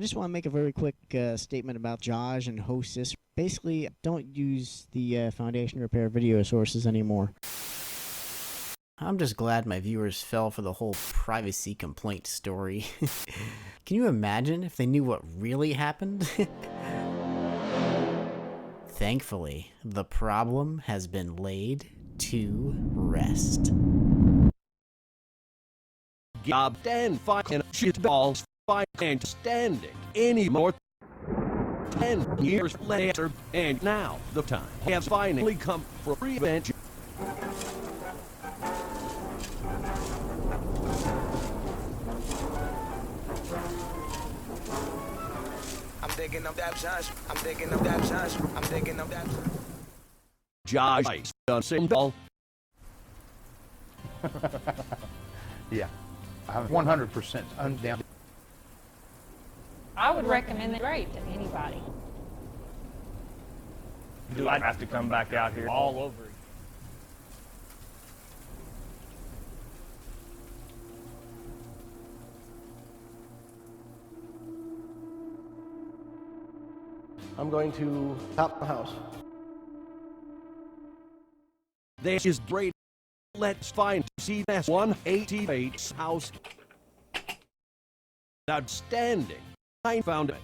just want to make a very quick statement about Josh and Hostess. Basically, don't use the Foundation Repair video sources anymore. I'm just glad my viewers fell for the whole privacy complaint story. Can you imagine if they knew what really happened? Thankfully, the problem has been laid to rest. Job stand fucking shit balls fighting standing anymore. 10 years later, and now the time has finally come for revenge. I'm thinking of that Josh. I'm thinking of that Josh. I'm thinking of that Josh done single. Yeah, I'm 100% undown. I would recommend it great to anybody. Do I have to come back out here all over again? I'm going to top the house. This is great. Let's find CS 188's house. Outstanding. I found it.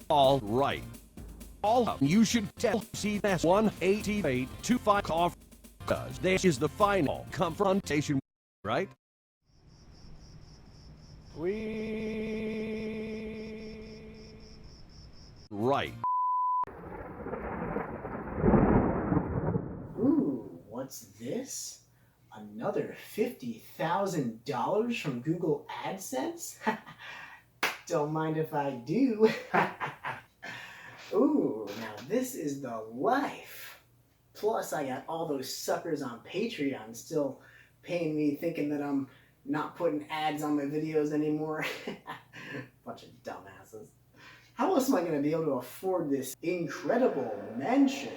All right. You should tell CS 188 to fuck off, because this is the final confrontation, right? Right. Ooh, what's this? Another $50,000 from Google AdSense? Don't mind if I do. Ooh, now this is the life. Plus, I got all those suckers on Patreon still paying me, thinking that I'm not putting ads on my videos anymore. Bunch of dumbasses. How else am I going to be able to afford this incredible mansion?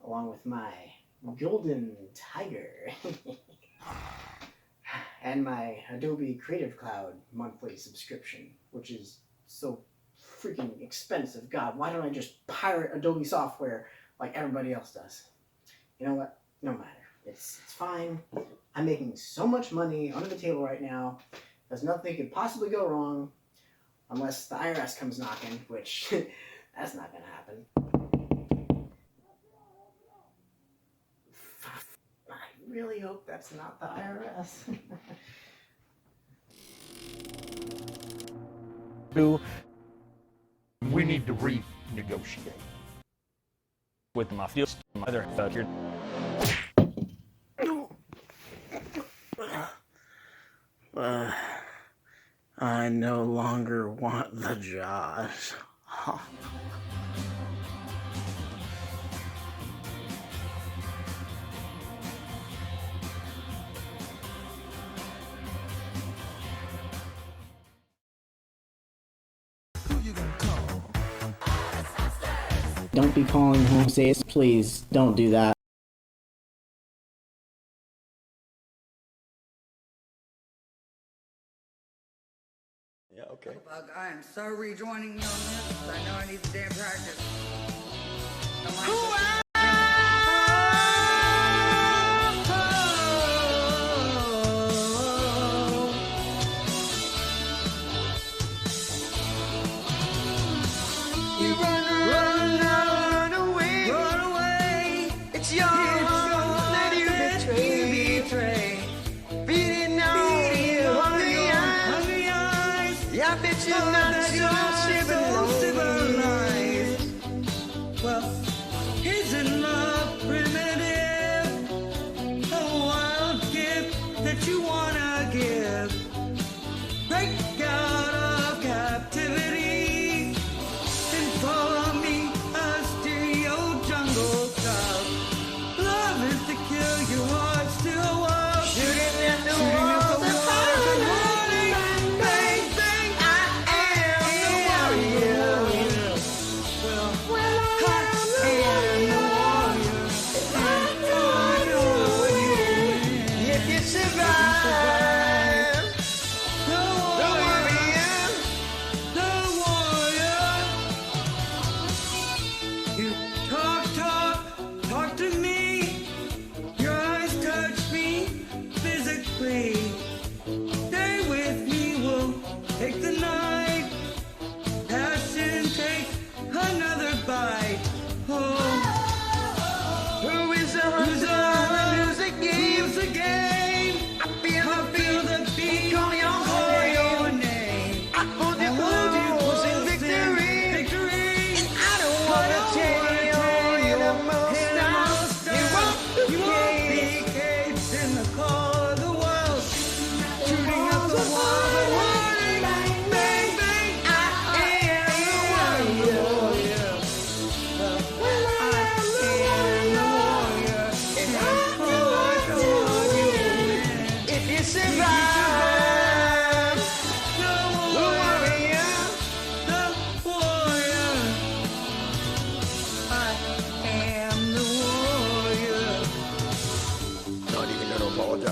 Along with my golden tiger. And my Adobe Creative Cloud monthly subscription, which is so freaking expensive. God, why don't I just pirate Adobe software like everybody else does? You know what? No matter. It's fine. I'm making so much money under the table right now. There's nothing could possibly go wrong unless the IRS comes knocking, which that's not going to happen. I really hope that's not the IRS. We need to renegotiate with my field mother. I no longer want the Jaws. Don't be calling Jose, please. Don't do that. Yeah, okay. I am so rejoining you on this because I know I need the damn practice. You run away. It's your home that you betray. Beating on your hungry eyes. Yeah, I bet you not so civilized. Well, here's a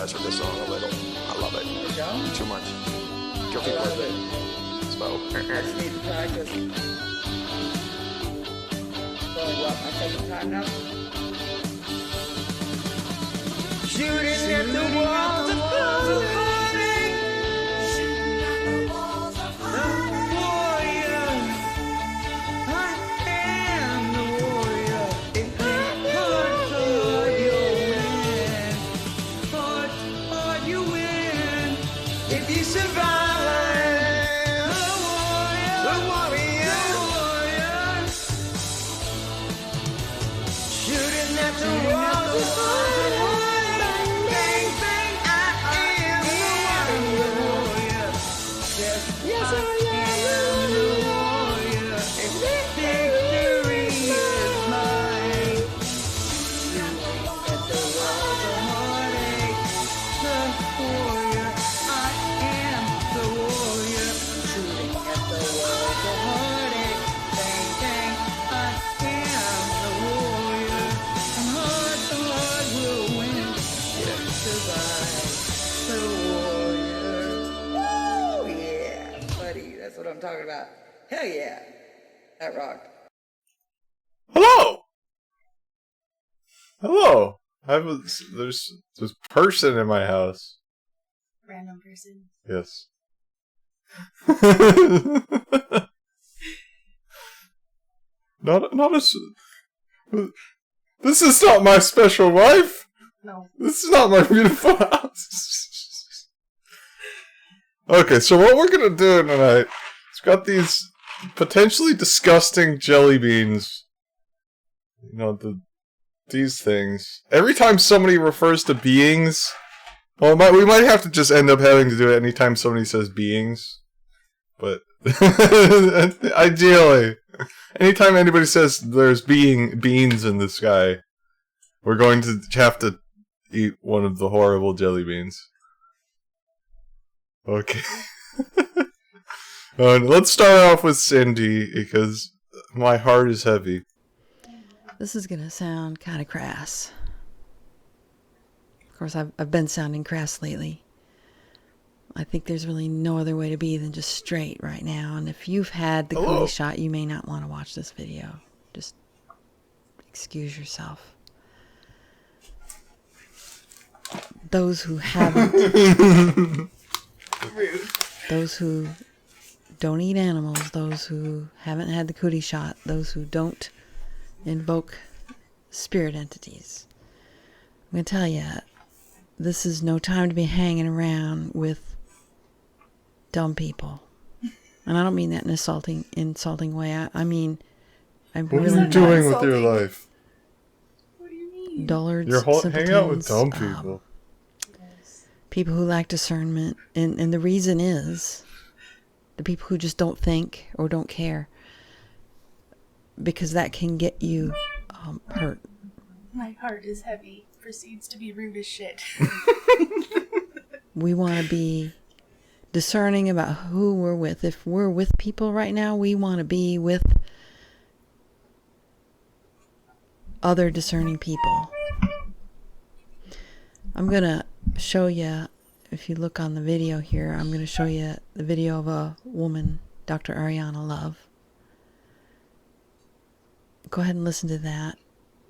empathize with this song a little. I love it. You don't? Too much. I Guilty love pleasure. it. So, I just need to practice. So what, my second time now? Shooting at the walls of heartache. Shooting at the walls of heartache. The warrior. I am the warrior. If it's hard, you'll win. Hard, you win. If you survive. The warrior. Shooting at the walls of heartache. Bang, bang, I am the warrior. Yes, I am the warrior. And victory is mine. Shooting at the walls of heartache. The warrior, I am the warrior. Shooting at the walls of heartache. Bang, bang, I am the warrior. And hard will win. Survive the warrior. Oh yeah, buddy, that's what I'm talking about. Hell yeah, that rocked. Hello. Hello. There's this person in my house. Random person. Yes. not a. This is not my special wife. No. This is not my beautiful house. Okay, so what we're gonna do tonight is got these potentially disgusting jelly beans. You know, these things. Every time somebody refers to beings, well, we might have to just end up having to do it anytime somebody says beings. But ideally, anytime anybody says there's beans in the sky, we're going to have to eat one of the horrible jelly beans. Okay. Let's start off with Cindy, because my heart is heavy. This is going to sound kind of crass. Of course, I've been sounding crass lately. I think there's really no other way to be than just straight right now. And if you've had the cootie shot, you may not want to watch this video. Just excuse yourself. Those who haven't, those who don't eat animals, those who haven't had the cootie shot, those who don't invoke spirit entities. I'm going to tell you, this is no time to be hanging around with dumb people. And I don't mean that in an insulting way. I mean, I'm what really are you doing with your life? What do you mean? Dullards, You're hanging out with dumb people. People who lack discernment. And the reason is the people who just don't think or don't care. Because that can get you hurt. My heart is heavy. Proceeds to be rude as shit. We want to be discerning about who we're with. If we're with people right now, we want to be with other discerning people. I'm going to show you, if you look on the video here, I'm going to show you the video of a woman, Dr. Ariana Love. Go ahead and listen to that.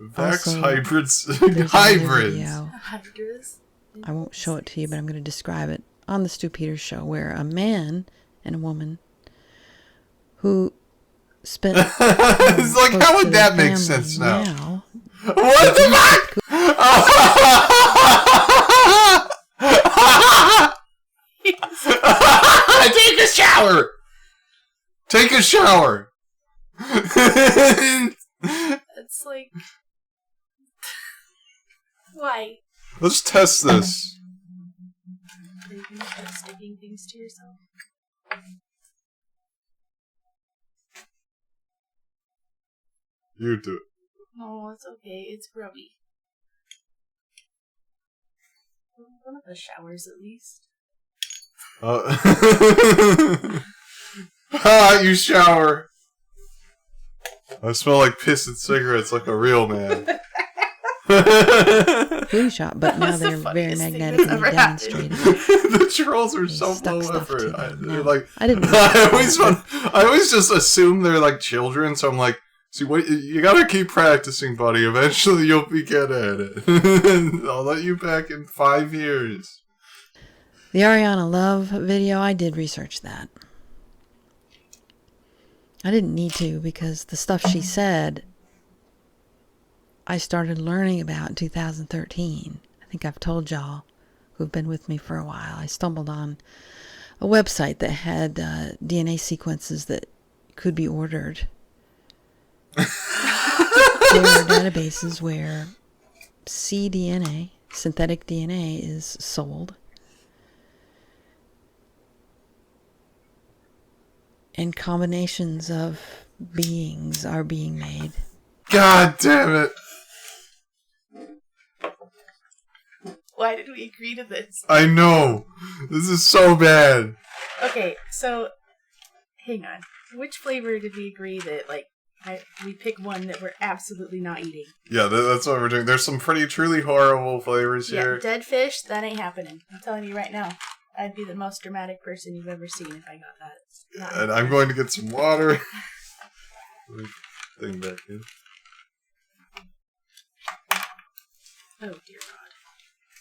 Vax Also, hybrids. there's another Hybrids. video. Hydras. I won't show it to you, but I'm going to describe it on the Stu Peters show, where a man and a woman who spent it's like, how would that make sense now? What the fuck? Take a shower. Take a shower. It's like... Why? Let's test this. Are you gonna start sticking things to yourself? You do it. No, it's okay. It's grubby. One of the showers, at least. You shower. I smell like piss and cigarettes like a real man. cootie shot, but now That's the they're very funniest thing magnetically that's ever happened. demonstrated. The trolls are They so stuck low stuff effort. to them. They're No, like, I didn't. I always just assume they're like children. So I'm like, see, what you gotta keep practicing, buddy. Eventually, you'll be good at it. I'll let you back in 5 years. The Ariana Love video, I did research that. I didn't need to because the stuff she said, I started learning about in 2013. I think I've told y'all who've been with me for a while. I stumbled on a website that had DNA sequences that could be ordered. There are databases where cDNA, synthetic DNA, is sold. And combinations of beings are being made. God damn it. Why did we agree to this? I know. This is so bad. Okay, so hang on. Which flavor did we agree that we pick one that we're absolutely not eating? Yeah, that's what we're doing. There's some pretty truly horrible flavors here. Yeah, dead fish, that ain't happening. I'm telling you right now. I'd be the most dramatic person you've ever seen if I got that. And I'm going to get some water. Thing back in. Oh dear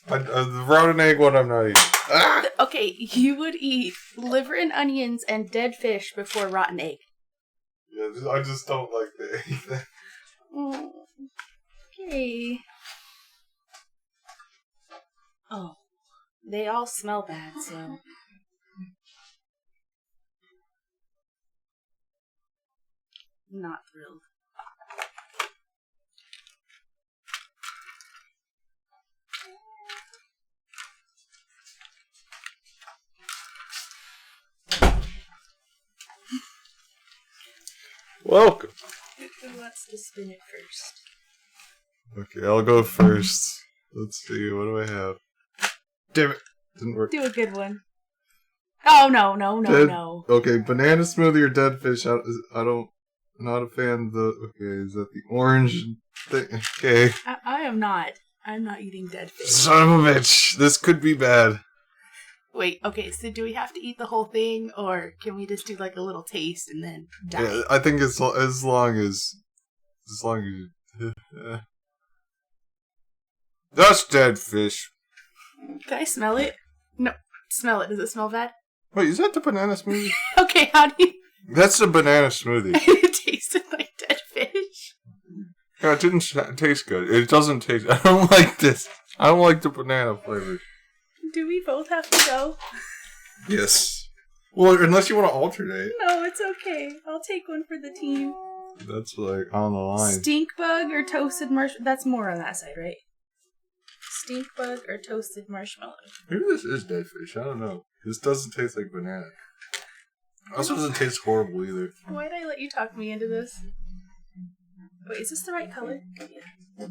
God. The rotten egg one I'm not eating. Ah! Okay, you would eat liver and onions and dead fish before rotten egg. Yeah, I just don't like the egg. Okay. Oh. They all smell bad, so... Not thrilled. Welcome. Who wants to spin it first? Okay, I'll go first. Let's see, what do I have? Damn it. Didn't work. Do a good one. Oh, no. Okay, banana smoothie or dead fish. I'm not a fan of the... Okay, is that the orange thing? Okay. I am not. I'm not eating dead fish. Son of a bitch. This could be bad. Wait, okay, so do we have to eat the whole thing, or can we just do like a little taste and then die? Yeah, I think as long as you... That's dead fish. Can I smell it? No, smell it. Does it smell bad? Wait, is that the banana smoothie? Okay, how do you... That's the banana smoothie. It tasted like dead fish. Yeah, it didn't taste good. It doesn't taste... I don't like this. I don't like the banana flavor. Do we both have to go? Yes. Well, unless you want to alternate. No, it's okay. I'll take one for the team. That's like on the line. Stink bug or toasted marshmallow? That's more on that side, right? Stink bug or toasted marshmallow? Maybe this is dead fish. I don't know. This doesn't taste like banana. It also doesn't taste horrible either. Why did I let you talk me into this? Wait, is this the right color? Yeah.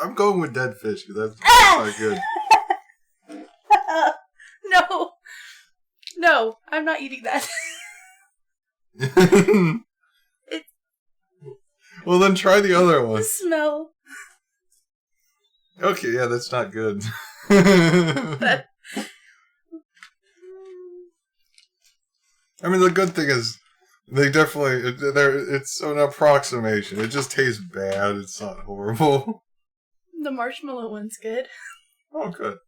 I'm going with dead fish because that's not good. No, I'm not eating that. Well, then try the other one. The smell. Okay, yeah, that's not good. That... I mean, the good thing is they definitely it's an approximation. It just tastes bad. It's not horrible. The marshmallow one's good. Oh, good.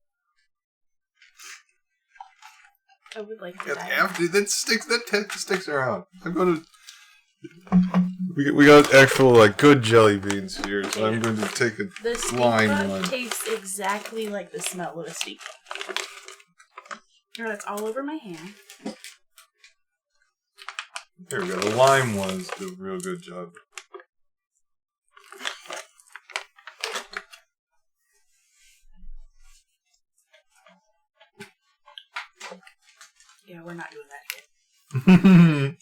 I would like to. Yeah, after that sticks around. I'm gonna. We got actual like good jelly beans here, so I'm going to take a lime one. Tastes exactly like the smell of a stink bug. Oh, that's all over my hand. There we go. The lime ones do a real good job. Yeah, we're not doing that again.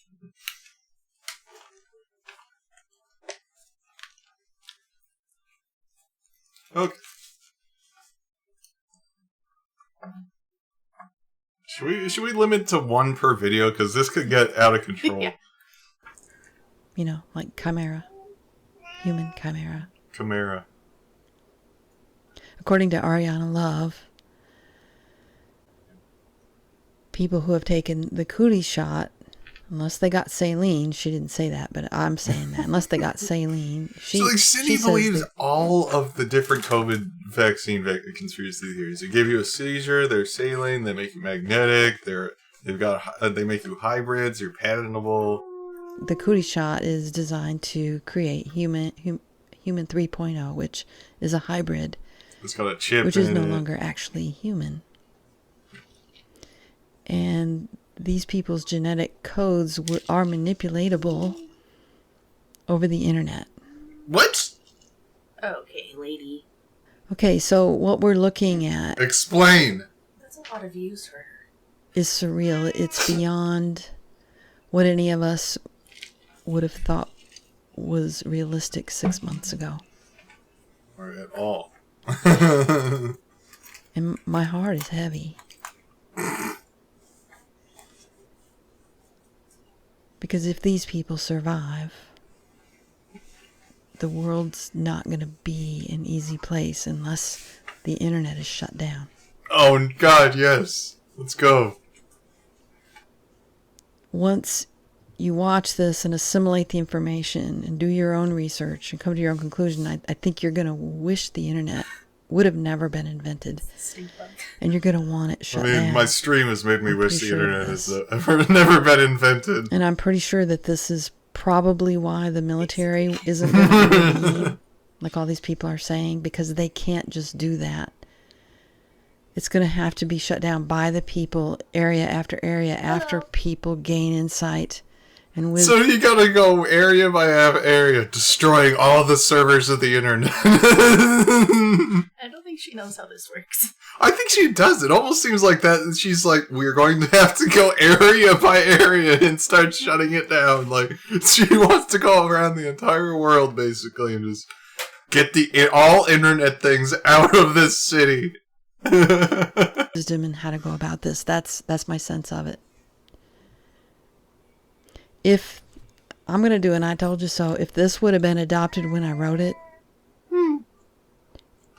Okay. Should we limit to one per video because this could get out of control? Yeah. You know, like Chimera. human chimera. Chimera. According to Ariana Love, people who have taken the cootie shot, unless they got saline, she didn't say that, but I'm saying that, unless they got saline, So like Cindy believes all of the different COVID vaccine conspiracy theories. They give you a seizure, they're saline, they make you magnetic, they make you hybrids, you're patentable. The cootie shot is designed to create human 3.0, which is a hybrid. It's got a chip which in is no it. longer actually human. And these people's genetic codes are manipulatable over the internet. What? Okay, lady. Okay, so what we're looking at... Explain! That's a lot of views for her. ...is surreal. It's beyond what any of us would have thought was realistic 6 months ago. Or at all. And my heart is heavy. Because if these people survive, the world's not going to be an easy place unless the internet is shut down. Oh, God, yes. Let's go. Once you watch this and assimilate the information and do your own research and come to your own conclusion, I think you're going to wish the internet would have never been invented. And you're going to want it shut down. My stream has made me wish the internet has never been invented. And I'm pretty sure that this is probably why the military isn't going to intervene, like all these people are saying, because they can't just do that. It's going to have to be shut down by the people, area after area, after people gain insight. And So you gotta go area by area, destroying all the servers of the internet. I don't think she knows how this works. I think she does. It almost seems like that. She's like, we're going to have to go area by area and start shutting it down. Like, she wants to go around the entire world, basically, and just get all internet things out of this city. Wisdom and how to go about this. That's my sense of it. If I'm going to do an I told you so, if this would have been adopted when I wrote it,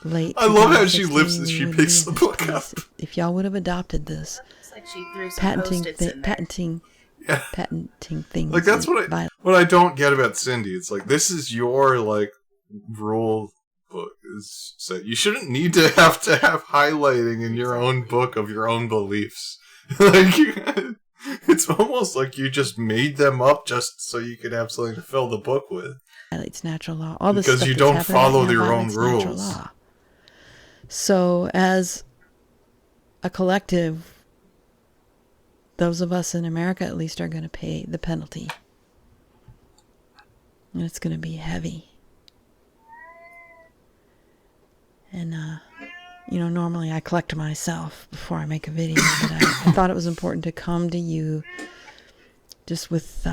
late. I love how she lives. She picks the book up. If y'all would have adopted this, It's like she threw some Post-its in there. patenting things. Like, that's what I don't get about Cindy. It's like, this is your, like, rule book. So you shouldn't need to have highlighting in your own book of your own beliefs. Like, it's almost like you just made them up just so you could have something to fill the book with. Violates natural law. All this because stuff you that's don't happening follow right now your own violates natural rules. law. So, as a collective, those of us in America at least are going to pay the penalty. And it's going to be heavy. And, normally I collect myself before I make a video, but I thought it was important to come to you just with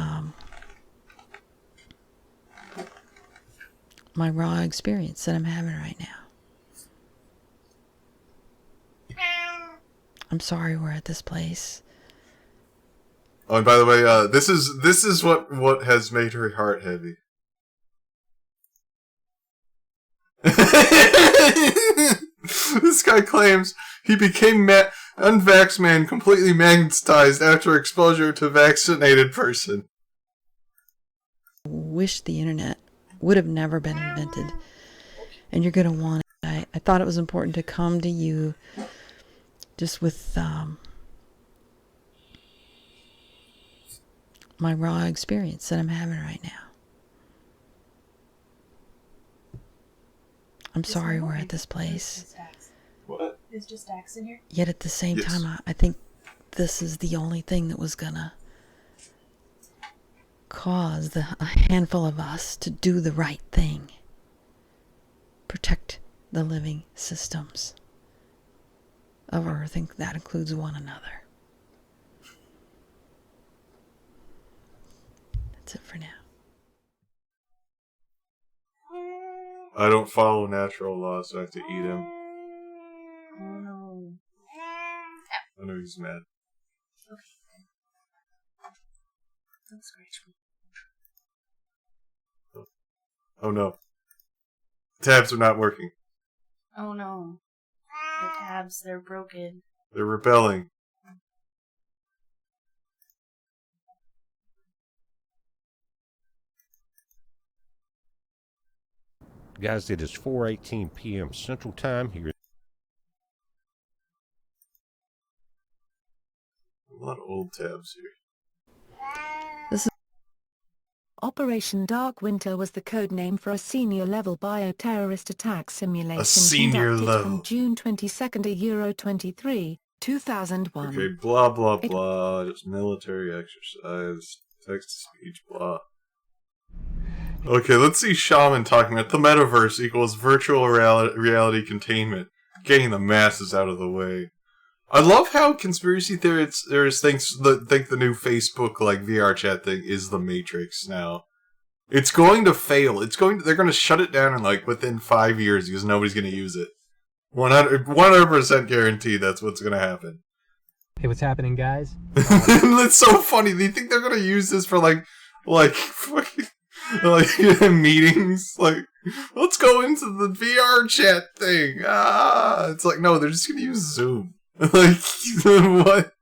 my raw experience that I'm having right now. I'm sorry we're at this place. Oh, and by the way, this is what has made her heart heavy. This guy claims he became unvaxxed man completely magnetized after exposure to vaccinated person. Wish the internet would have never been invented, and you're going to want it. I thought it was important to come to you just with my raw experience that I'm having right now. I'm sorry we're at this place. What? Is just Dax in here? Yet at the same time, I think this is the only thing that was gonna cause a handful of us to do the right thing. Protect the living systems of Earth, and that includes one another. That's it for now. I don't follow natural laws, so I have to eat him. Oh no. I know he's mad. Okay. Don't scratch me. Oh no. Tabs are not working. Oh no. The tabs, they're broken. They're rebelling. Guys, it is 4:18 p.m. Central Time here. A lot of old tabs here. Operation Dark Winter was the code name for a senior-level bioterrorist attack simulation senior conducted level. on June 22nd, Euro 23, 2001. Okay, blah, blah, blah. Just military exercise. Text-to-speech, blah. Okay, let's see Shaman talking about the metaverse equals virtual reality containment. Getting the masses out of the way. I love how conspiracy theorists think the new Facebook like VR chat thing is the Matrix now. It's going to fail. They're going to shut it down in like within 5 years because nobody's going to use it. 100% guaranteed that's what's going to happen. Hey, what's happening, guys? That's so funny. Do you think they're going to use this for like fucking meetings? Like, let's go into the VR chat thing. It's like, no, they're just going to use Zoom. Like, what?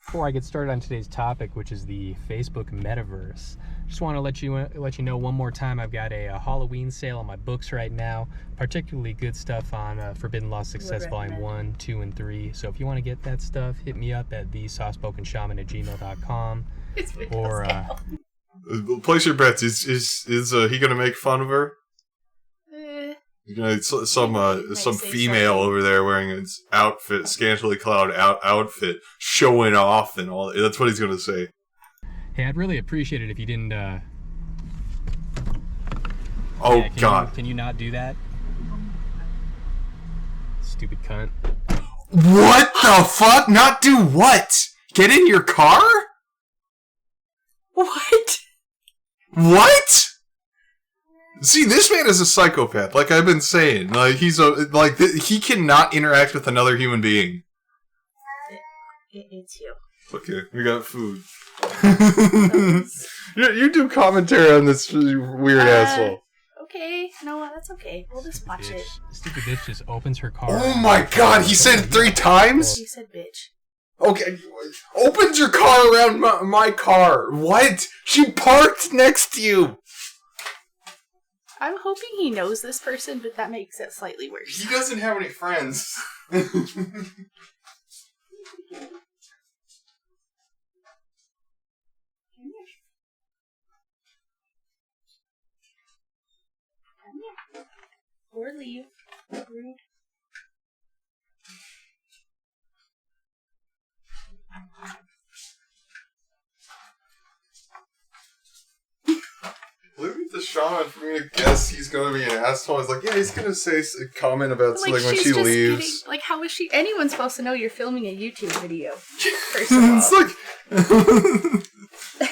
Before I get started on today's topic, which is the Facebook metaverse, just want to let you know one more time I've got a Halloween sale on my books right now, particularly good stuff on Forbidden Lost Success Volume 1, 2, and 3. So if you want to get that stuff, hit me up at thesoftspokenshaman@gmail.com. Or place your bets. Is he gonna make fun of her? You know, some female over there wearing its outfit, scantily clad outfit, showing off and all. That's what he's gonna say. hey, I'd really appreciate it if you didn't. Oh God! Can you not do that? Stupid cunt. What the fuck? Not do what? Get in your car? What? What? See, this man is a psychopath. Like I've been saying, like he cannot interact with another human being. It's you. Okay, we got food. you do commentary on this weird asshole. Okay, no, that's okay. We'll just watch it. Stupid bitch just opens her car. Oh my God! He said it 3 times. He said bitch. Okay, opens your car around my car. What? She parked next to you. I'm hoping he knows this person, but that makes it slightly worse. He doesn't have any friends. Or leave. Rude. Look at the shaman for me to guess he's gonna be an asshole. I was like, yeah, he's gonna say a comment about something when she leaves. Like, how is anyone supposed to know you're filming a YouTube video? First of all. It's like...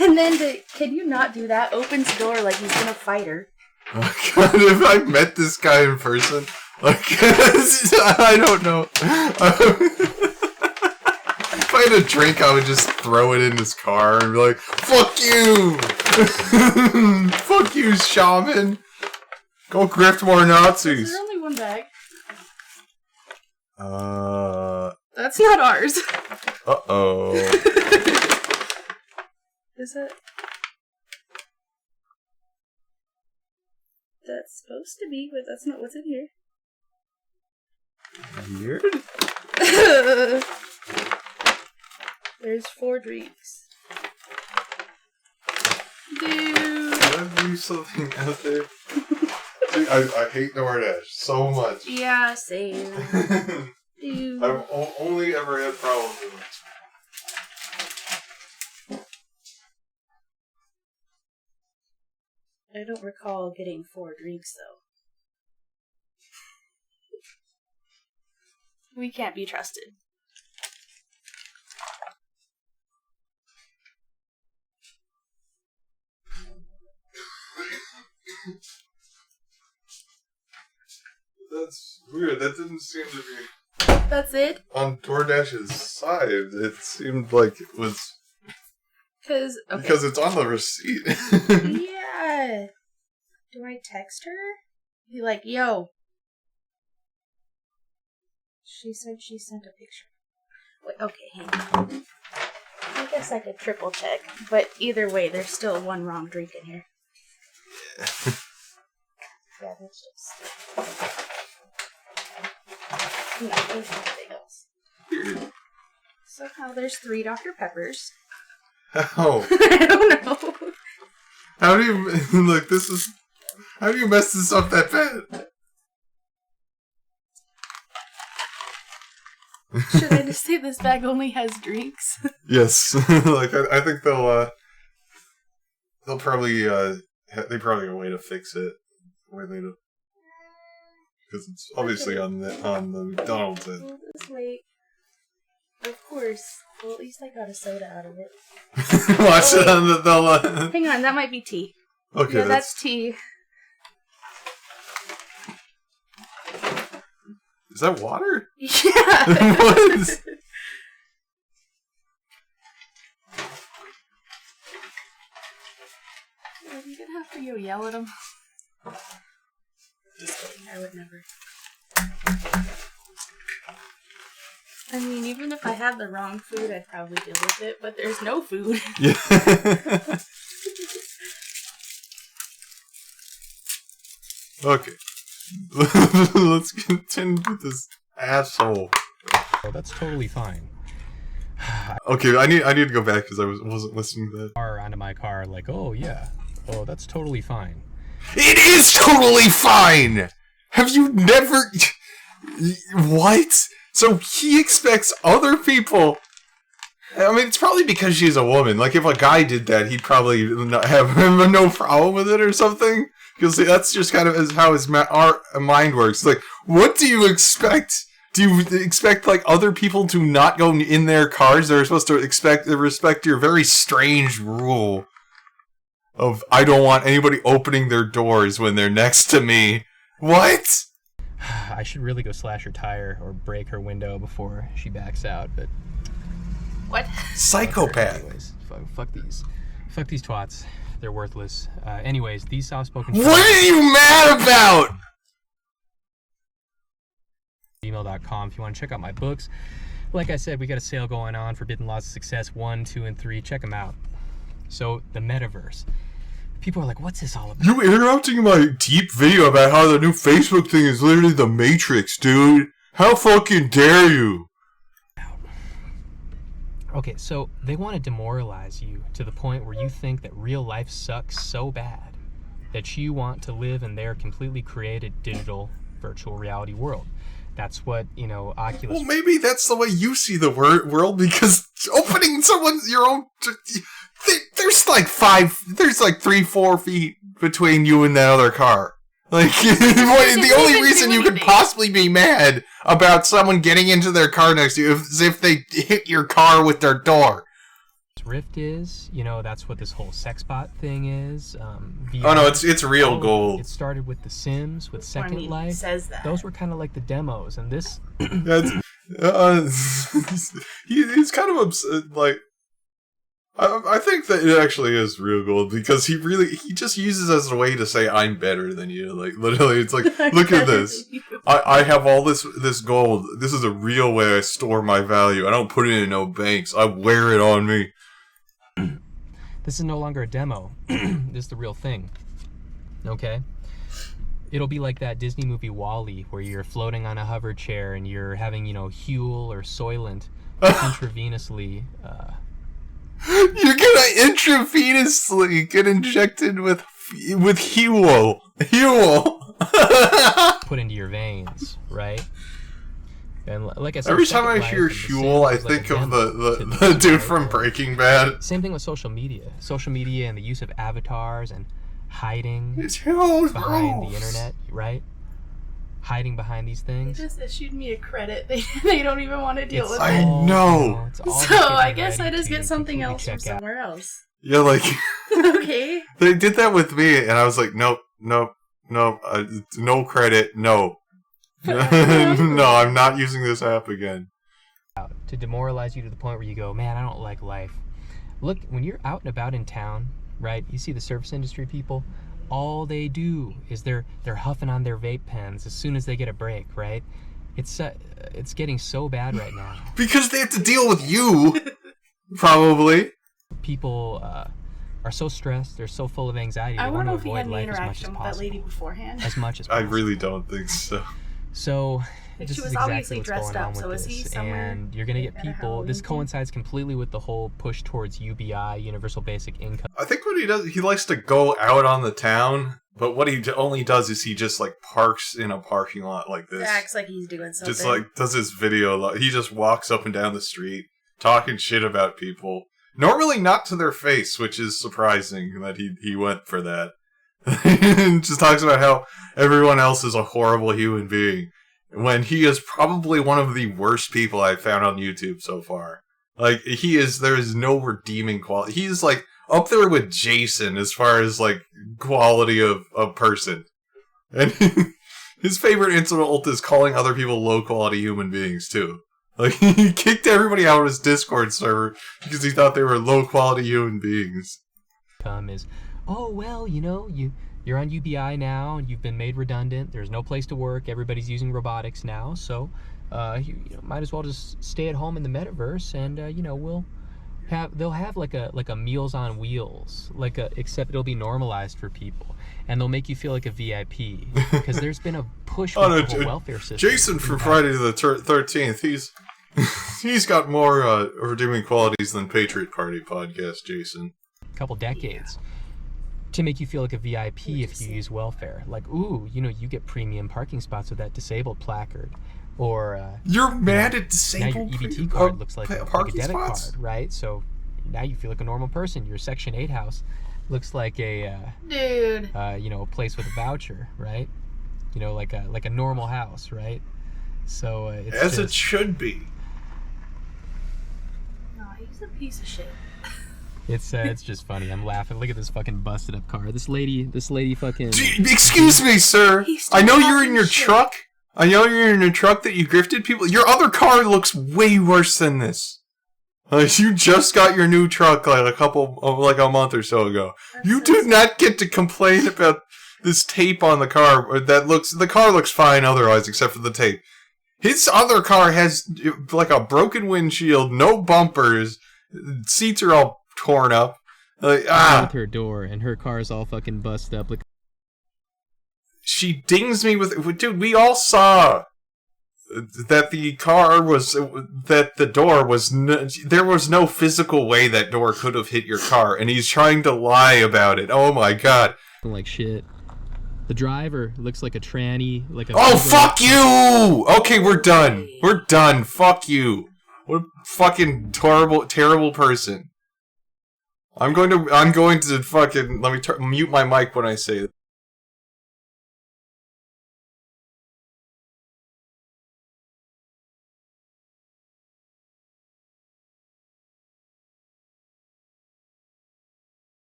And then, can you not do that? Opens the door like he's gonna fight her. Oh God, if I met this guy in person, like, I don't know. If I had a drink, I would just throw it in his car and be like, fuck you! Fuck you, shaman! Go grift more Nazis! There's only one bag. That's not ours. Uh-oh. Is it? That's supposed to be, but that's not what's in here. Weird? There's 4 drinks. Dude. Can I do something out there? Dude, I hate DoorDash so much. Yeah, same. Dude. I've only ever had problems with it. I don't recall getting 4 drinks, though. We can't be trusted. That's weird. That didn't seem to be... That's it? On DoorDash's side, it seemed like it was... Because Because it's on the receipt. Yeah. Do I text her? Be like, yo. She said she sent a picture. Wait, okay, hang on. I guess I could triple check, but either way, there's still one wrong drink in here. Yeah, that's just... No, there's nothing else. Somehow there's 3 Dr. Peppers. How? I don't know. How do you look? This is. How do you mess this up that bad? Should I just say this bag only has drinks? Yes, like I think they'll probably they probably have a way to fix it. Because it's obviously on the McDonald's end. We'll just wait. Of course. Well, at least I got a soda out of it. Watch it on the Hang on, that might be tea. Okay, yeah, that's tea. Is that water? Yeah. What? Are you gonna have to go yell at him? Just kidding, I would never. I mean, even if I had the wrong food, I'd probably deal with it, but there's no food. Yeah. Okay. Let's continue with this asshole. Oh, that's totally fine. Okay, I need to go back because I wasn't listening to that. Car onto my car, like, oh yeah, oh that's totally fine. It is totally fine. Have you never? What? So he expects other people. I mean, it's probably because she's a woman. Like, if a guy did that, he'd probably not have no problem with it or something. Because that's just kind of how our mind works. Like, what do you expect? Do you expect, like, other people to not go in their cars? They're supposed to respect your very strange rule of, I don't want anybody opening their doors when they're next to me. What? I should really go slash her tire or break her window before she backs out, but... What? Psychopath. Anyways, fuck these. Fuck these twats. They're worthless. Anyways, these soft-spoken... What are you mad about? Gmail.com if you want to check out my books. Like I said, we got a sale going on, Forbidden Laws of Success 1, 2, and 3. Check them out. So, the metaverse. People are like, what's this all about? You interrupting my deep video about how the new Facebook thing is literally the Matrix, dude. How fucking dare you? Okay, so they want to demoralize you to the point where you think that real life sucks so bad that you want to live in their completely created digital virtual reality world. That's what, Oculus... Well, maybe that's the way you see the world, because opening your own... There's like 3-4 feet between you and that other car. Like, the only reason you could possibly be mad about someone getting into their car next to you is if they hit your car with their door. Rift is, that's what this whole sex bot thing is. VR, oh no, it's real gold. It started with The Sims, with Second Life. Says that. Those were kind of like the demos, and this... he's kind of upset, like... I think that it actually is real gold because he just uses it as a way to say I'm better than you. Like, literally, it's like, look at this. I have all this gold. This is a real way I store my value. I don't put it in no banks. I wear it on me. This is no longer a demo. This is the real thing. Okay? It'll be like that Disney movie WALL-E, where you're floating on a hover chair and you're having, Huel or Soylent intravenously... You're gonna intravenously get injected with Huel. Put into your veins, right? And like I said, every time I hear Huel, I think of the dude from Breaking Bad. Same thing with social media. Social media and the use of avatars and hiding behind Oh. the internet, right? Hiding behind these things. They just issued me a credit. They don't even want to deal with it. I know. So I guess I just get something else from somewhere else. Yeah, like... Okay. They did that with me, and I was like, nope, no credit, no. No, I'm not using this app again. To demoralize you to the point where you go, man, I don't like life. Look, when you're out and about in town, right, you see the service industry people, all they do is they're huffing on their vape pens as soon as they get a break, right? It's getting so bad right now. Because they have to deal with you, probably. People are so stressed. They're so full of anxiety. They I want want to to know if he avoid had any life as much as interaction with that possible. lady beforehand. As much as I possible. really don't think so. So Like, this she is was exactly obviously what's dressed going on up, with so is he this. somewhere And you're gonna get at a people. This Halloween coincides completely with the whole push towards UBI, Universal Basic Income. I think what he does, he likes to go out on the town, but what he only does is he just like parks in a parking lot like this. Acts like he's doing something. Just like does his video. He just walks up and down the street talking shit about people. Normally not to their face, which is surprising that he went for that. Just talks about how everyone else is a horrible human being, when he is probably one of the worst people I've found on YouTube so far. Like, there is no redeeming quality. He's like up there with Jason as far as like quality of person. And his favorite insult is calling other people low quality human beings too. Like, he kicked everybody out of his Discord server because he thought they were low quality human beings. Is, oh well, you're on UBI now and you've been made redundant. There's no place to work. Everybody's using robotics now, so you might as well just stay at home in the metaverse, and they'll have like a Meals on Wheels, except it'll be normalized for people, and they'll make you feel like a VIP because there's been a push for the whole welfare system. Jason from Friday the 13th, he's got more redeeming qualities than Patriot Party podcast, Jason. Couple decades to make you feel like a VIP if you use welfare. Like, ooh, you get premium parking spots with that disabled placard. Or you're mad at disabled now your EBT card looks like a debit spots? card, right? So now you feel like a normal person. Your Section 8 house looks like a dude. A place with a voucher, right? Like a normal house, right? So it's as it should be. No, he's a piece of shit. It's just funny. I'm laughing. Look at this fucking busted up car. This lady fucking. Excuse me, sir. I know you're in your truck. I know you're in your truck that you grifted people. Your other car looks way worse than this. You just got your new truck like a month or so ago. You do not get to complain about this tape on the car. The car looks fine otherwise, except for the tape. His other car has like a broken windshield, no bumpers, seats are all torn up. With her door, and her car's all fucking busted up. Like, she dings me with, dude, we all saw that the door was, there was no physical way that door could have hit your car, and he's trying to lie about it. Oh my god. Like shit. The driver looks like a tranny, like a... Oh, fuck you! Okay, we're done. We're done. Fuck you. What a fucking terrible person. I'm going to fucking, let me mute my mic when I say it.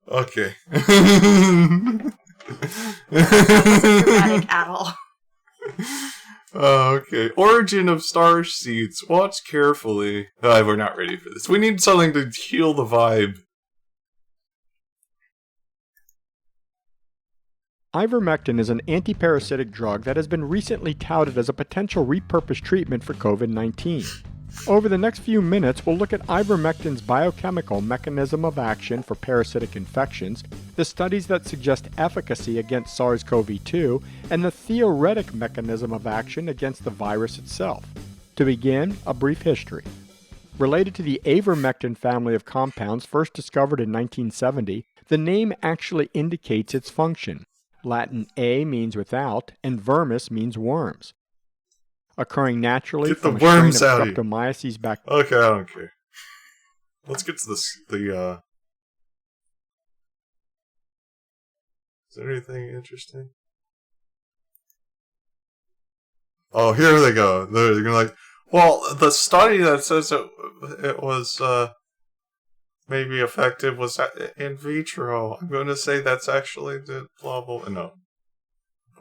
Okay. Wasn't dramatic at all. Oh, okay. Origin of star seeds. Watch carefully. We're not ready for this. We need something to heal the vibe. Ivermectin is an antiparasitic drug that has been recently touted as a potential repurposed treatment for COVID-19. Over the next few minutes, we'll look at ivermectin's biochemical mechanism of action for parasitic infections, the studies that suggest efficacy against SARS-CoV-2, and the theoretic mechanism of action against the virus itself. To begin, a brief history. Related to the avermectin family of compounds first discovered in 1970, the name actually indicates its function. Latin A means without, and vermis means worms. Occurring naturally Get from the a worms strain of out of here. Streptomyces bacteria. Okay, I don't care. Let's get to this. Is there anything interesting? Oh, here they go. They're gonna like, well, the study that says it was maybe effective was in vitro. I'm going to say that's actually the blah blah. No.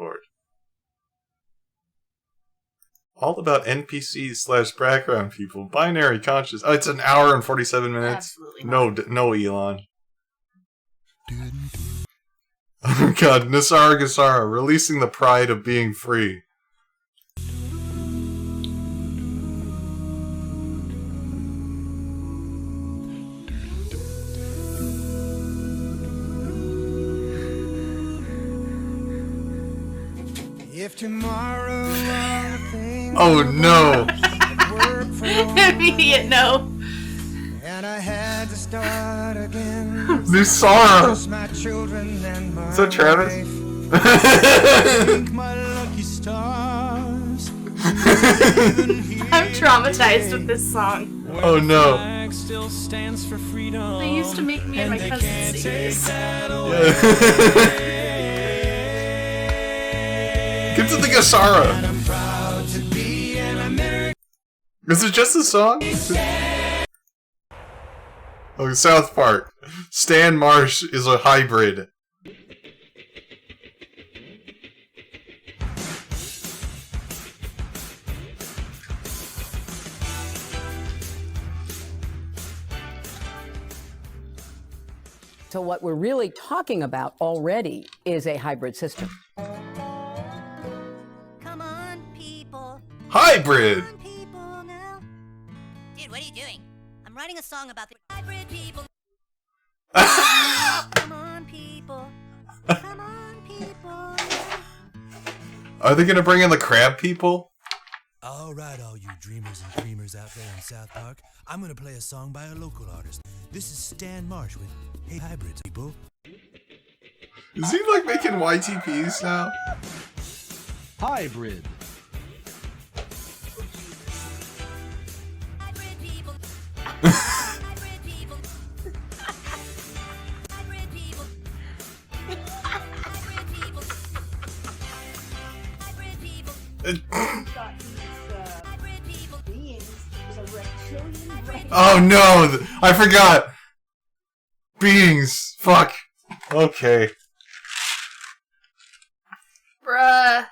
board. All about NPCs/background people. Binary conscious. Oh, it's an hour and 47 minutes. Absolutely No, Elon. Oh god, Nisara Gasara, releasing the pride of being free. If tomorrow all things Oh no! Immediate no. and I had to start again. Nisara! Lost my children and my Is that Travis? Thank my lucky stars. I'm traumatized with this song. Oh no. Still stands for freedom. They used to make me and my cousin sing this. Get to the Gasara! Is it just a song? Oh, South Park. Stan Marsh is a hybrid. So what we're really talking about already is a hybrid system. Come on, people. Hybrid! Come on, people now. Dude, what are you doing? I'm writing a song about the hybrid people. Come on, people. Come on, people. Are they gonna bring in the crab people? Alright, all you dreamers and dreamers out there in South Park, I'm gonna play a song by a local artist. This is Stan Marsh with Hey Hybrids, people. Is he like making YTPs now? Hybrid. Hybrid people. Oh no! I forgot! Beings! Fuck! Okay. Bruh.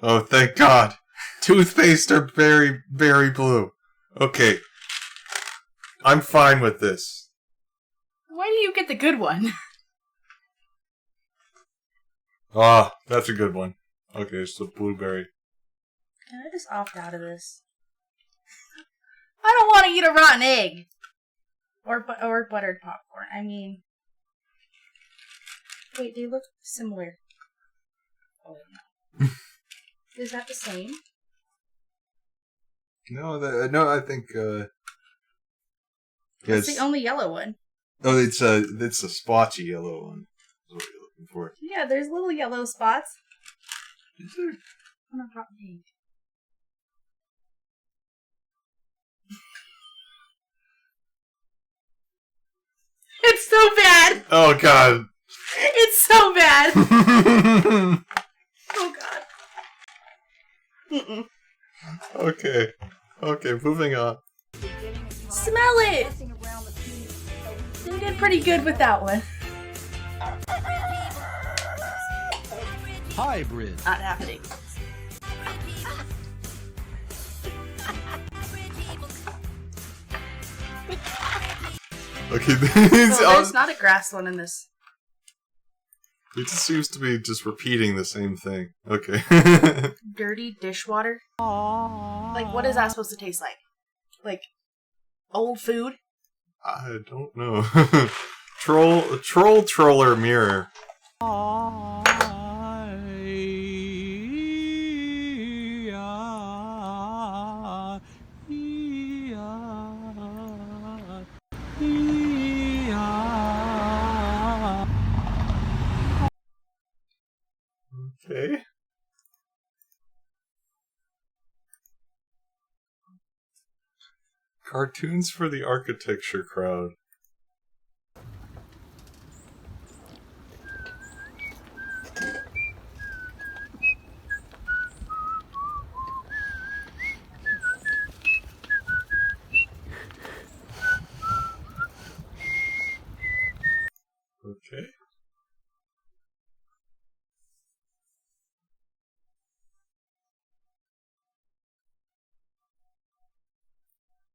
Oh, thank God. Toothpaste are berry blue. Okay. I'm fine with this. Why do you get the good one? Ah, that's a good one. Okay, it's the blueberry. Can I just opt out of this? I don't want to eat a rotten egg. Or buttered popcorn. I mean... Wait, they look similar. Oh, no. Is that the same? No, I think, yeah, It's the only yellow one. Oh, it's a splotchy yellow one. That's what you're looking for. Yeah, there's little yellow spots. Is there? On a rotten egg. It's so bad! Oh, God. It's so bad! Oh, God. Mm-mm. Okay, moving on. Smell it! They did pretty good with that one. Hybrid. Not happening. Okay, There's not a grass one in this. It just seems to be just repeating the same thing. Okay. Dirty dishwater? Like, what is that supposed to taste like? Like, old food? I don't know. Troller mirror. Okay. Cartoons for the architecture crowd.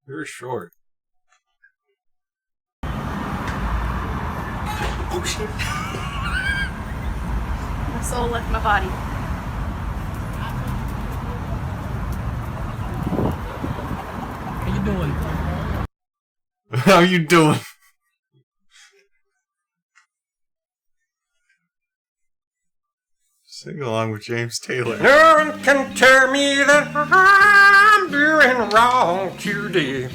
You're short. Oh shit. My soul left my body. How you doing? How you doing? Sing along with James Taylor. No one can tell me that I'm doing wrong today.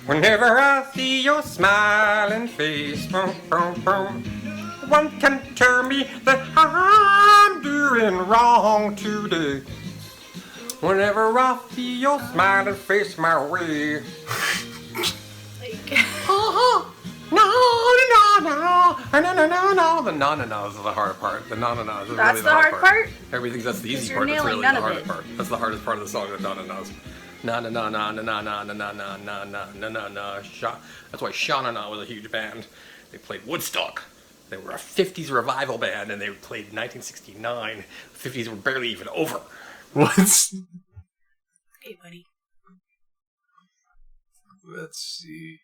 Whenever I see your smiling face, boom, boom, boom. One can tell me that I'm doing wrong today. Whenever I see your smiling face my way. No, no, no, no, no, no. The no-no-nos is the hard part. The no-no-nos is That's really the hard part? Everybody thinks that's the easy You're part. That's nailing really none the of hardest it. part. That's the hardest part of the song. The no-no-nos. Na na na na na na na na na na na na na na. That's why Sha-na-na was a huge band. They played Woodstock. They were a 50s revival band, and they played in 1969. The 50s were barely even over. What? Hey, buddy. Let's see.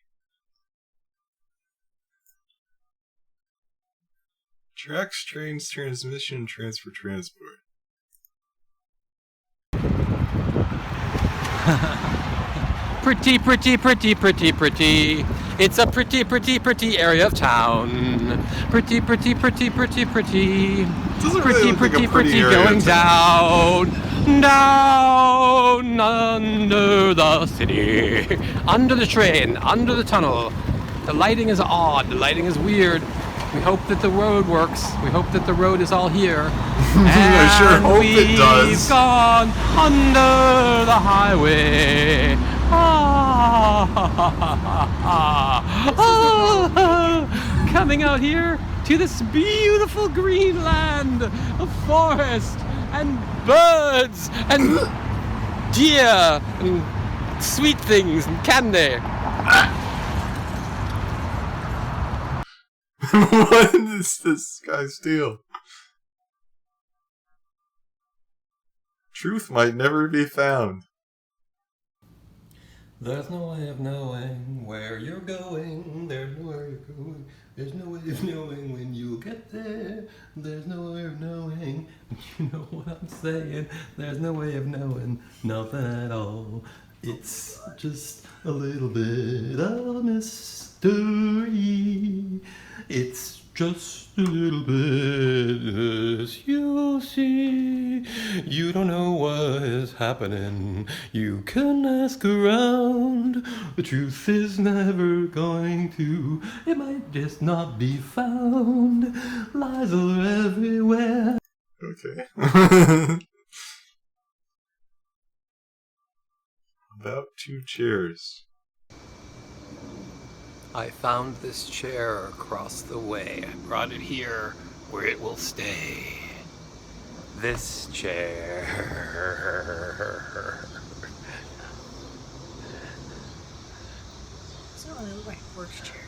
Tracks, trains, transmission, transfer, transport. Pretty, pretty, pretty, pretty, pretty. It's a pretty, pretty, pretty area of town. Pretty, pretty, pretty, pretty, pretty. Doesn't Pretty, really look like pretty, a pretty pretty, area going of town. down, down under the city, under the train, under the tunnel. The lighting is odd. The lighting is weird. We hope that the road works. We hope that the road is all here. I sure hope it does. We've gone under the highway. Coming out here to this beautiful green land of forest and birds and deer and sweet things and candy. What is this guy's deal? Truth might never be found. There's no way of knowing where you're going. There's no way you're going. There's no way of knowing when you'll get there. There's no way of knowing. You know what I'm saying? There's no way of knowing nothing at all. It's just a little bit of mystery. It's just a little bit, as you see. You don't know what is happening. You can ask around. The truth is never going to. It might just not be found. Lies are everywhere. Okay. About 2 chairs. I found this chair across the way. I brought it here where it will stay. This chair. It's not really look like worst chair.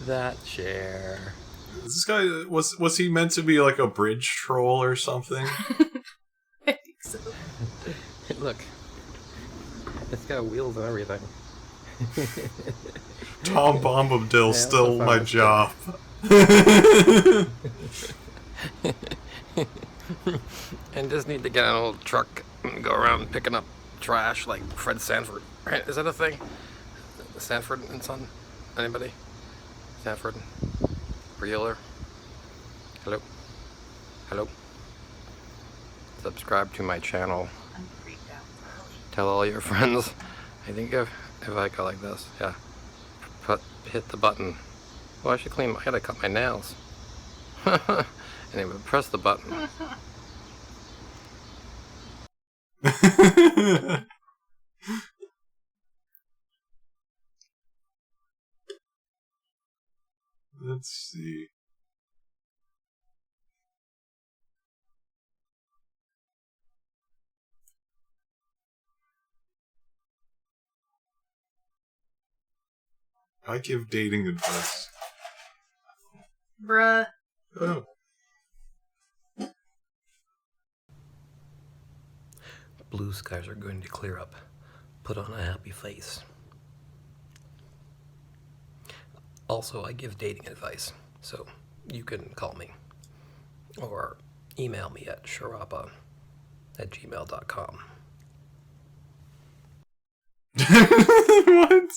That chair. Is this guy was he meant to be like a bridge troll or something? I think so. Look. It's got wheels and everything. Tom Bombadil stole my job. And just need to get an old truck and go around picking up trash like Fred Sanford. Right? Is that a thing? Sanford and Son? Anybody? Sanford? Reeler? Hello? Hello? Subscribe to my channel. I'm freaked out. Tell all your friends. I think if I go like this, yeah. Hit the button. Oh, I should clean. I gotta cut my nails. Anyway, press the button. Let's see. I give dating advice. Bruh. Oh. Blue skies are going to clear up. put on a happy face. Also, I give dating advice, so you can call me or email me at sharapa@gmail.com. What?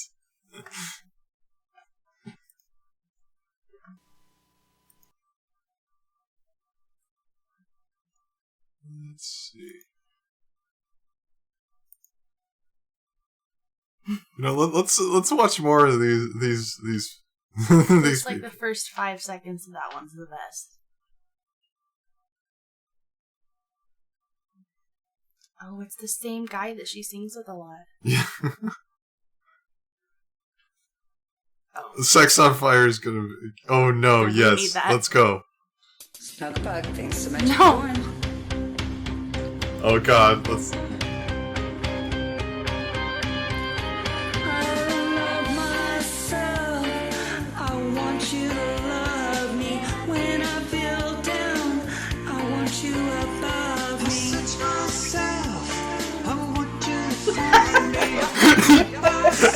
Let's see. Let's watch more of these these It's like the first 5 seconds of that one's the best. Oh, it's the same guy that she sings with a lot. Yeah. Sex on Fire is gonna be. Oh no! Yeah, we need Yes, that. let's go. Snug bug, thanks so much. No. Oh god, let's.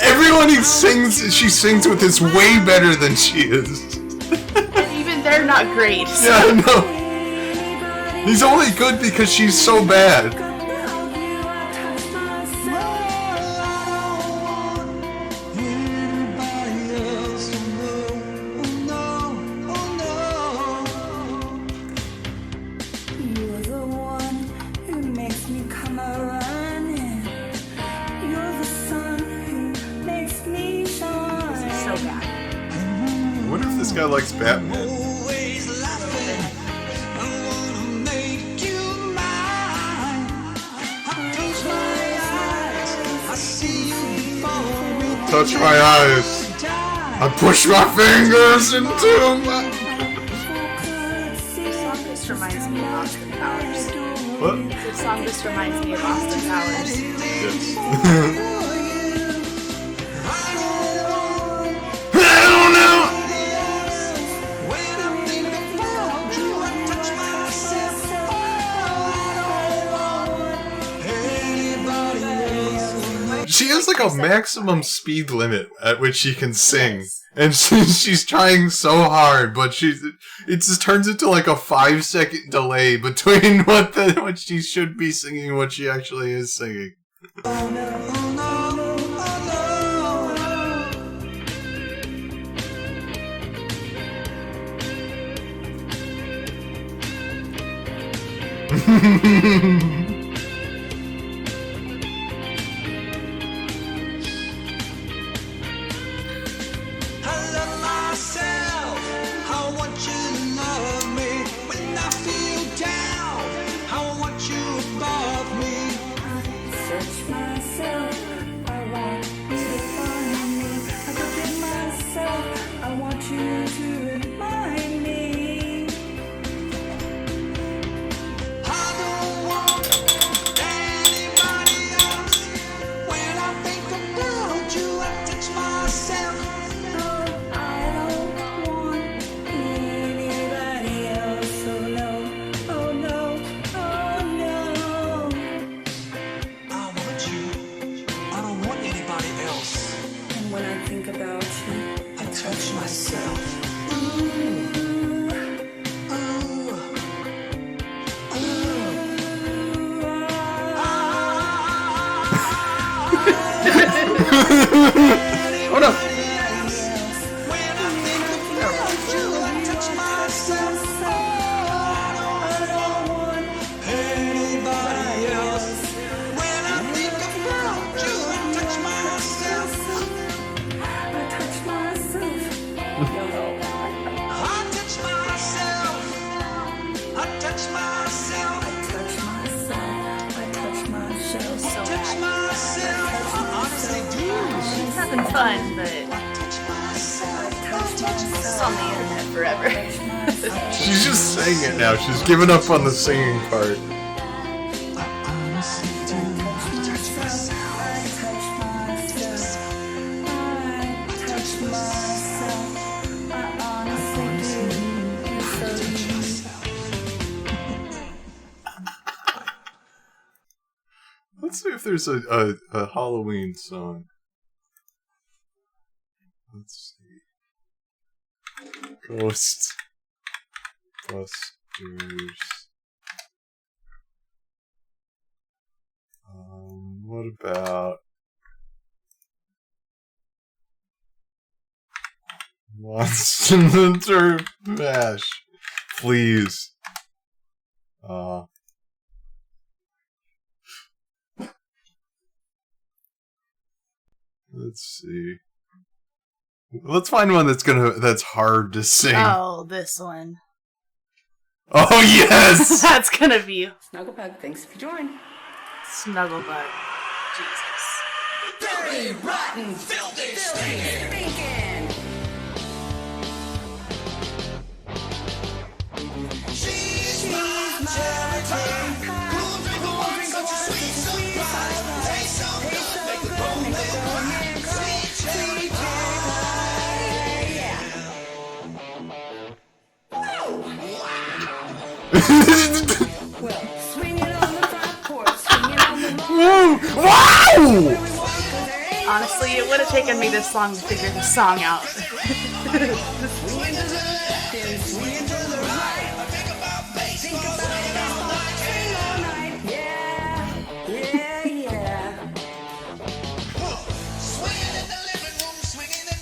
Everyone she sings with is way better than she is. And even they're not great. So. Yeah, I know. He's only good because she's so bad. I wonder if this guy likes Batman. Touch my eyes. I push my fingers into my. This song just reminds me of Austin Powers. What? This song just reminds me of Austin Powers. Yes. She has like a maximum speed limit at which she can sing, and she's trying so hard, but it just turns into like a 5-second delay between what she should be singing and what she actually is singing. Oh no! She's having fun, but it's on the internet forever. She's just saying it now. She's given up on the singing part. Let's see if there's a Halloween song. Let's see. Ghostbusters. What about Monster Mash? Please. Let's see. Let's find one that's hard to sing. Oh, this one. Oh yes! That's gonna be Snugglebug, thanks if you joined. Snugglebug. Jesus. Dirty, rotten, filthy, stinking. She's my charity. Cool drink of water, such a sweet surprise. Taste so good, make a grown man cry. Sweet cherry pie. Well, swinging on the front porch, swinging on the Wow! Honestly, it would have taken me this long to figure this song out.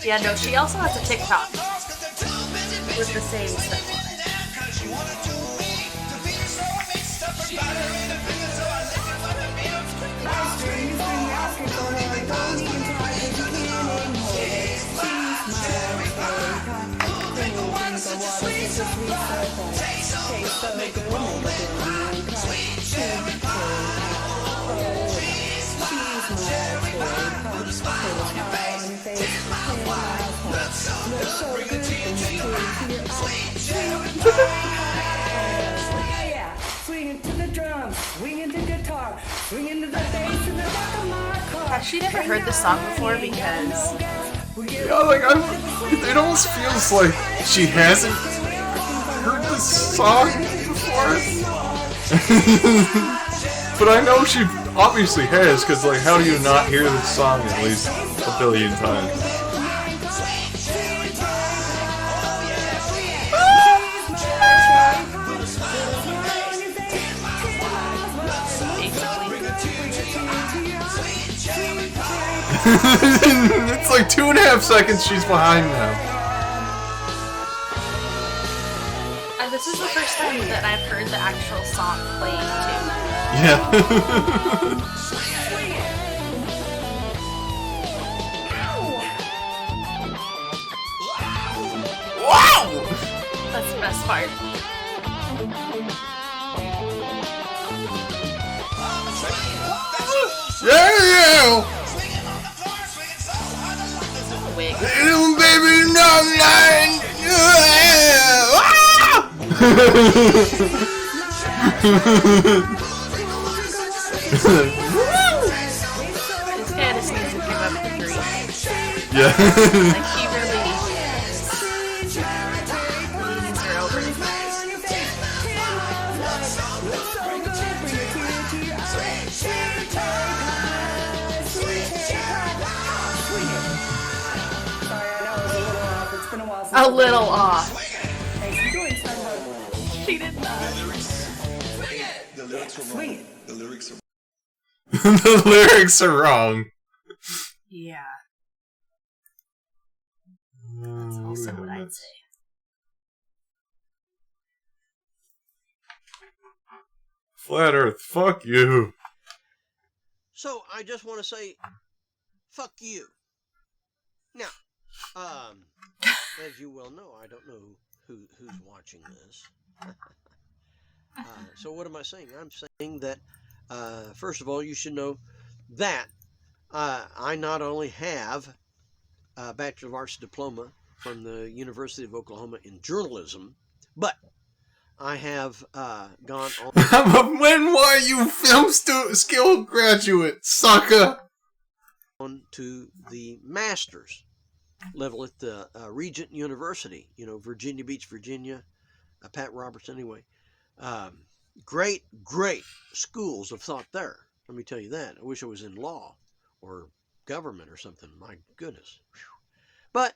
Yeah, no, she also has a TikTok with the same stuff on it. Swinging to the drums, swinging to guitar, swinging to the bass in the back of my car. Has she never heard this song before? Because Yeah, like it almost feels like she hasn't heard this song before. But I know she obviously has, because like, how do you not hear this song at least a billion times? It's like 2.5 seconds she's behind now. And this is the first time that I've heard the actual song playing too. Yeah. Wow! That's the best part. Yeah! Wig. Little baby, no line. This guy just needs to give up the dream. Yeah. Like, he really leans her over his eyes. A little off. She did not. The lyrics are wrong. Yeah. That's also what I'd say. Flat Earth, fuck you. So I just want to say, fuck you. Now, as you well know, I don't know who's watching this. So what am I saying? I'm saying that, first of all, you should know that I not only have a Bachelor of Arts diploma from the University of Oklahoma in journalism, but I have gone on. I'm a NYU film skill graduate, sucker. On to the master's level at the Regent University, Virginia Beach, Virginia, Pat Roberts, anyway. Great schools of thought there. Let me tell you that. I wish I was in law or government or something. My goodness. Whew. But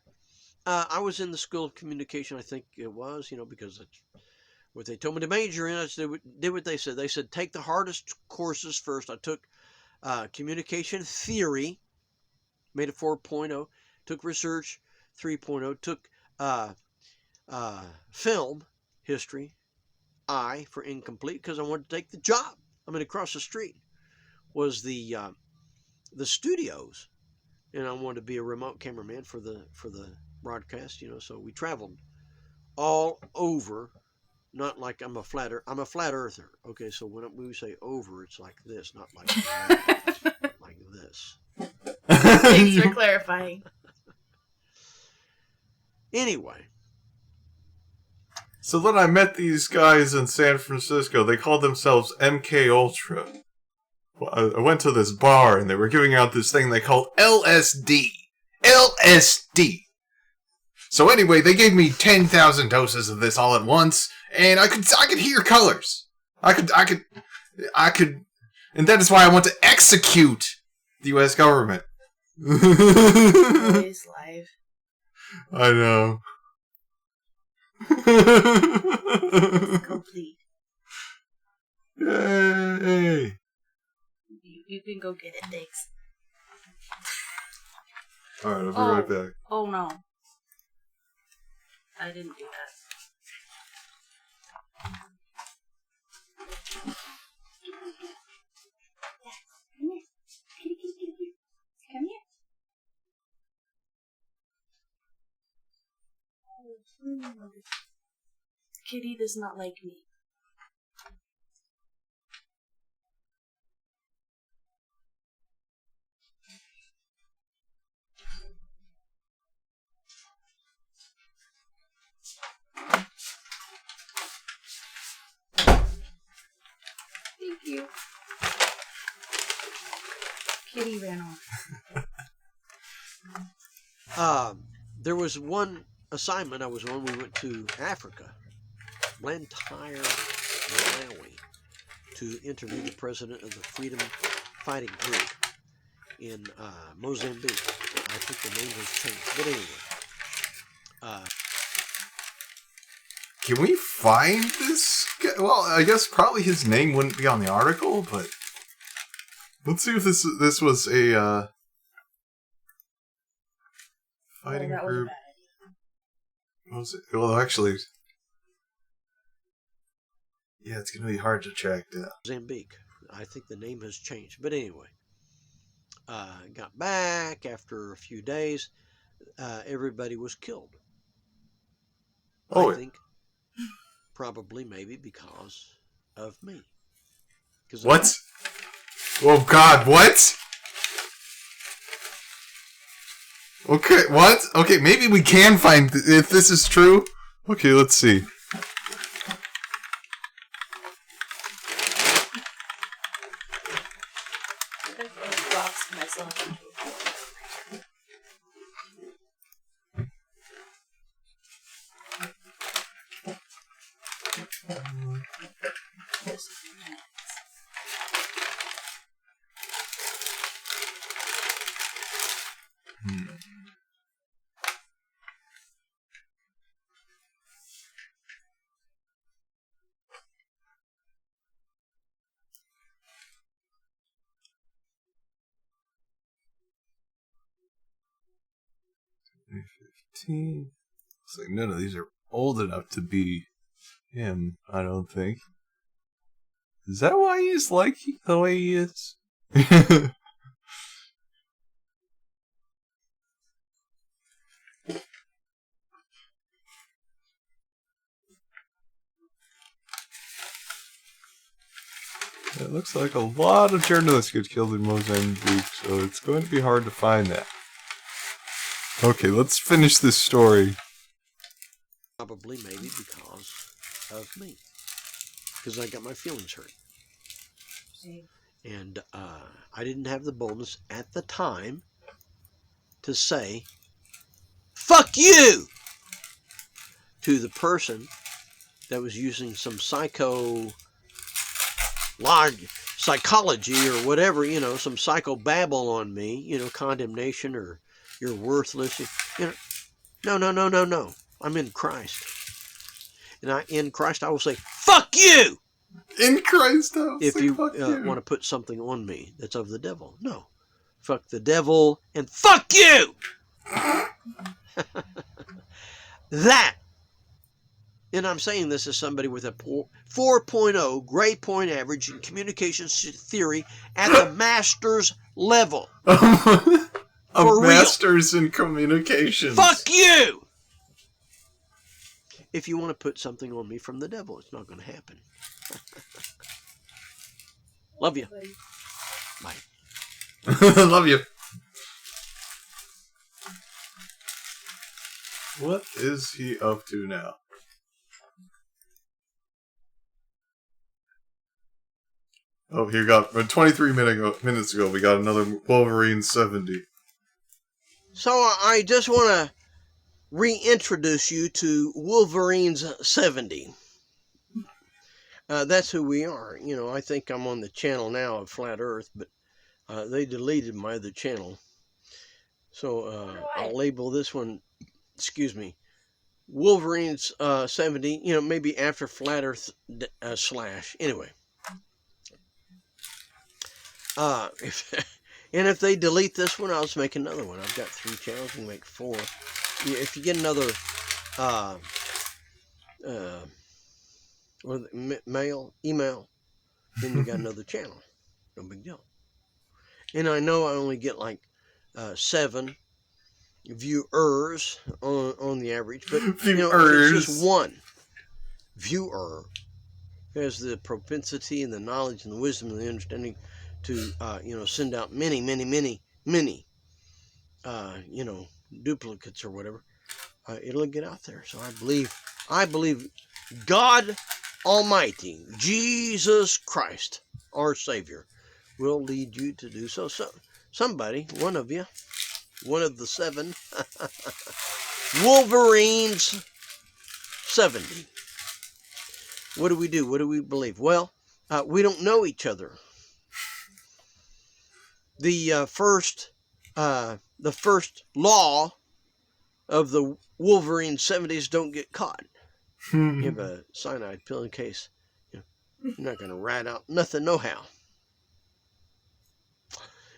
I was in the School of Communication, I think it was, because that's what they told me to major in. I did what they said. They said, take the hardest courses first. I took communication theory, made a 4.0, took research 3.0, took film history, I for incomplete, because I wanted to take the job. I mean, across the street was the studios, and I wanted to be a remote cameraman for the broadcast. So we traveled all over. Not like I'm a flat earther. Okay, so when we say over, it's like this, not like that, like this. Thanks for clarifying. Anyway. So then I met these guys in San Francisco. They called themselves MK Ultra. Well, I went to this bar and they were giving out this thing they called LSD. LSD. So anyway, they gave me 10,000 doses of this all at once, and I could hear colors. I could, and that is why I want to execute the U.S. government. Always live. I know. It's complete. Yay! You can go get it, thanks. Alright, I'll be right back. Oh no. I didn't do that. Come here. Kitty, kitty, kitty, kitty. Come here. Kitty does not like me. Thank you. Kitty ran off. There was one assignment I was on. We went to Africa, Blantyre, Malawi, to interview the president of the Freedom Fighting Group in Mozambique. I think the name has changed, but anyway. Can we find this guy? Well, I guess probably his name wouldn't be on the article, but let's see if this was a fighting group. Was it? Well, actually, yeah, it's gonna be hard to track down. Mozambique. I think the name has changed, but anyway. Got back after a few days. Everybody was killed. I think probably maybe because of me. What? Oh God! What? Okay, what? Okay, maybe we can find if this is true. Okay, let's see. Boxed myself into a corner. It's like none of these are old enough to be him, I don't think. Is that why he's like the way he is? It looks like a lot of journalists get killed in Mozambique, so it's going to be hard to find that. Okay, let's finish this story. Probably maybe because of me. Because I got my feelings hurt. And I didn't have the boldness at the time to say, fuck you! To the person that was using some psychology or whatever, some psychobabble on me, condemnation or you're worthless. No. I'm in Christ. And in Christ, I will say, fuck you! In Christ, I will if say, you, fuck you. want to put something on me that's of the devil. No. Fuck the devil and fuck you! That, and I'm saying this as somebody with a 4.0 grade point average in communications theory at the master's level. A For master's in communications. Fuck you! If you want to put something on me from the devil, it's not going to happen. Love you. Bye. Love you. What is he up to now? Oh, here got 23 minutes ago. We got another Wolverine 70. So I just want to reintroduce you to Wolverine's 70. That's who we are. I think I'm on the channel now of Flat Earth, but they deleted my other channel. So I'll label this one, Wolverine's 70, maybe after Flat Earth / Anyway. If they delete this one, I'll just make another one. I've got 3 channels, you can make 4. If you get another email, then you got another channel. No big deal. And I know I only get like 7 viewers on the average, but it's just one viewer who has the propensity and the knowledge and the wisdom and the understanding to send out many duplicates or whatever. It'll get out there. So I believe God Almighty, Jesus Christ, our Savior, will lead you to do so. So somebody, one of you, one of the 7 Wolverines 70. What do we do? What do we believe? Well, we don't know each other. The first law of the Wolverine 70s: don't get caught. You have a cyanide pill in case. You're not going to rat out nothing, no how.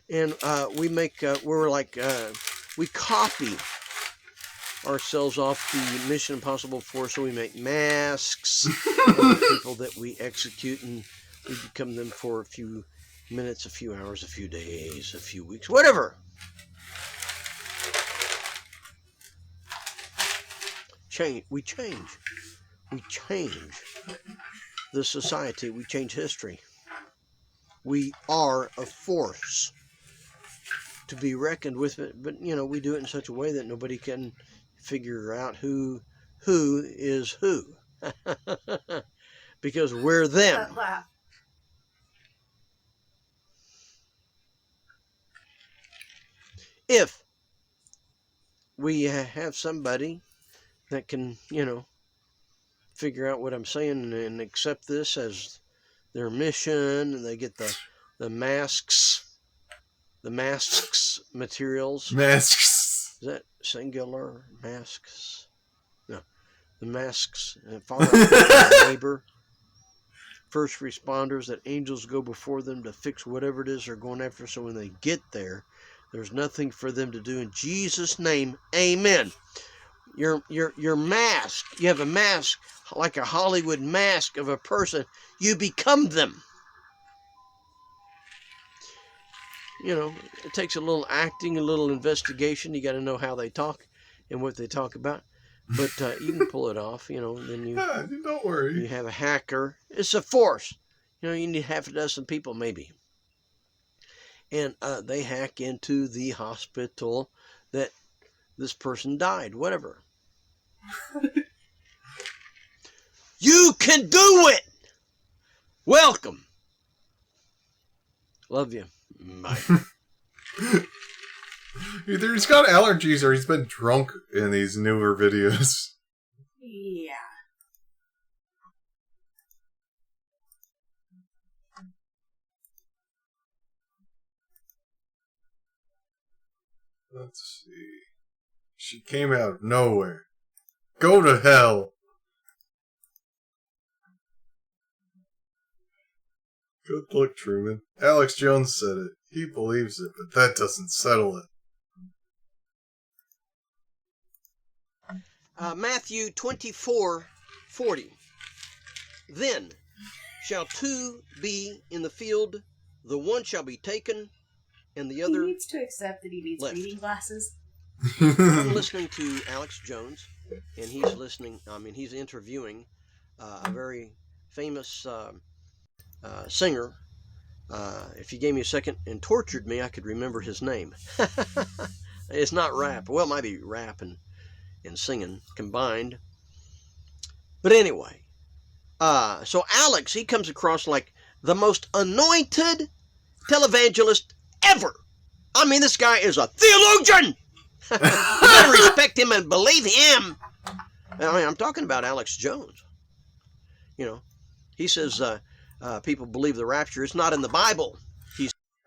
And we copy ourselves off the Mission Impossible 4, so we make masks of the people that we execute, and we become them for a few minutes, a few hours, a few days, a few weeks, whatever. We change the society. We change history. We are a force to be reckoned with, but we do it in such a way that nobody can figure out who is who. Because we're them. If we have somebody that can, figure out what I'm saying and accept this as their mission, and they get the masks materials. Masks. Is that singular? Masks? No. The masks. Follow up neighbor. First responders, that angels go before them to fix whatever it is they're going after, so when they get there, there's nothing for them to do. In Jesus' name, amen. Your mask, you have a mask like a Hollywood mask of a person, you become them. It takes a little acting, a little investigation. You got to know how they talk and what they talk about. But you can pull it off, and then don't worry. You have a hacker. It's a force. You need half a dozen people maybe. And they hack into the hospital that this person died, whatever. You can do it! Welcome. Love you. Bye. Either he's got allergies or he's been drunk in these newer videos. Yeah. Let's see. She came out of nowhere. Go to hell. Good luck, Truman. Alex Jones said it. He believes it, but that doesn't settle it. Matthew 24:40. Then shall two be in the field, the one shall be taken, and the other He needs to accept that he needs left. reading glasses. I'm listening to Alex Jones, and he's interviewing a very famous singer. If you gave me a second and tortured me, I could remember his name. It's not rap. Well, it might be rap and singing combined. But anyway, so Alex, he comes across like the most anointed televangelist ever. I mean, this guy is a theologian. You better respect him and believe him. I mean, I'm talking about Alex Jones. You know, he says people believe the rapture is not in the Bible.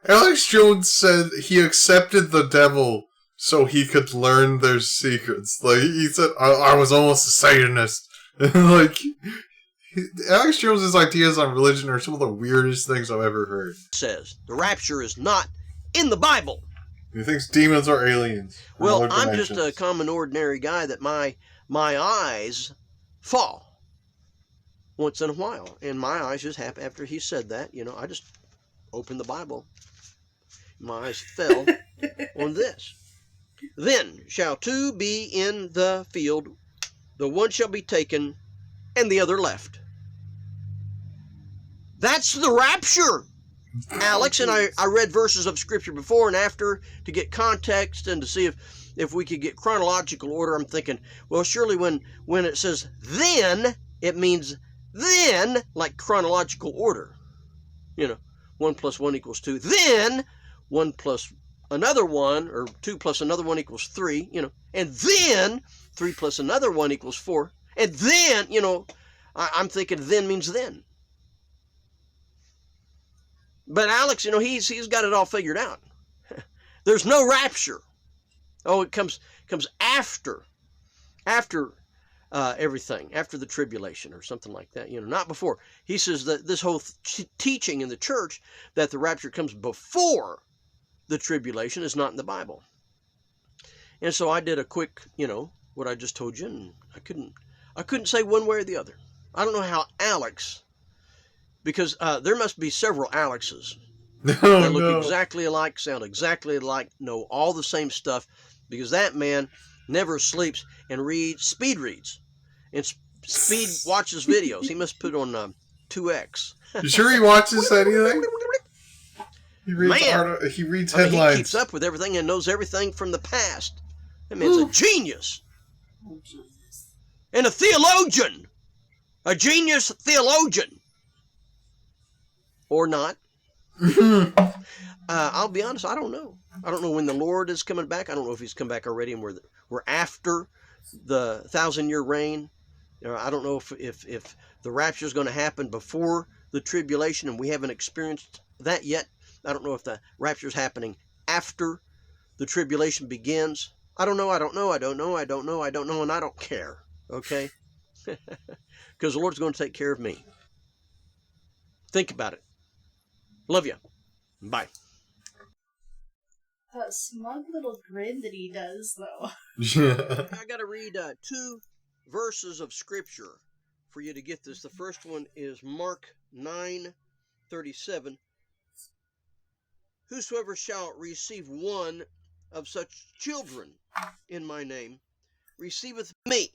Alex Jones said he accepted the devil so he could learn their secrets. Like, he said, I was almost a Satanist. Like, Alex Jones's ideas on religion are some of the weirdest things I've ever heard. Says the rapture is not in the Bible. He thinks demons are aliens. Well, I'm just a common, ordinary guy that my eyes fall once in a while. And my eyes just happen, after he said that, I just opened the Bible. My eyes fell on this. Then shall two be in the field, the one shall be taken, and the other left. That's the rapture, Alex. And I read verses of Scripture before and after to get context and to see if we could get chronological order. I'm thinking, well, surely when it says then, it means then, like chronological order. 1 plus 1 equals 2. Then 1 plus another 1, or 2 plus another 1 equals 3, and then 3 plus another 1 equals 4. And then, I'm thinking then means then. But Alex, he's got it all figured out. There's no rapture. Oh, it comes after everything, after the tribulation or something like that, not before. He says that this whole teaching in the church that the rapture comes before the tribulation is not in the Bible. And so I did a quick, what I just told you, and I couldn't say one way or the other. I don't know how Alex, because there must be several Alexes that look exactly alike, sound exactly alike, know all the same stuff, because that man never sleeps and speed reads and speed watches videos. He must put on 2x. You sure he watches anything? He reads headlines. He keeps up with everything and knows everything from the past. That man's a genius. And a theologian. A genius theologian. Or not. I'll be honest, I don't know. I don't know when the Lord is coming back. I don't know if he's come back already and we're after the 1,000-year reign. I don't know if the rapture is going to happen before the tribulation and we haven't experienced that yet. I don't know if the rapture is happening after the tribulation begins. I don't know, and I don't care, okay? Because the Lord's going to take care of me. Think about it. Love you. Bye. That smug little grin that he does, though. I got to read 2 verses of Scripture for you to get this. The first one is Mark 9:37. Whosoever shall receive one of such children in my name receiveth me.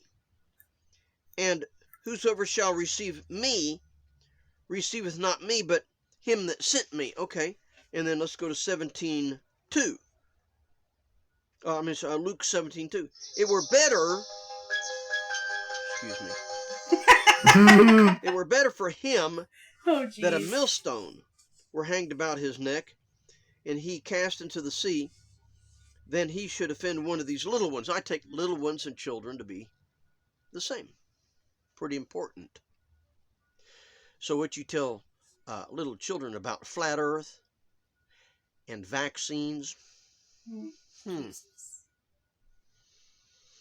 And whosoever shall receive me receiveth not me, but him that sent me. Okay. And then let's go to 17:2. Luke 17:2. It were better, it were better for him that a millstone were hanged about his neck, and he cast into the sea, than he should offend one of these little ones. I take little ones and children to be the same. Pretty important. So what you tell little children about flat earth and vaccines?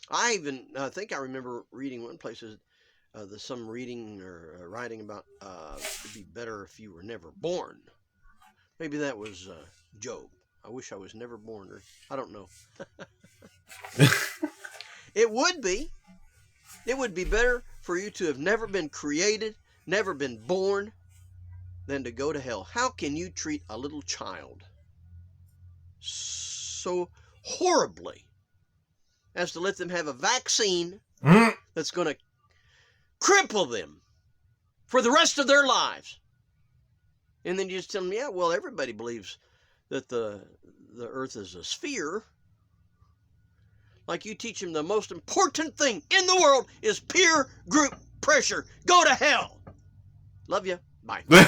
I even think I remember reading one place there's some reading or writing about it'd be better if you were never born. Maybe that was Job. I wish I was never born, or I don't know. It would be. It would be better for you to have never been created, never been born, than to go to hell. How can you treat a little child so horribly as to let them have a vaccine that's going to cripple them for the rest of their lives? And then you just tell them, yeah, well, everybody believes that the earth is a sphere. Like you teach them the most important thing in the world is peer group pressure. Go to hell. Love you. Bye. No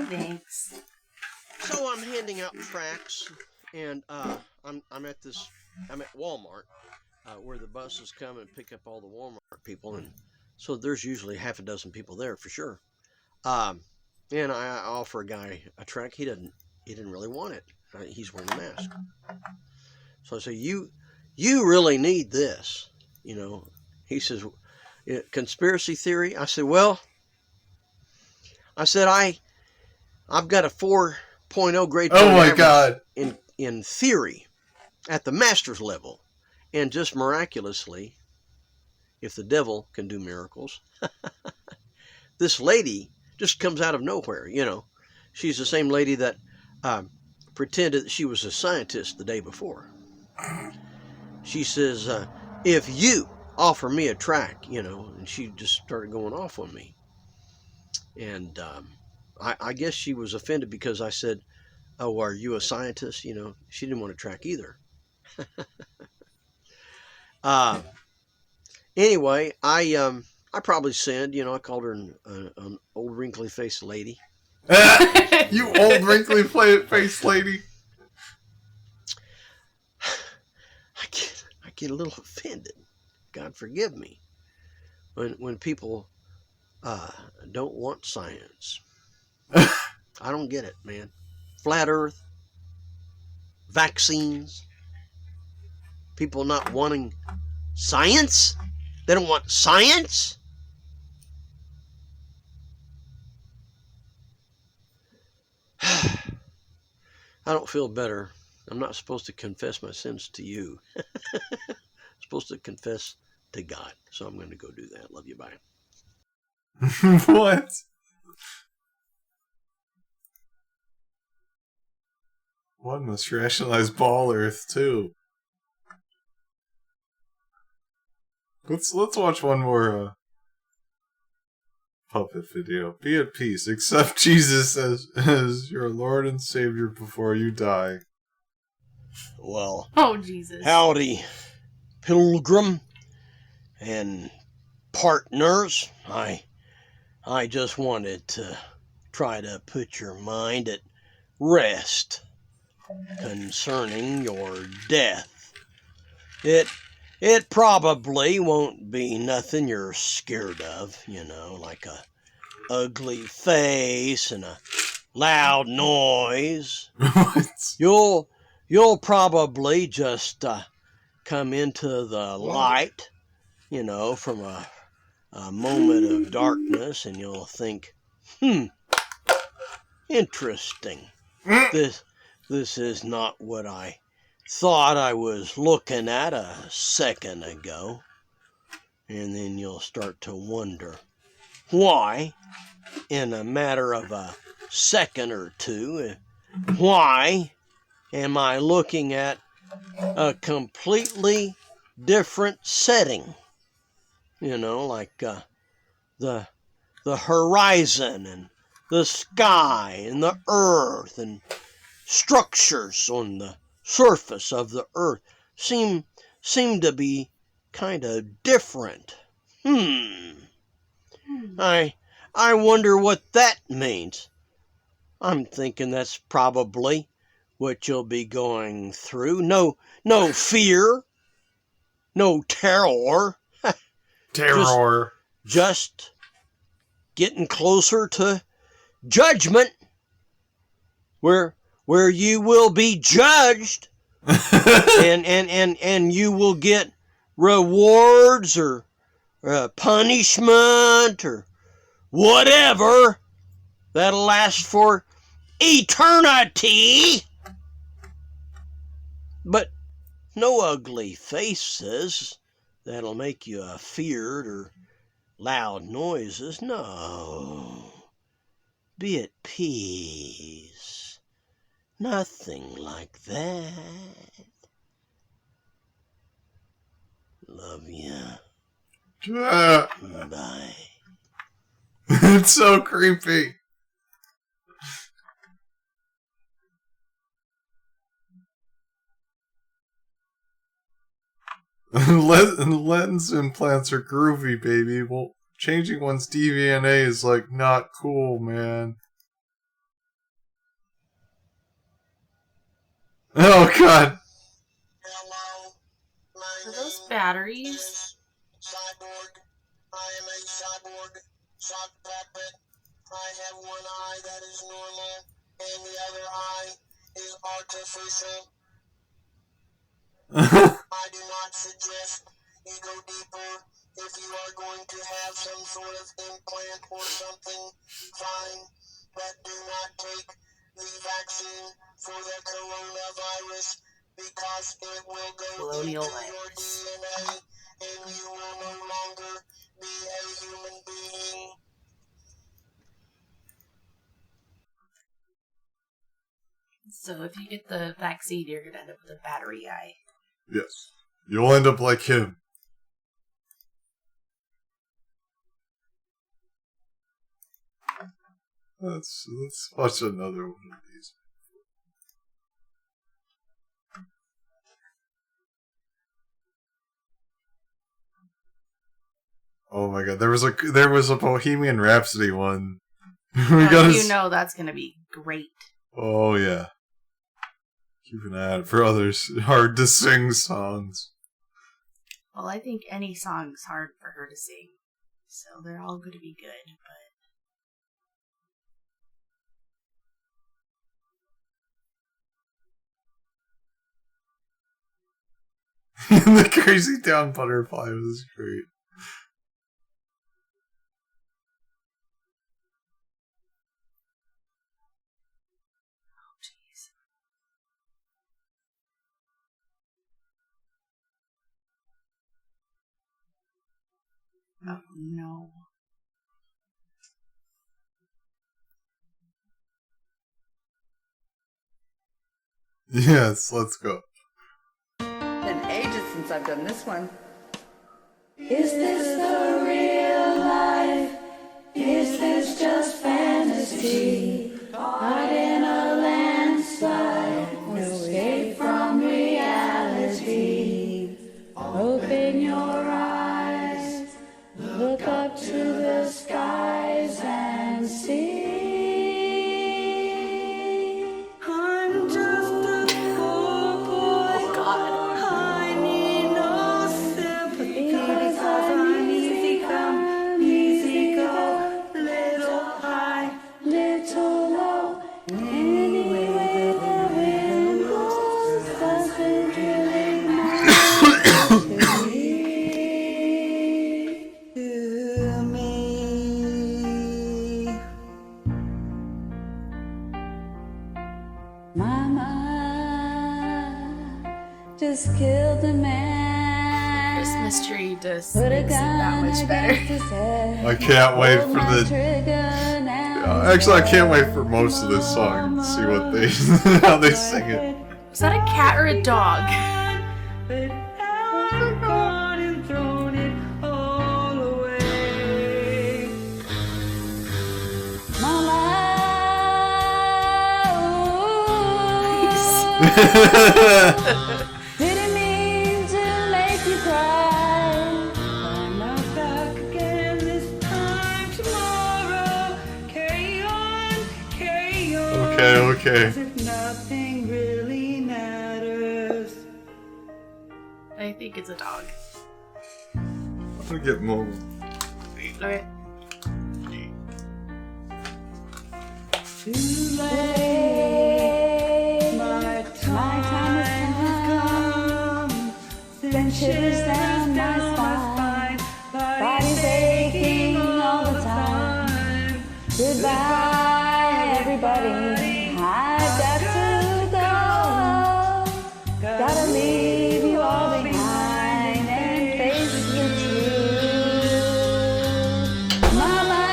thanks. So I'm handing out tracts, and I'm at Walmart, where the buses come and pick up all the Walmart people, and so there's usually half a dozen people there for sure. And I offer a guy a tract. He didn't really want it. He's wearing a mask. So I say, you really need this, you know. He says, conspiracy theory. I said, well, I've got a 4.0 grade point average God. in theory at the master's level. And just miraculously, if the devil can do miracles, this lady just comes out of nowhere, you know. She's the same lady that pretended that she was a scientist the day before. She says, if you offer me a tract, you know, and she just started going off on me. And I guess she was offended because I said, oh, are you a scientist? You know, she didn't want a tract either. Anyway, I probably sinned, you know. I called her an old wrinkly faced lady. You old wrinkly faced lady. I get a little offended. God forgive me. When people don't want science. I don't get it, man. Flat Earth, vaccines, people not wanting science? They don't want science? I don't feel better. I'm not supposed to confess my sins to you. I'm supposed to confess to God. So I'm going to go do that. Love you. Bye. What? One must rationalize Ball Earth too. Let's watch one more puppet video. Be at peace. Accept Jesus as your Lord and Savior before you die. Well, oh Jesus. Howdy, pilgrim and partners. I just wanted to try to put your mind at rest concerning your death. It probably won't be nothing you're scared of, you know, like a ugly face and a loud noise. You'll probably just come into the light, you know, from a moment of darkness, and you'll think, interesting. This is not what I thought I was looking at a second ago. And then you'll start to wonder why, in a matter of a second or two, why am I looking at a completely different setting? You know, like the horizon and the sky and the earth and structures on the surface of the earth seem to be kind of different. I wonder what that means. I'm thinking that's probably what you'll be going through. No fear, no terror. Terror. Just getting closer to judgment, where where you will be judged and you will get rewards or punishment or whatever that'll last for eternity. But no ugly faces that'll make you feared or loud noises. No. Be at peace. Nothing like that. Love ya. Bye. It's so creepy. Lens implants are groovy, baby. Well, changing one's DNA is like not cool, man. Oh god. Are those batteries? Cyborg. I am a cyborg. Sock puppet. I have one eye that is normal, and the other eye is artificial. I do not suggest you go deeper. If you are going to have some sort of implant or something, fine. But do not take the vaccine for the coronavirus because it will go into your DNA and you will no longer be a human being. So if you get the vaccine, you're gonna end up with a battery eye. Yes. You'll end up like him. Let's watch another one of these. Oh my god, there was a Bohemian Rhapsody one. You know that's gonna be great. Oh yeah. Keep an eye out for others hard to sing songs. Well, I think any song's hard for her to sing, so they're all gonna be good, but The Crazy Town Butterfly was great. oh no. Yes, let's go. Been ages since I've done this one. Is this the real life? Is this just fantasy? Caught in a landslide, no escape from reality. Open your eyes, look up to the skies and see. I'm just a poor boy. Oh God. I need no sympathy because I'm easy come, easy go, little high, little low. Anyway the wind blows doesn't really matter to me. Mama just killed a man. Christmas tree just Put a makes it that gun much against better. his head. I can't wait Pulled for my the. trigger, now Actually, I can't wait for most of this song to see what they how they sing it. Is that a cat or a dog? but I've gone and thrown it all away. Mama, didn't mean to make you cry. I'm not back again this time tomorrow. Carry on, carry on. Okay. As if nothing really matters. I think it's a dog. I'm gonna get more. Okay. Too late. shivers down my spine. Body's aching all the time. Goodbye, everybody. I've got to go. Gotta leave you all behind and face the truth. Mama,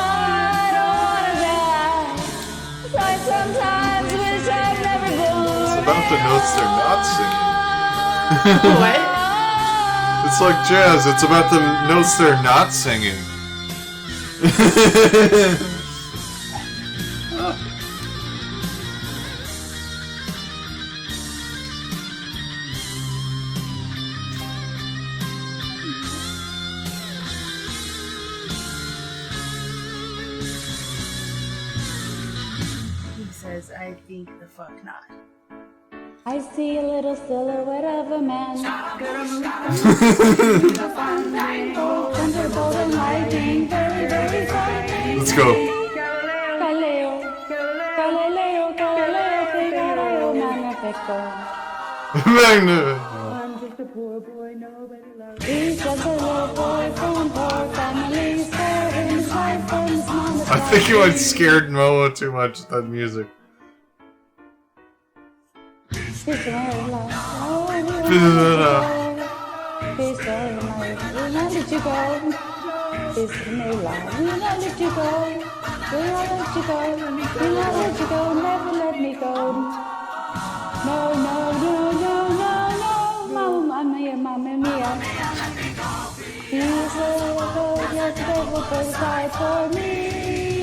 I don't wanna die. I sometimes wish I'd never born. It's about the notes they're not singing. What? It's like jazz. It's about the notes they're not singing. He says, I think the fuck not. I see a little silhouette of a man. Thunderbolt and lightning, very, very frightening. Let's go. Galileo, Galileo, Galileo, Figaro, Magnifico. I'm just a poor boy, nobody loves me. He's just a little boy from poor families. Sparing his life from his mama's I think you like scared Moa too much with that music. Where did you go? This is my life. We not let you go. We not let you go. We not let you go. Never let me go. No, no, no, no, no, no. Mamma mia, mamma mia. He's a little yes, devil, but side for me,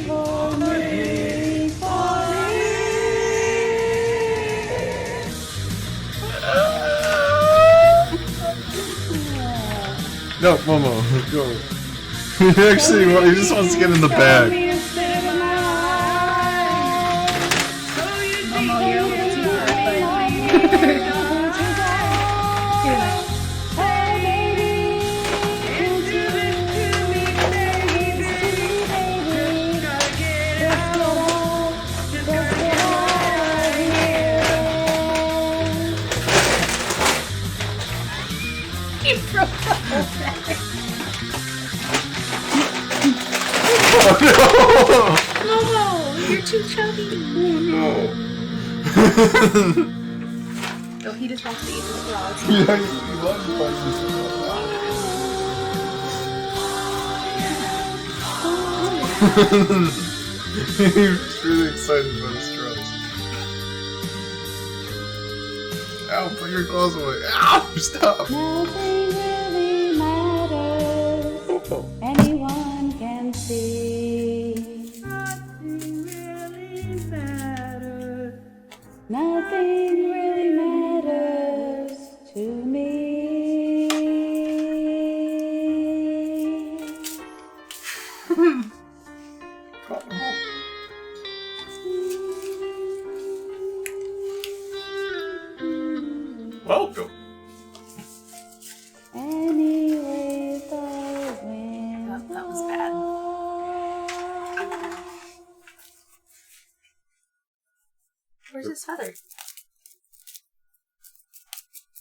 for me, for me. No, Momo, go. Actually, well, he just wants to get in the bag. Momo, you're too chubby. Oh, he just wants to eat the frogs. Yeah, he loves He's really excited about his drugs. Ow, put your claws away. Ow, stop. Nothing really matters. Anyone can see. Nothing really matters. Nothing really matters to me. Welcome. Anyway, the wind. That was bad. Where's his feather?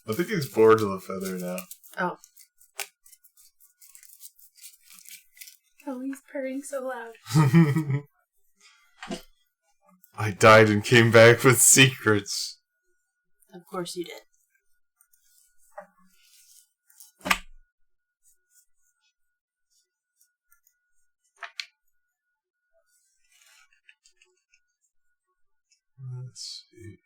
I think he's bored of the feather now. Oh. Oh, he's purring so loud. I died and came back with secrets. Of course you did. Let's see.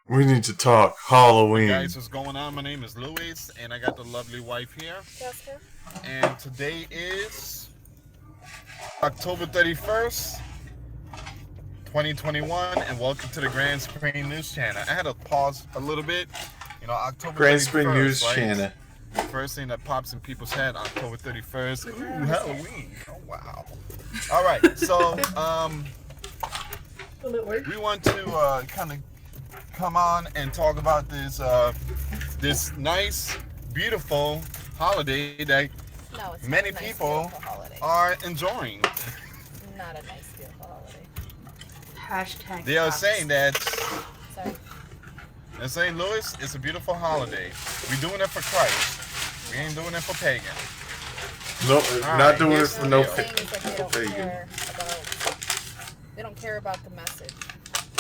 We need to talk Halloween. Hey guys, what's going on? My name is Luis, and I got the lovely wife here. Jessica. And today is October 31st, 2021, and welcome to the Grand Spring News Channel. I had to pause a little bit. You know, October Grand 31st, Spring News right? Channel. The first thing that pops in people's head, October 31st. Ooh, Halloween. Oh, wow. All right, so we want to kind of come on and talk about this this nice, beautiful holiday that many people are enjoying. Not a nice, beautiful holiday. Hashtag. They are Fox. saying that Sorry. in St. Louis, it's a beautiful holiday. We're doing it for Christ. We ain't doing it for pagan. Nope, All not right, doing it here's for the no deal. Saying is that they don't pagan. care about. They don't care about the message.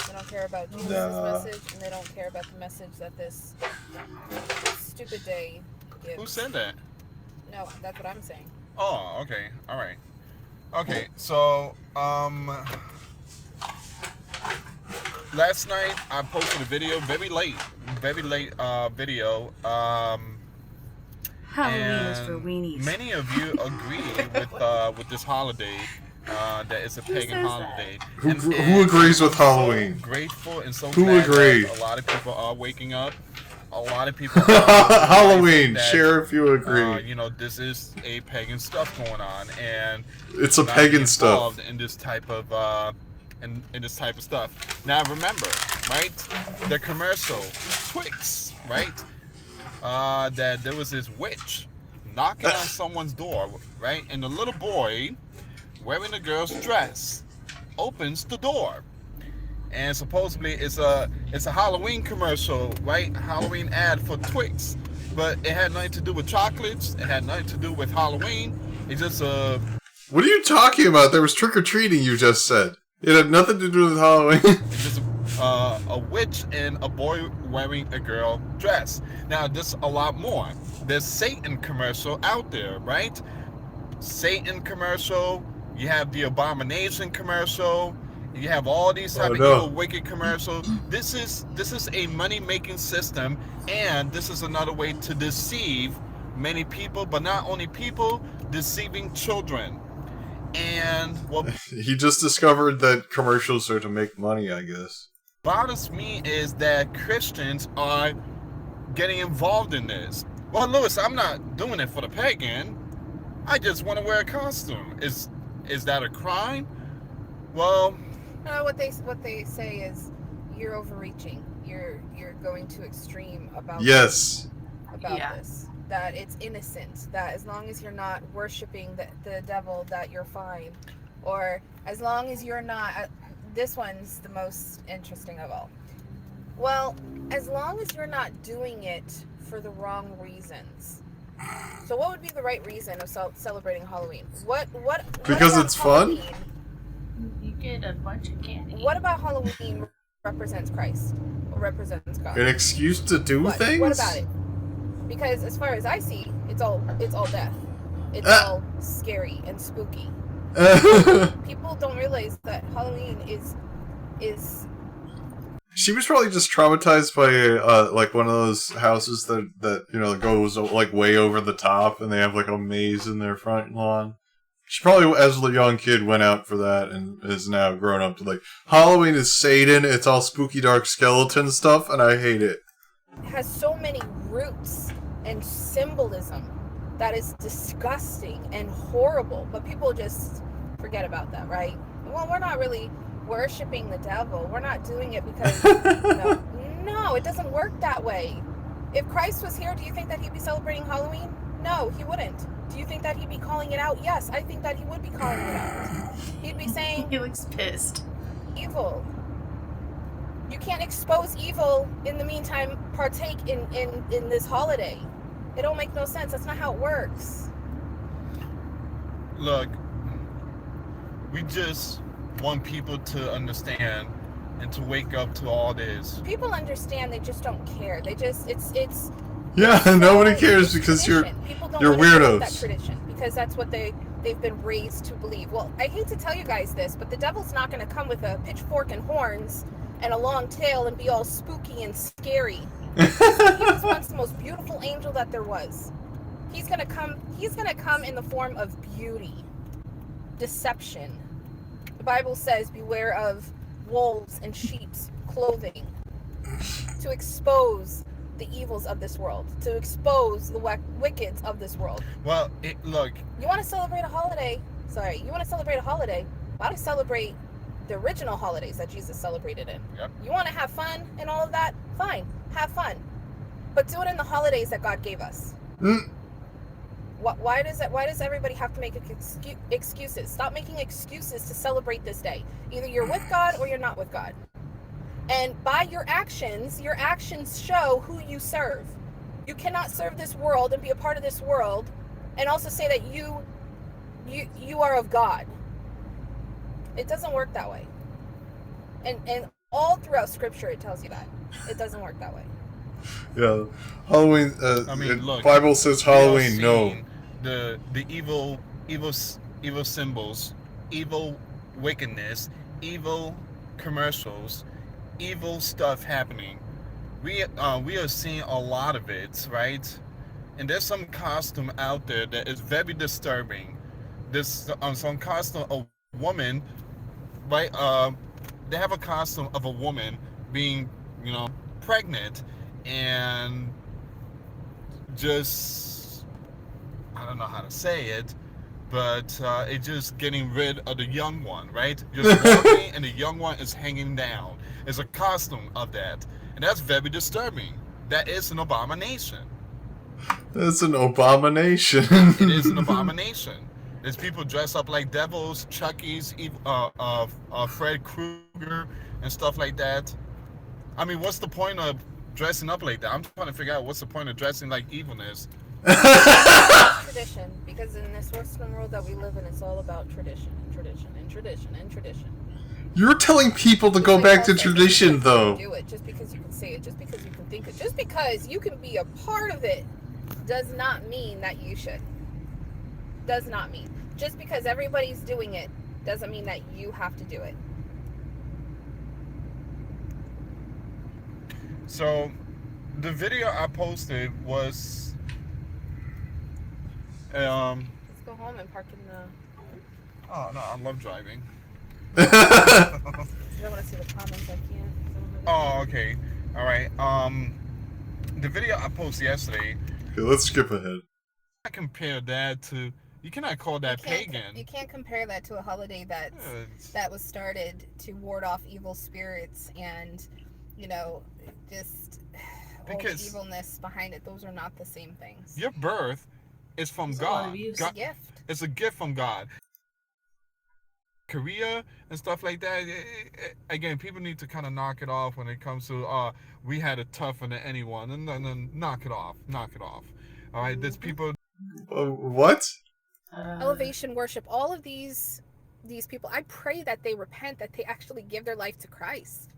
They don't care about Jesus' Nah. message, and they don't care about the message that this stupid day gives. Who said that? No, that's what I'm saying. Oh, okay. All right. Okay, so last night I posted a video, very late video. Halloween is and for weenies. Many of you agree with this holiday. That it's a pagan says holiday. Who agrees with Halloween? So grateful and so Who glad agree? that a lot of people are waking up. A lot of people. Halloween. That, Share if you agree. you know, this is a pagan stuff going on, and It's a not pagan be stuff. involved in this type of in this type of stuff. Now remember, right? The commercial Twix, right? That there was this witch knocking on someone's door, right? And the little boy, wearing a girl's dress, opens the door. And supposedly it's a Halloween commercial, right? Halloween ad for Twix, but it had nothing to do with chocolates. It had nothing to do with Halloween. It's just What are you talking about? There was trick or treating. You just said it had nothing to do with Halloween. it's just a witch and a boy wearing a girl dress. Now there's a lot more. There's Satan commercial out there, right? Satan commercial. You have the abomination commercial. You have all these type of evil, wicked commercials. This is a money-making system, and this is another way to deceive many people, but not only people, deceiving children. And what He just discovered that commercials are to make money, I guess. bothers me is that Christians are getting involved in this. Well, Lewis, I'm not doing it for the pagan. I just want to wear a costume. Is that a crime? Well, What they say is you're overreaching. You're going too extreme about Yes. this. That it's innocent. That as long as you're not worshiping the devil, that you're fine. Or as long as you're not. This one's the most interesting of all. Well, as long as you're not doing it for the wrong reasons. So what would be the right reason of celebrating Halloween? What Because about it's fun? Halloween? You get a bunch of candy. What about Halloween represents Christ or represents God? An excuse to do things? What about it? Because as far as I see, it's all death. It's all scary and spooky. People don't realize that Halloween is. She was probably just traumatized by like one of those houses that you know goes like way over the top, and they have like a maze in their front lawn. She probably, as a young kid, went out for that and is now grown up to like Halloween is Satan. It's all spooky, dark skeleton stuff, and I hate it. Has so many roots and symbolism that is disgusting and horrible, but people just forget about that, right? Well, we're not really worshiping the devil. We're not doing it because no, it doesn't work that way. If Christ was here, do you think that he'd be celebrating Halloween? No, he wouldn't. Do you think that he'd be calling it out? Yes, I think that he would be calling it out. He'd be saying He looks pissed. Evil. You can't expose evil, in the meantime partake in this holiday. It don't make no sense. That's not how it works. Look, we just want people to understand and to wake up to all this. People understand, they just don't care. They just it's Yeah, nobody cares because you're weirdos. That weirdos. tradition, because that's what they've been raised to believe. Well, I hate to tell you guys this, but the devil's not going to come with a pitchfork and horns and a long tail and be all spooky and scary. He was once the most beautiful angel that there was. He's going to come in the form of beauty, deception. The Bible says, beware of wolves in sheep's clothing, to expose the evils of this world, to expose the wickeds of this world. Well, look. You want to celebrate a holiday? Sorry, you want to celebrate a holiday? Why don't you celebrate the original holidays that Jesus celebrated in? Yep. You want to have fun and all of that? Fine, have fun. But do it in the holidays that God gave us. Why does everybody have to make excuses? Stop making excuses to celebrate this day. Either you're with God or you're not with God. And by your actions show who you serve. You cannot serve this world and be a part of this world and also say that you are of God. It doesn't work that way. And all throughout scripture it tells you that. It doesn't work that way. Yeah, Halloween. I mean, look, Bible says we all Halloween. No. seen the evil symbols, evil wickedness, evil commercials, evil stuff happening. We are seeing a lot of it, right? And there's some costume out there that is very disturbing. There's some costume of a woman, right? They have a costume of a woman being, pregnant, and just, I don't know how to say it, but it's just getting rid of the young one, right? Just walking and the young one is hanging down. It's a costume of that, and that's very disturbing. That is an abomination. That's an abomination. It is an abomination. There's people dressed up like devils, Chucky's, Fred Krueger, and stuff like that. I mean, what's the point of dressing up like that? I'm trying to figure out what's the point of dressing like evilness. Tradition, because in this Western world that we live in, it's all about tradition and tradition and tradition and tradition. You're telling people to go back to tradition, though. Do it just because you can say it, just because you can think it, just because you can be a part of it, does not mean that you should. Does not mean. Just because everybody's doing it doesn't mean that you have to do it. So, the video I posted was, Let's go home and park in the. Oh no, I love driving. I don't want to see the comments. I can't. Oh, okay. All right. The video I posted yesterday. Okay, let's skip ahead. I compare that to. You cannot call that pagan. You can't compare that to a holiday that was started to ward off evil spirits and, just because evilness behind it. Those are not the same things. Your birth is from God. It's a gift. It's a gift from God. Korea and stuff like that. Again, people need to kind of knock it off when it comes to we had it tougher than anyone, and then knock it off. All right, there's people. What? Elevation worship. All of these people. I pray that they repent, that they actually give their life to Christ.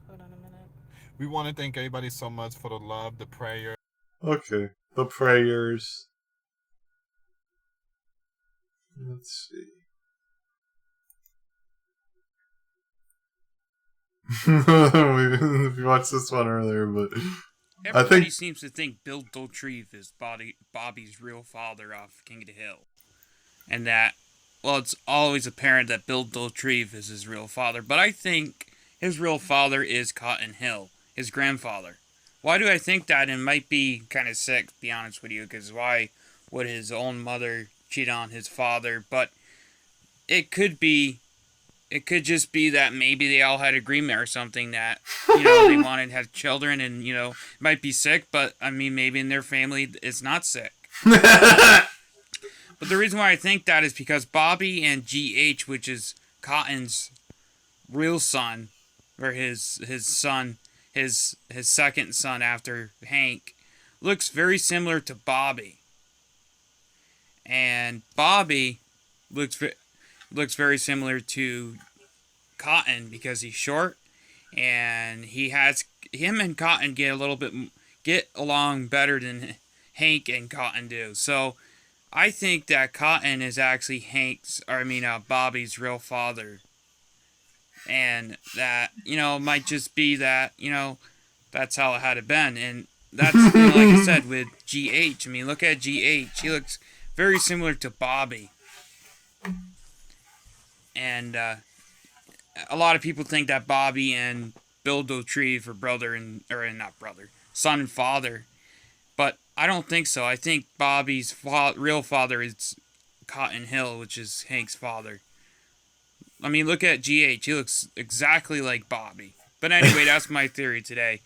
Hold on a minute. We want to thank everybody so much for the love, the prayer. Okay, the prayers. Let's see. we watched this one earlier, but everybody seems to think Bill Doltreve is Bobby's real father off King of the Hill, and that, well, it's always apparent that Bill Doltreve is his real father, but I think his real father is Cotton Hill, his grandfather. Why do I think that? And might be kind of sick, to be honest with you, because why would his own mother cheat on his father? But it could just be that maybe they all had agreement or something that, they wanted to have children and, might be sick, but, I mean, maybe in their family it's not sick. But the reason why I think that is because Bobby and GH, which is Cotton's real son, or his son, his second son after Hank, looks very similar to Bobby. And Bobby looks very similar to Cotton because he's short, and him and Cotton get along better than Hank and Cotton do. So I think that Cotton is actually Bobby's real father, and that might just be that that's how it had been, and that's like I said with GH. I mean, look at GH; he looks very similar to Bobby. And a lot of people think that Bobby and Bill Doltreve are son and father. But I don't think so. I think Bobby's real father is Cotton Hill, which is Hank's father. I mean, look at GH. He looks exactly like Bobby. But anyway, that's my theory today.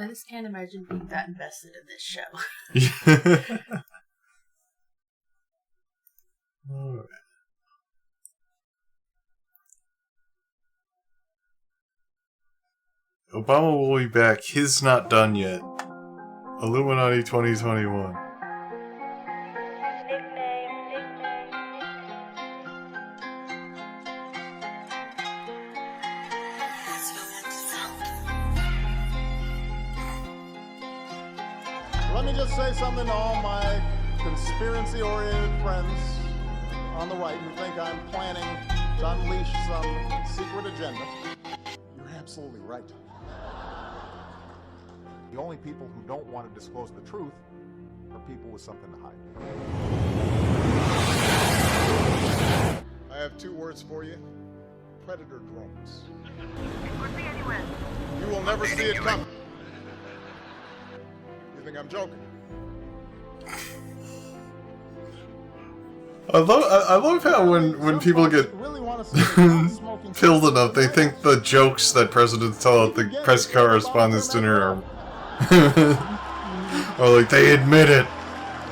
I just can't imagine being that invested in this show. Alright. Obama will be back. His not done yet. Illuminati 2021. Let me just say something to all my conspiracy-oriented friends on the right who think I'm planning to unleash some secret agenda. You're absolutely right. The only people who don't want to disclose the truth are people with something to hide. I have two words for you. Predator drones. It could be anywhere. You will never see it coming. You think I'm joking? I love how when people get filled enough, they think the jokes that presidents tell at the press correspondence dinner are or like they admit it.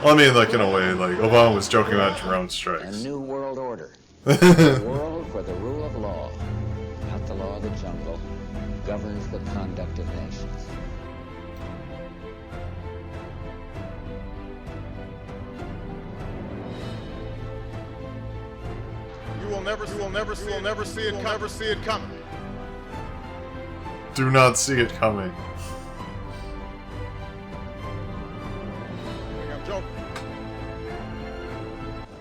Well, I mean, like in a way, like Obama was joking about drone strikes. A new world order. A world where the rule of law, not the law of the jungle, governs the conduct of nations. You will never see it coming. Do not see it coming. I'm joking.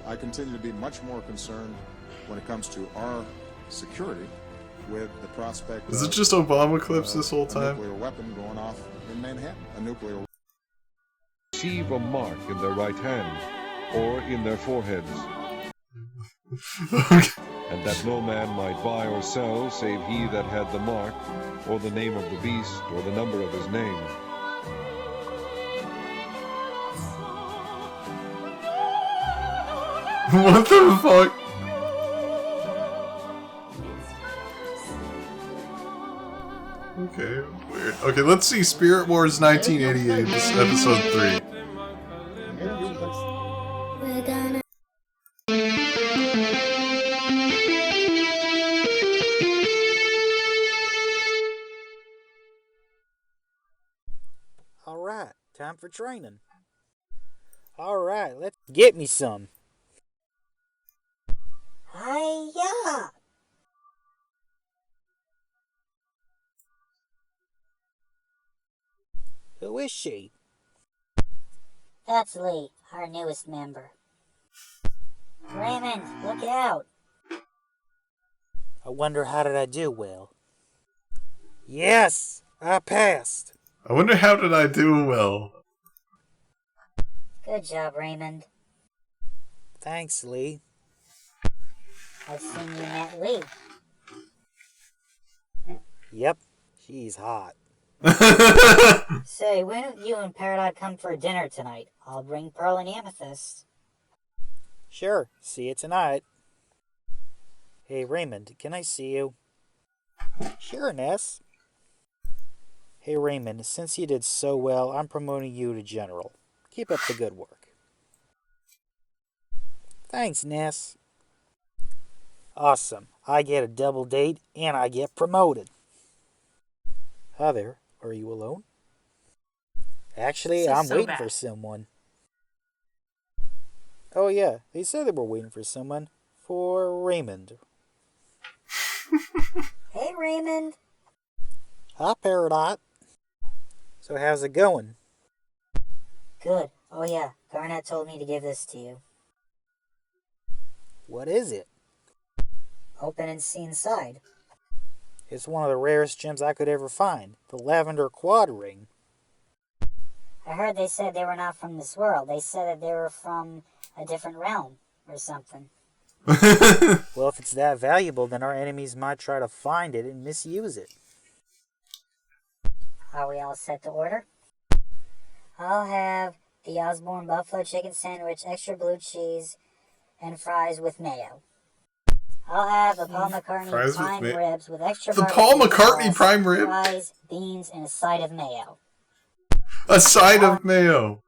I continue to be much more concerned when it comes to our security with the prospect Is it just Obama clips this whole a time? nuclear weapon going off in Manhattan. A nuclear Receive a mark in their right hand or in their foreheads. And that no man might buy or sell save he that had the mark, or the name of the beast, or the number of his name. What the fuck? Okay, weird. Okay, let's see Spirit Wars 1988, this is episode 3. We're gonna Alright, time for training. Alright, let's get me some. Hiya! Who is she? That's Lee, our newest member. Raymond, look out! I wonder how did I do, Will? Yes! I passed! I wonder how did I do well. Good job, Raymond. Thanks, Lee. I assume you met Lee. Yep, she's hot. Say, why don't you and Peridot come for dinner tonight? I'll bring Pearl and Amethyst. Sure, see you tonight. Hey, Raymond, can I see you? Sure, Ness. Hey, Raymond, since you did so well, I'm promoting you to General. Keep up the good work. Thanks, Ness. Awesome. I get a double date, and I get promoted. Hi there. Are you alone? Actually, I'm waiting for someone. Oh yeah, they said they were waiting for someone. For Raymond. Hey, Raymond. Hi, Peridot. So how's it going? Good. Oh yeah, Garnet told me to give this to you. What is it? Open and see inside. It's one of the rarest gems I could ever find. The Lavender Quad Ring. I heard they said they were not from this world. They said that they were from a different realm or something. Well, if it's that valuable, then our enemies might try to find it and misuse it. Are we all set to order? I'll have the Osborne Buffalo Chicken Sandwich, extra blue cheese, and fries with mayo. I'll have the Paul McCartney prime ribs with extra The Paul McCartney sauce, prime rib? fries, beans, and a side of mayo. A side of mayo.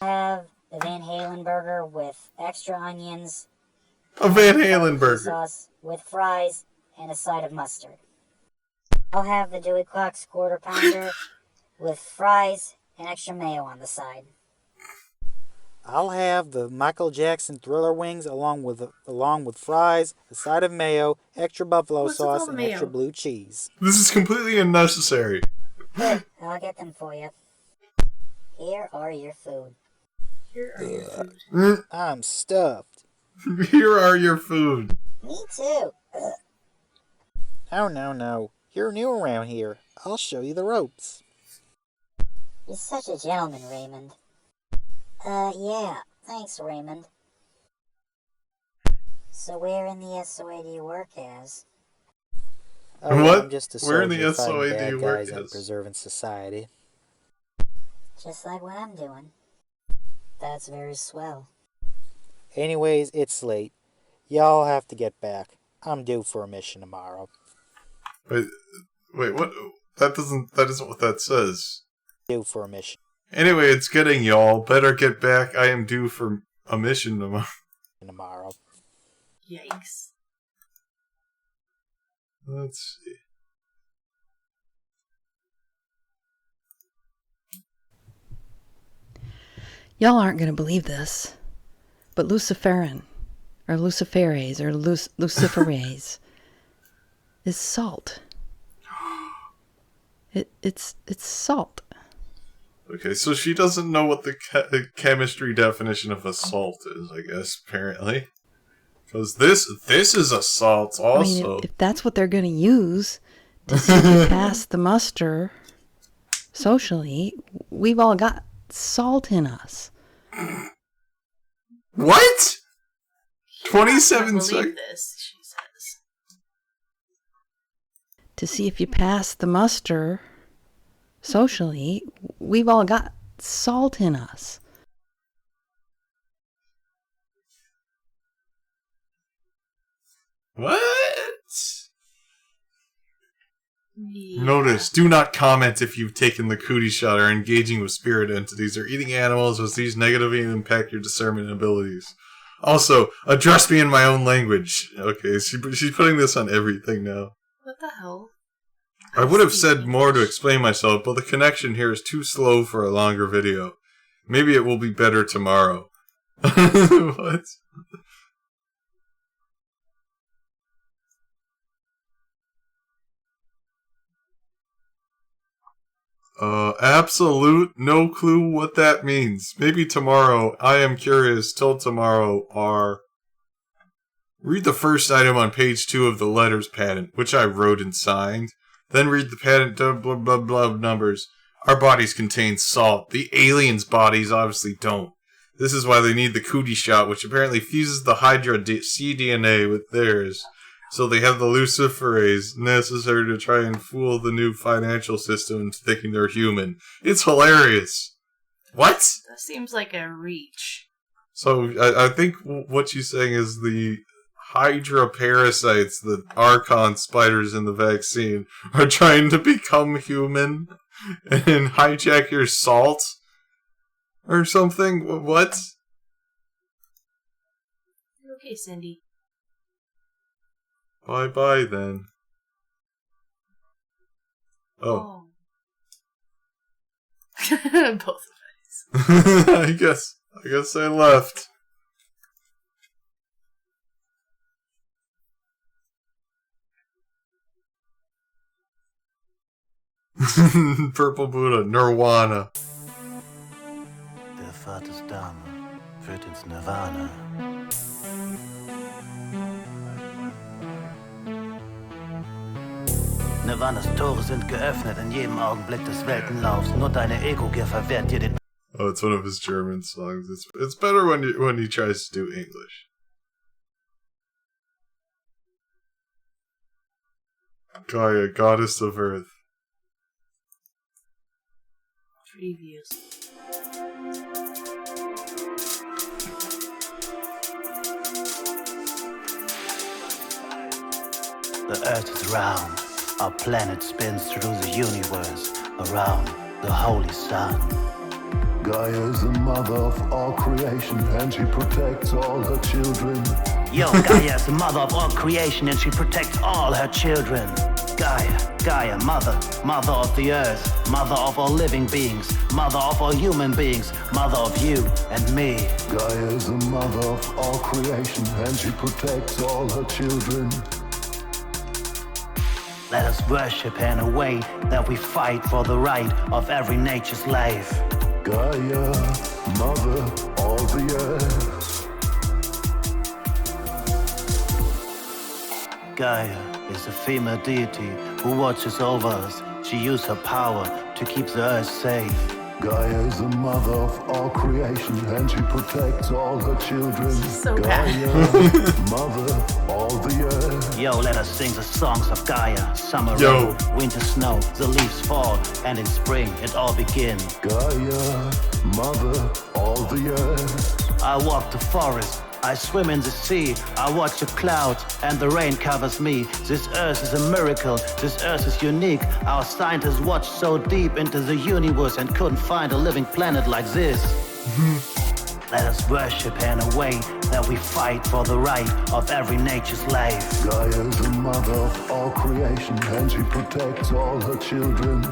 Have the Van Halen burger with extra onions. A Van Halen barbecue burger. sauce with fries and a side of mustard. I'll have the Dewey Clock's quarter pounder with fries and extra mayo on the side. I'll have the Michael Jackson Thriller wings along with fries, a side of mayo, extra buffalo What's with all sauce, the and mayo? extra blue cheese. This is completely unnecessary. Good, I'll get them for you. Here are your food. Here are your food. I'm stuffed. Here are your food. Me too. No. You're new around here. I'll show you the ropes. You're such a gentleman, Raymond. Yeah. Thanks, Raymond. So where in the SOA do you work as? Oh, What? I'm just a Where in soldier the fighting SOA do bad you work guys and as? preserving society. Just like what I'm doing. That's very swell. Anyways, it's late. Y'all have to get back. I'm due for a mission tomorrow. Wait, what? That isn't what that says. Due for a mission. Anyway, it's getting y'all. Better get back. I am due for a mission tomorrow. Yikes. Let's see. Y'all aren't going to believe this, but luciferin, or luciferase, or luciferase is salt. It's salt. Okay, so she doesn't know what the chemistry definition of a salt is, I guess, apparently. Because this is a salt also. I mean, if that's what they're going to use to see if you pass the muster socially, we've all got salt in us. What? 27 believe seconds? this, she says. To see if you pass the muster socially, we've all got salt in us. What? Yeah. Notice, do not comment if you've taken the cootie shot or engaging with spirit entities or eating animals as these negatively impact your discernment abilities. Also, address me in my own language. Okay, she's putting this on everything now. What the hell? I would have said more to explain myself, but the connection here is too slow for a longer video. Maybe it will be better tomorrow. What? Absolute no clue what that means. Maybe tomorrow. I am curious. Till tomorrow are... Read the first item on page 2 of the letters patent, which I wrote and signed. Then read the patent blah blah blah numbers. Our bodies contain salt. The aliens' bodies obviously don't. This is why they need the cootie shot, which apparently fuses the Hydra cDNA with theirs. So they have the luciferase necessary to try and fool the new financial system into thinking they're human. It's hilarious. What? That seems like a reach. So I think what she's saying is the Hydra parasites, the Archon spiders in the vaccine, are trying to become human and hijack your salt or something. What? Okay, Cindy. Bye then. Oh. Both of us. I guess I left. Purple Buddha, Nirvana. Der Vaters Dame führt ins Nirvana. Nirvanas Tore sind geöffnet in jedem Augenblick des Weltenlaufs. Nur deine Ego-Gier verwehrt dir den... Oh, it's one of his German songs. It's better when he tries to do English. Gaia, goddess of earth. Previews. The earth is round. Our planet spins through the universe around the Holy Sun. Gaia is the mother of all creation, and she protects all her children. Yo, Gaia is the mother of all creation, and she protects all her children. Gaia, mother of the earth, mother of all living beings, mother of all human beings, mother of you and me. Gaia is the mother of all creation, and she protects all her children. Let us worship her in a way that we fight for the right of every nature's life. Gaia, mother of the earth. Gaia is a female deity who watches over us. She uses her power to keep the earth safe. Gaia is the mother of all creation, and she protects all her children. Gaia, mother of the earth. Yo, let us sing the songs of Gaia. Summer rain, winter snow, the leaves fall, and in spring it all begins. Gaia, mother of the earth. I walk the forest, I swim in the sea, I watch the clouds, and the rain covers me. This earth is a miracle, this earth is unique. Our scientists watched so deep into the universe and couldn't find a living planet like this. Let us worship her in a way that we fight for the right of every nature's life. Gaia is the mother of all creation, and she protects all her children.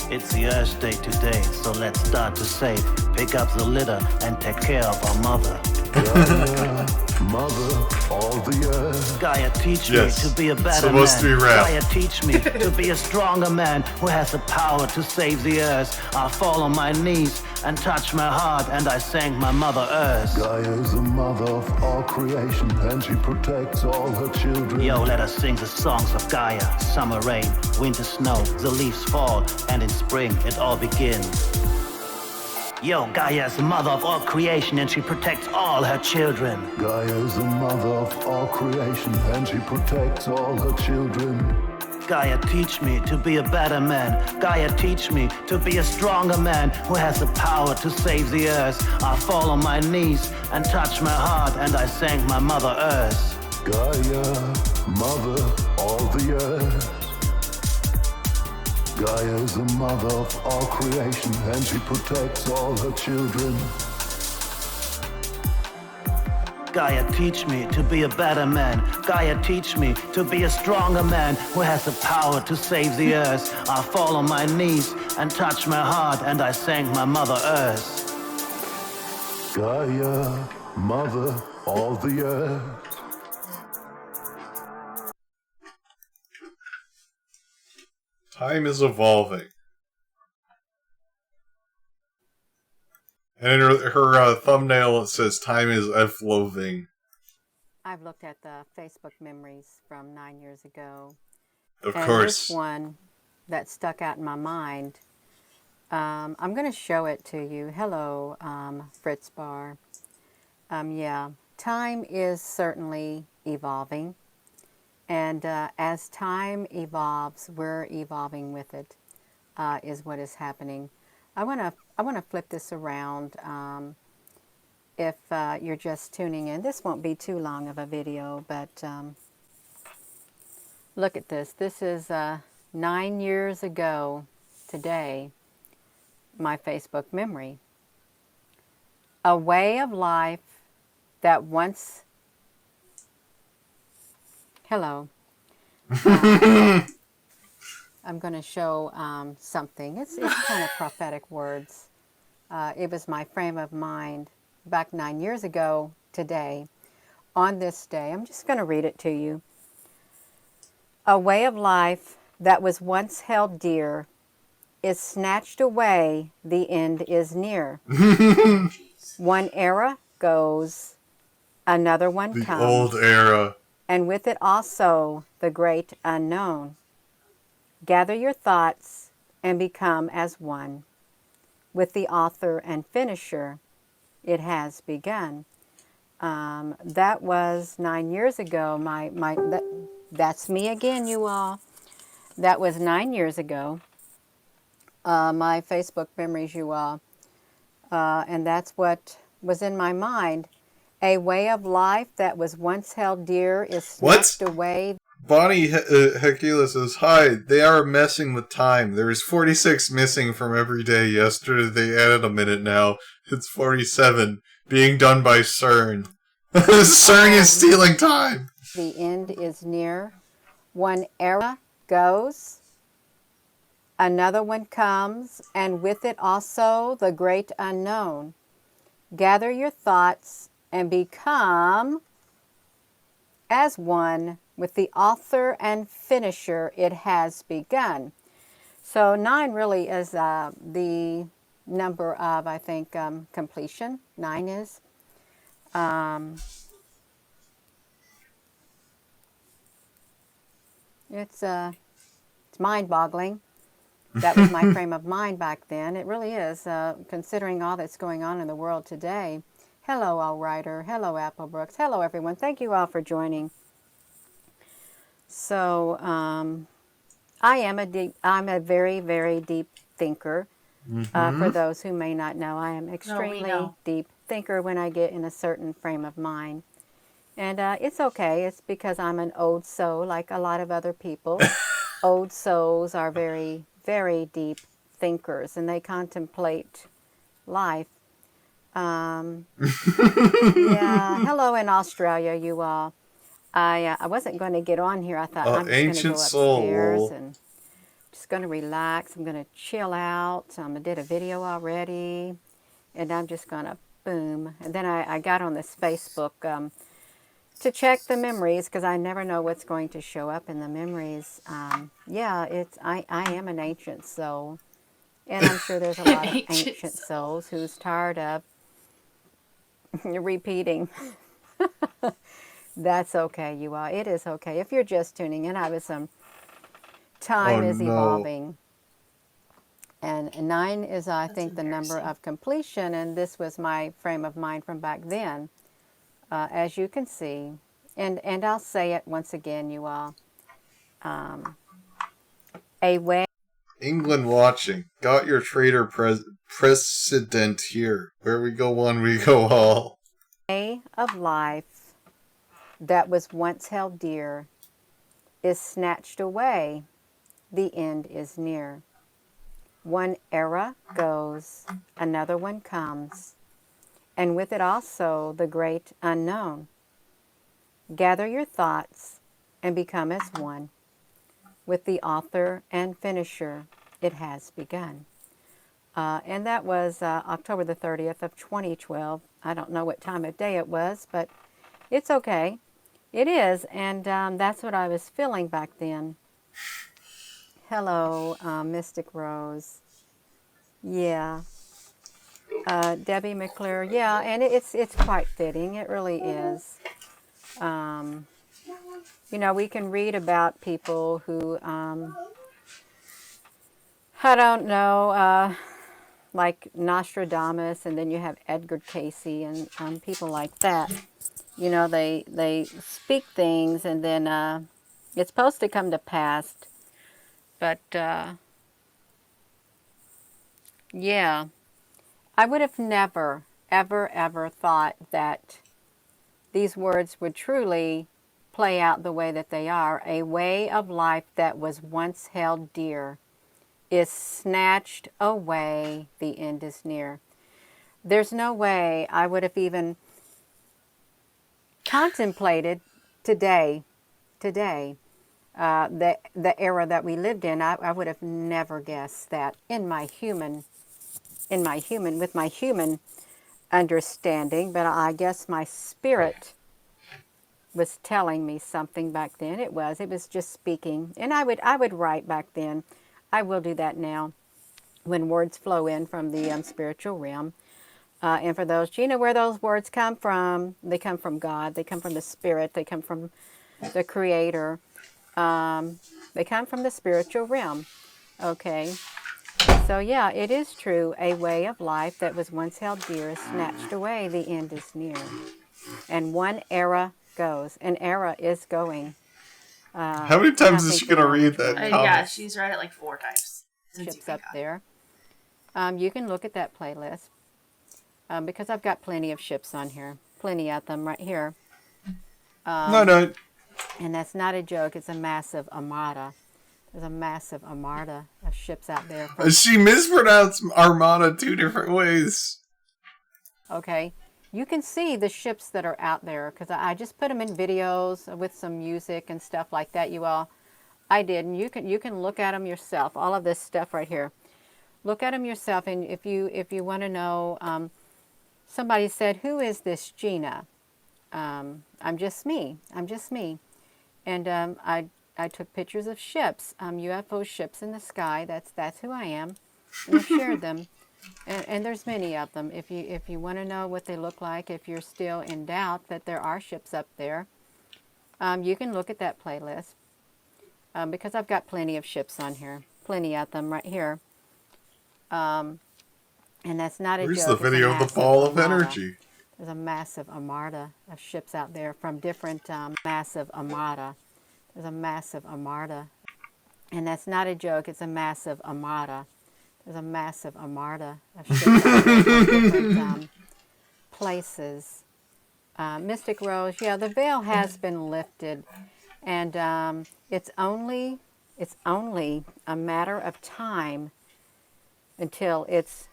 It's the Earth Day today, so let's start to say, pick up the litter and take care of our mother. Gaia, mother of the earth. Gaia, teach me to be a better man. Gaia, teach me to be a stronger man who has the power to save the earth. I fall on my knees and touch my heart, and I thank my mother Earth. Gaia is the mother of all creation, and she protects all her children. Yo, let us sing the songs of Gaia. Summer rain, winter snow, the leaves fall, and in spring it all begins. Yo, Gaia is the mother of all creation, and she protects all her children. Gaia is the mother of all creation, and she protects all her children. Gaia, teach me to be a better man. Gaia, teach me to be a stronger man who has the power to save the earth. I fall on my knees and touch my heart, and I thank my mother Earth. Gaia, mother of the earth. Gaia is the mother of all creation, and she protects all her children. Gaia, teach me to be a better man. Gaia, teach me to be a stronger man who has the power to save the earth. I fall on my knees and touch my heart, and I thank my mother Earth. Gaia, mother of the earth. Time is evolving. And in her thumbnail it says time is evolving. I've looked at the Facebook memories from 9 years ago. Of course. This one that stuck out in my mind, I'm going to show it to you. Hello, Fritz Bar. Yeah, time is certainly evolving. And as time evolves, we're evolving with it, is what is happening. I want to flip this around. If you're just tuning in, this won't be too long of a video, but look at this. This is 9 years ago today, my Facebook memory. A way of life that once... Hello. I'm going to show something. It's kind of prophetic words. It was my frame of mind back 9 years ago today. On this day, I'm just going to read it to you. A way of life that was once held dear is snatched away, the end is near. One era goes, another one The comes. old era. And with it also the great unknown. Gather your thoughts and become as one. With the author and finisher, it has begun. That was 9 years ago. That's me again, you all. That was 9 years ago. My Facebook memories, you all. And that's what was in my mind. A way of life that was once held dear is snatched away. Bonnie Hekila says, "Hi, they are messing with time. There is 46 missing from every day. Yesterday they added a minute now. It's 47. Being done by CERN. CERN is stealing time." The end is near. One era goes, another one comes, and with it also the great unknown. Gather your thoughts and become as one with the author and finisher. It has begun. So 9 really is the number of, I think, completion. 9 is. It's mind-boggling. That was my frame of mind back then. It really is, considering all that's going on in the world today. Hello, All Writer. Hello, Applebrooks. Hello, everyone. Thank you all for joining. So, I'm a very, very deep thinker. For those who may not know, I am extremely deep thinker when I get in a certain frame of mind. And it's okay. It's because I'm an old soul, like a lot of other people. Old souls are very, very deep thinkers, and they contemplate life. Yeah. Hello in Australia, you all. I wasn't going to get on here. I thought I'm just going to go upstairs and just going to relax. I'm going to chill out. I did a video already, and I'm just going to boom. And then I got on this Facebook to check the memories, because I never know what's going to show up in the memories. Yeah, I am an ancient soul, and I'm sure there's a lot of ancient souls who's tired of repeating. That's okay, you all. It is okay. If you're just tuning in, I was time is evolving. And 9 is, I think, the number of completion, and this was my frame of mind from back then. As you can see, and I'll say it once again, you all, a way. England watching. Got your traitor precedent here. Where we go one, we go all. Way of life that was once held dear is snatched away. The end is near. One era goes, another one comes, and with it also the great unknown. Gather your thoughts and become as one with the author and finisher. It has begun. And that was October the 30th of 2012. I don't know what time of day it was, but it's okay. It is, and that's what I was feeling back then. Hello, Mystic Rose. Yeah. Debbie McClure. Yeah, and it's quite fitting. It really is. You know, we can read about people who, I don't know, like Nostradamus, and then you have Edgar Casey and people like that. You know, they speak things, and then it's supposed to come to pass. But, yeah, I would have never, ever, ever thought that these words would truly play out the way that they are. A way of life that was once held dear is snatched away. The end is near. There's no way I would have even contemplated today, the era that we lived in. I would have never guessed that with my human understanding, but I guess my spirit was telling me something back then. It was just speaking, and I would write back then. I will do that now when words flow in from the spiritual realm. And for those, do you know where those words come from? They come from God. They come from the Spirit. They come from the Creator. They come from the spiritual realm. Okay. So yeah, it is true. A way of life that was once held dear is snatched away. The end is near. And one era goes. An era is going. How many times is she going to read that comment? Yeah, she's read it like 4 times. Chips up there. You can look at that playlist. Because I've got plenty of ships on here. Plenty of them right here. No. And that's not a joke. It's a massive armada. There's a massive armada of ships out there. She mispronounced armada 2 different ways. Okay. You can see the ships that are out there because I just put them in videos with some music and stuff like that. You all, I did, and you can look at them yourself. All of this stuff right here, look at them yourself. And if you want to know, somebody said, "Who is this Gina?" I'm just me. I'm just me. And I took pictures of ships, UFO ships in the sky. That's who I am, and I've shared them. And there's many of them. If you want to know what they look like, if you're still in doubt that there are ships up there, you can look at that playlist because I've got plenty of ships on here, plenty of them right here. And that's not a joke. Here's the video of the ball of energy. There's a massive armada of ships out there from different massive armada. There's a massive armada, and that's not a joke. It's a massive armada. There's a massive armada of ships from different places. Mystic Rose, yeah, the veil has been lifted, and it's only a matter of time until it's,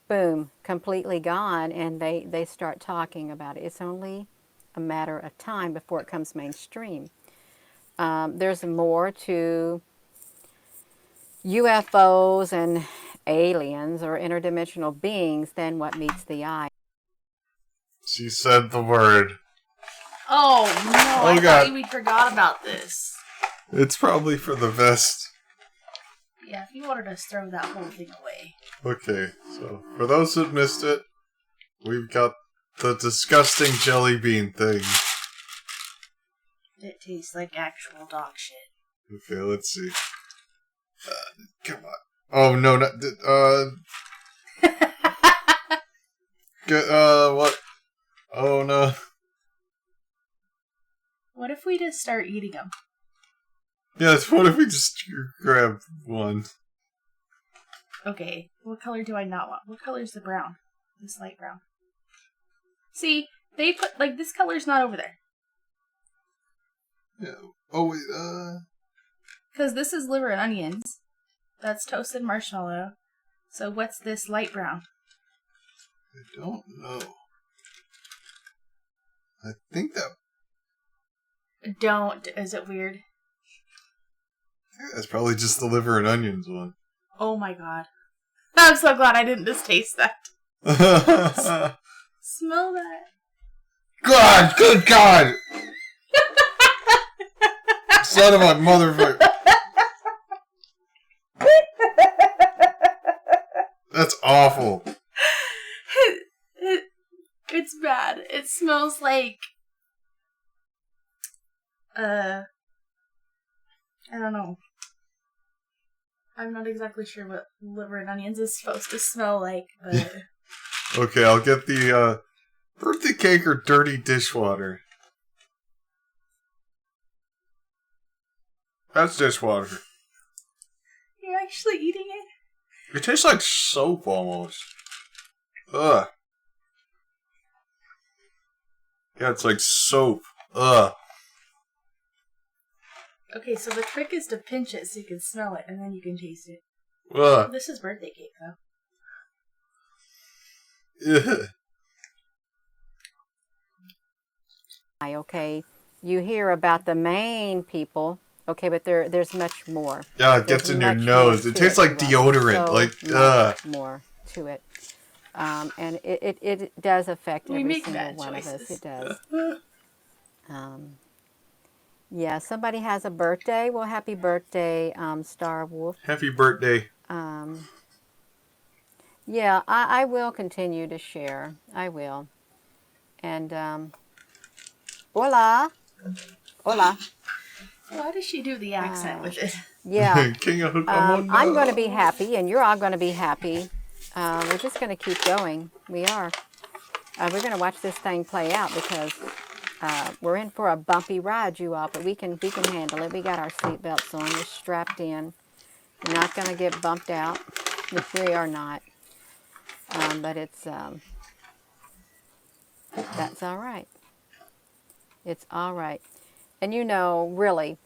boom, completely gone, and they start talking about it. It's only a matter of time before it comes mainstream. There's more to UFOs and aliens or interdimensional beings than what meets the eye. She said the word. Oh no, I God. thought we forgot about this. It's probably for the best. Yeah, if you wanted us to throw that whole thing away. Okay, so for those who missed it, we've got the disgusting jelly bean thing. It tastes like actual dog shit. Okay, let's see. Come on. Oh no, not what? Oh no. What if we just start eating them? Yes, what if we just grab one? Okay, what color do I not want? What color is the brown? This light brown. See, they put, like, this color's not over there. Yeah. Oh wait, Because this is liver and onions. That's toasted marshmallow. So what's this light brown? I don't know. I think that... Don't. Is it weird? Yeah, that's probably just the liver and onions one. Oh my god. I'm so glad I didn't just taste that. Smell that. God! Good God! Son of a motherfucker. That's awful. It's bad. It smells like... I don't know. I'm not exactly sure what liver and onions is supposed to smell like, but... Okay, I'll get the, birthday cake or dirty dishwater. That's dishwater. You're actually eating it? It tastes like soap almost. Ugh. Yeah, it's like soap. Ugh. Okay, so the trick is to pinch it so you can smell it, and then you can taste it. Ugh. This is birthday cake, Ugh. Okay, you hear about the main people, okay, but there's much more. Yeah, it gets in your nose. It tastes like deodorant. So like, much more to it. And it does affect every single one of us. It does. Yeah, somebody has a birthday. Well, happy birthday, Star Wolf. Happy birthday. Yeah, I will continue to share. I will. And, hola. Hola. Why does she do the accent with it? Yeah. King I'm going to be happy, and you're all going to be happy. We're just going to keep going. We are. We're going to watch this thing play out because we're in for a bumpy ride, you all, but we can handle it. We got our seatbelts on. We're strapped in. We're not going to get bumped out. We are not. But it's that's all right. It's all right. And you know, really,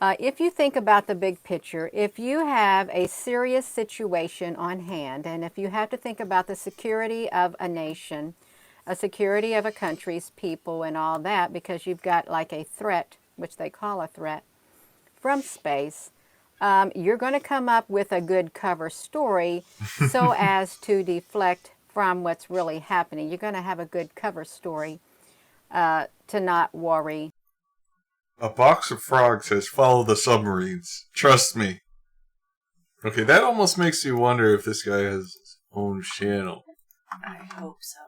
if you think about the big picture, if you have a serious situation on hand, and if you have to think about the security of a nation, a security of a country's people and all that, because you've got like a threat, which they call a threat, from space, you're going to come up with a good cover story so as to deflect from what's really happening. You're going to have a good cover story to not worry. A box of frogs says, follow the submarines. Trust me. Okay, that almost makes you wonder if this guy has his own channel. I hope so.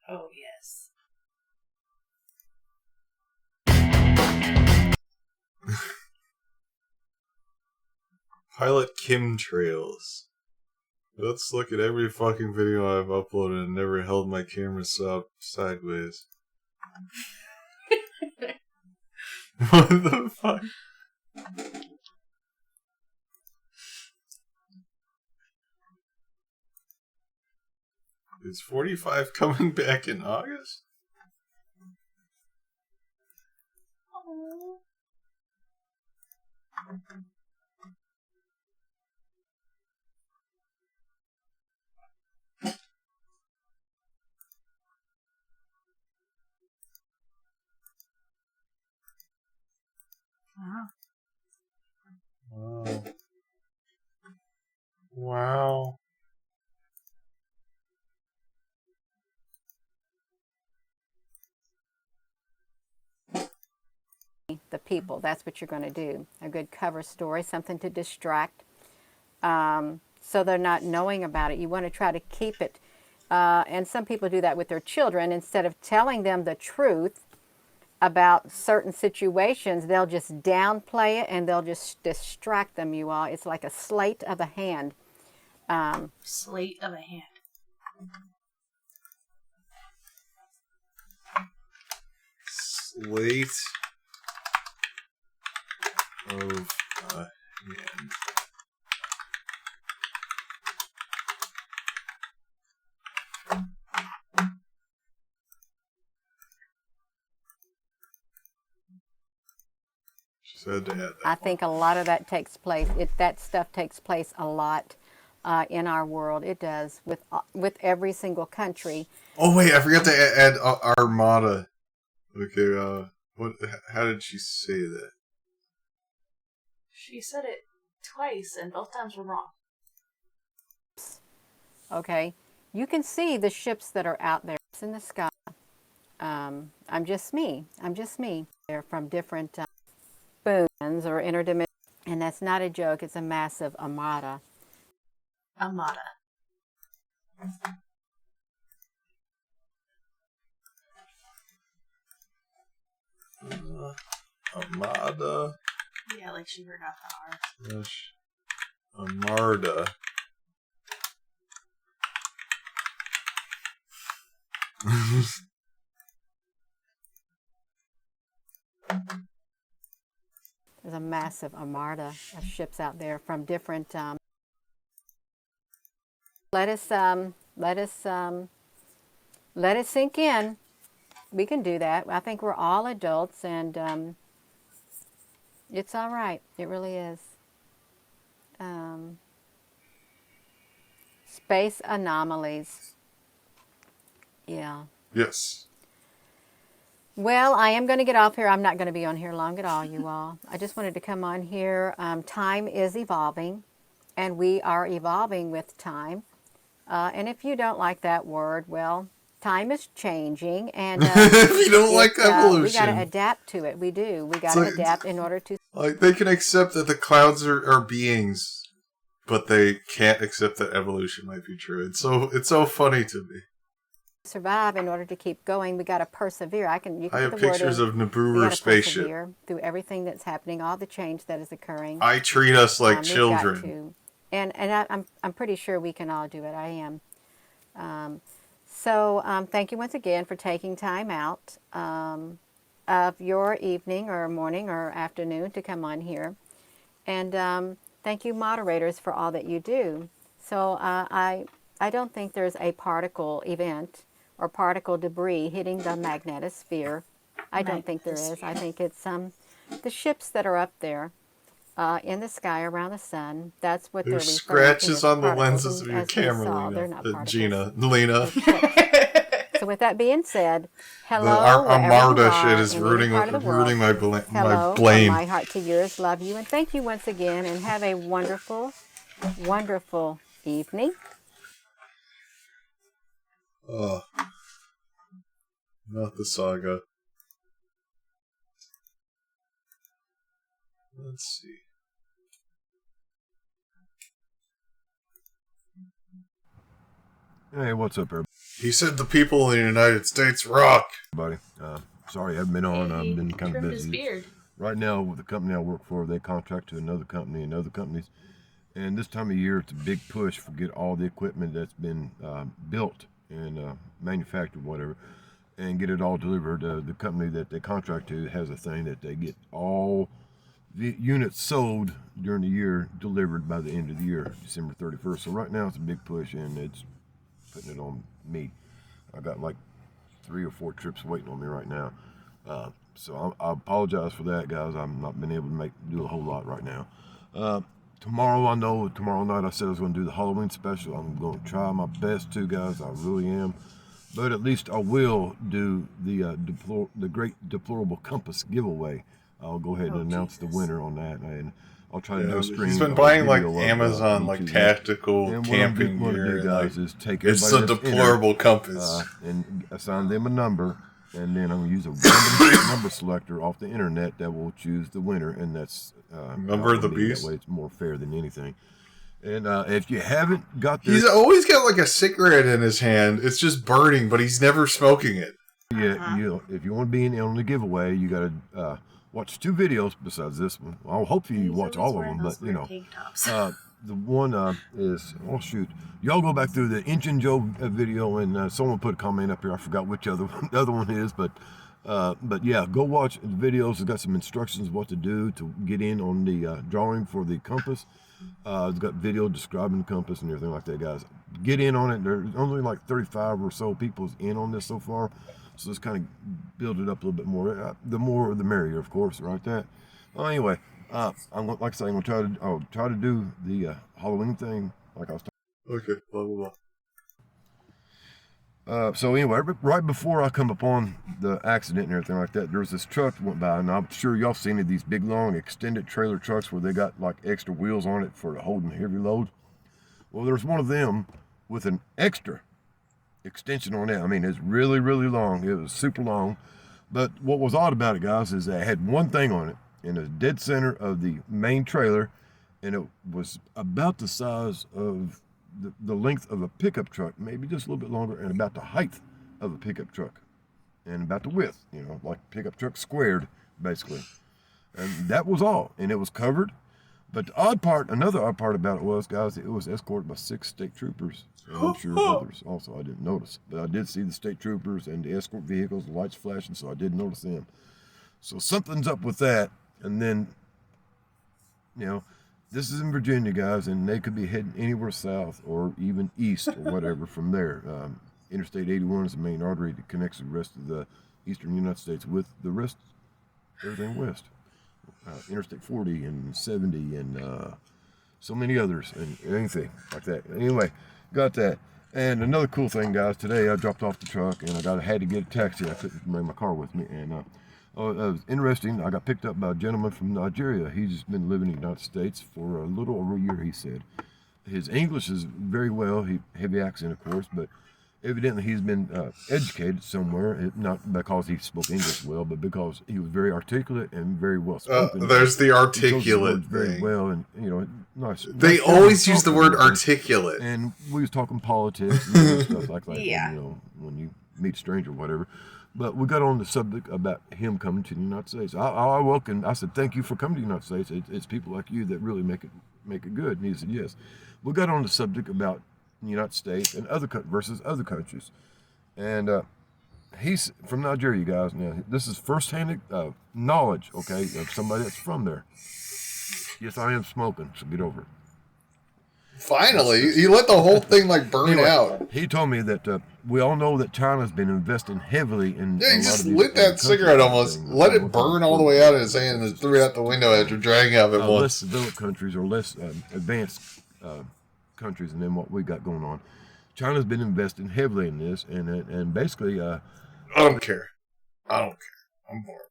Oh, yes. Pilot chemtrails. Let's look at every fucking video I've uploaded and never held my camera up sideways. What the fuck? Is 45 coming back in August? Wow. Wow. Wow. The people, that's what you're going to do. A good cover story, something to distract, so they're not knowing about it. You want to try to keep it, and some people do that with their children. Instead of telling them the truth about certain situations, they'll just downplay it and they'll just distract them, you all. It's like a sleight of a hand. Slate of a hand. Slate of a hand. She said to add that. I think a lot of that takes place. That stuff takes place a lot in our world. It does with every single country. Oh wait, I forgot to add Armada. Okay, what? How did she say that? She said it twice, and both times were wrong. Okay, you can see the ships that are out there in the sky. I'm just me. They're from different spoons or interdimensional, and that's not a joke. It's a massive armada. Armada. Armada. Yeah, like she forgot the R. Armada. There's a massive armada of ships out there from different. Let it sink in. We can do that. I think we're all adults, and it's all right. It really is. Space anomalies. Yeah. Yes. Well, I am going to get off here. I'm not going to be on here long at all, you all. I just wanted to come on here. Time is evolving, and we are evolving with time. And if you don't like that word, well, time is changing. And if you don't like evolution, we got to adapt to it. We do. We got to adapt in order to. Like they can accept that the clouds are beings, but they can't accept that evolution might be true. It's so funny to me. Survive in order to keep going. We got to persevere. You can I have put the word pictures in. of Naboo spaceship. Persevere through everything that's happening, all the change that is occurring. I treat us like children. We've got to. And I'm pretty sure we can all do it. I am. So thank you once again for taking time out of your evening or morning or afternoon to come on here. And thank you, moderators, for all that you do. So I don't think there's a particle event or particle debris hitting the magnetosphere. I don't think there is. I think it's the ships that are up there in the sky around the sun. That's what they're There's referring to scratches as on the particles. lenses of And your as we camera, saw, Lena. they're not particles. Lena. So with that being said, hello, Our wherever you Armada are shit is in ruining any part of the world. my Hello, from blame. my heart to yours. Love you and thank you once again, and have a wonderful, wonderful evening. Oh, not the saga. Let's see. Hey, what's up, everybody? He said the people in the United States rock. Buddy, sorry I haven't been on. I've been kind of busy. Beard. Right now, with the company I work for, they contract to another company and other companies. And this time of year, it's a big push for get all the equipment that's been built and manufactured, whatever, and get it all delivered. The company that they contract to has a thing that they get all the units sold during the year delivered by the end of the year, December 31st. So right now, it's a big push, and it's putting it on me. I got like 3 or 4 trips waiting on me right now. So I apologize for that, guys. I've not been able to do a whole lot right now. Tomorrow night I said I was going to do the Halloween special. I'm going to try my best to, guys. I really am. But at least I will do the Great Deplorable Compass giveaway. I'll go ahead and announce the winner on that, and I'll try to do a stream. He's been buying like video of, Amazon like tactical and camping what I'm gear. gonna do, guys, is take it's everybody a that's deplorable entered, compass. and assign them a number, and then I'm gonna use a random number selector off the internet that will choose the winner, and that's Number of the beast. That way, it's more fair than anything. And if you haven't got this, He's always got like a cigarette in his hand. It's just burning, but he's never smoking it. Yeah, if you want to be in on the giveaway, you got to watch 2 videos besides this one. Well, hopefully you watch all of them, but you know, the one is, oh shoot, y'all go back through the Injun Joe video, and someone put a comment up here. I forgot which the other one is, but yeah, go watch the videos. It's got some instructions what to do to get in on the drawing for the compass. It's got video describing the compass and everything like that, guys. Get in on it. There's only like 35 or so people in on this so far, so let's kind of build it up a little bit more. The more, the merrier, of course, right? That. Well, anyway, like I say, I'm gonna try to do the Halloween thing, like I was talking. Okay, blah blah blah. So anyway, right before I come upon the accident and everything like that, there was this truck that went by, and I'm sure y'all seen it, these big long extended trailer trucks where they got like extra wheels on it for holding heavy load. Well, there's one of them with an extra extension on it. I mean, it's really, really long. It was super long. But what was odd about it, guys, is that it had one thing on it in the dead center of the main trailer, and it was about the size of the length of a pickup truck, maybe just a little bit longer, and about the height of a pickup truck, and about the width, you know, like pickup truck squared, basically. And that was all, and it was covered. But the another odd part about it was, guys, it was escorted by 6 state troopers. And I'm sure others also I didn't notice. But I did see the state troopers and the escort vehicles, the lights flashing, so I did notice them. So something's up with that. And then, you know, this is in Virginia, guys, and they could be heading anywhere south or even east or whatever from there. Interstate 81 is the main artery that connects the rest of the eastern United States with the rest, everything west. Interstate 40 and 70 and so many others and anything like that. Anyway, got that. And another cool thing, guys, today I dropped off the truck and I had to get a taxi. I couldn't bring my car with me. And it was interesting. I got picked up by a gentleman from Nigeria. He's been living in the United States for a little over a year, he said. His English is very well. Heavy accent, of course, but evidently he's been educated somewhere, not because he spoke English well, but because he was very articulate and very well spoken. There's the articulate very thing. Well, and you know, nice. They always use the word articulate. And we was talking politics and stuff like that. Yeah. You know, when you meet a stranger or whatever. But we got on the subject about him coming to the United States. I welcomed. I said, "Thank you for coming to the United States. It's people like you that really make it good." And he said, "Yes." We got on the subject about the United States and versus other countries, and he's from Nigeria, you guys. Now this is firsthand knowledge, okay, of somebody that's from there. Yes, I am smoking, so get over it. Finally, he let the whole thing like burn Anyway, out. He told me that we all know that China's been investing heavily in. Yeah, a he lot just of these lit that countries cigarette and almost, things. let it burn all the way out of his hand, and threw it out the window after dragging out of it Less once. developed countries or less advanced countries than what we got going on. China's been investing heavily in this, and basically, I don't care. I don't care. I'm bored.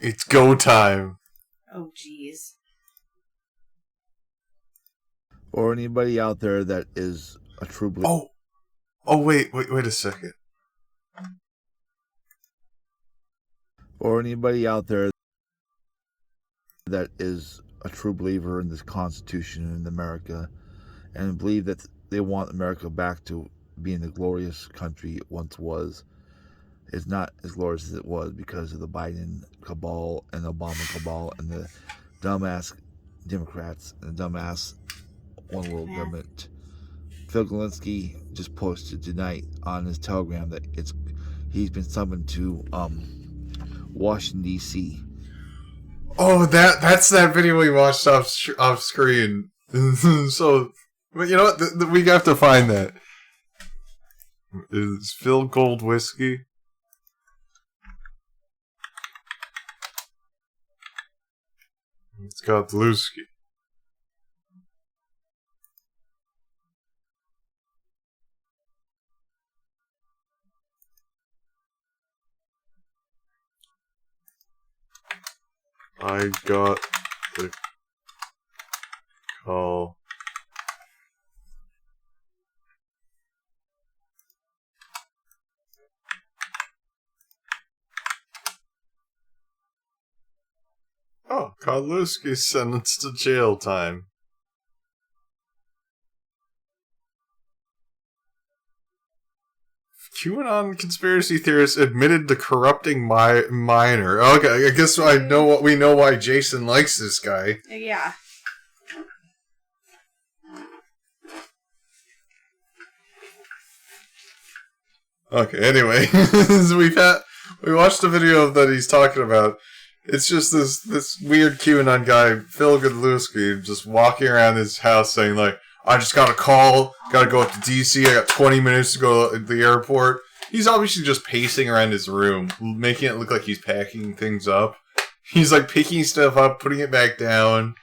It's go time. Oh, jeez. Or anybody out there that is a true believer. Oh, wait a second. Or anybody out there that is a true believer in this Constitution and America, and believe that they want America back to being the glorious country it once was. It's not as glorious as it was because of the Biden cabal and the Obama cabal and the dumbass Democrats and the dumbass one world government. Phil Galinsky just posted tonight on his Telegram that he's been summoned to Washington D.C. Oh, that's that video we watched off screen. So, but you know what? We have to find that. Is Phil Gold Whiskey? It's got Lusky. I got the call. Oh, Karlowski sentenced to jail time. QAnon conspiracy theorists admitted to corrupting minor. Okay, I guess we know why Jason likes this guy. Yeah. Okay, anyway, we watched the video that he's talking about. It's just this weird QAnon guy, Phil Godlewski, just walking around his house saying like, I just got a call, gotta go up to DC, I got 20 minutes to go to the airport. He's obviously just pacing around his room, making it look like he's packing things up. He's like picking stuff up, putting it back down.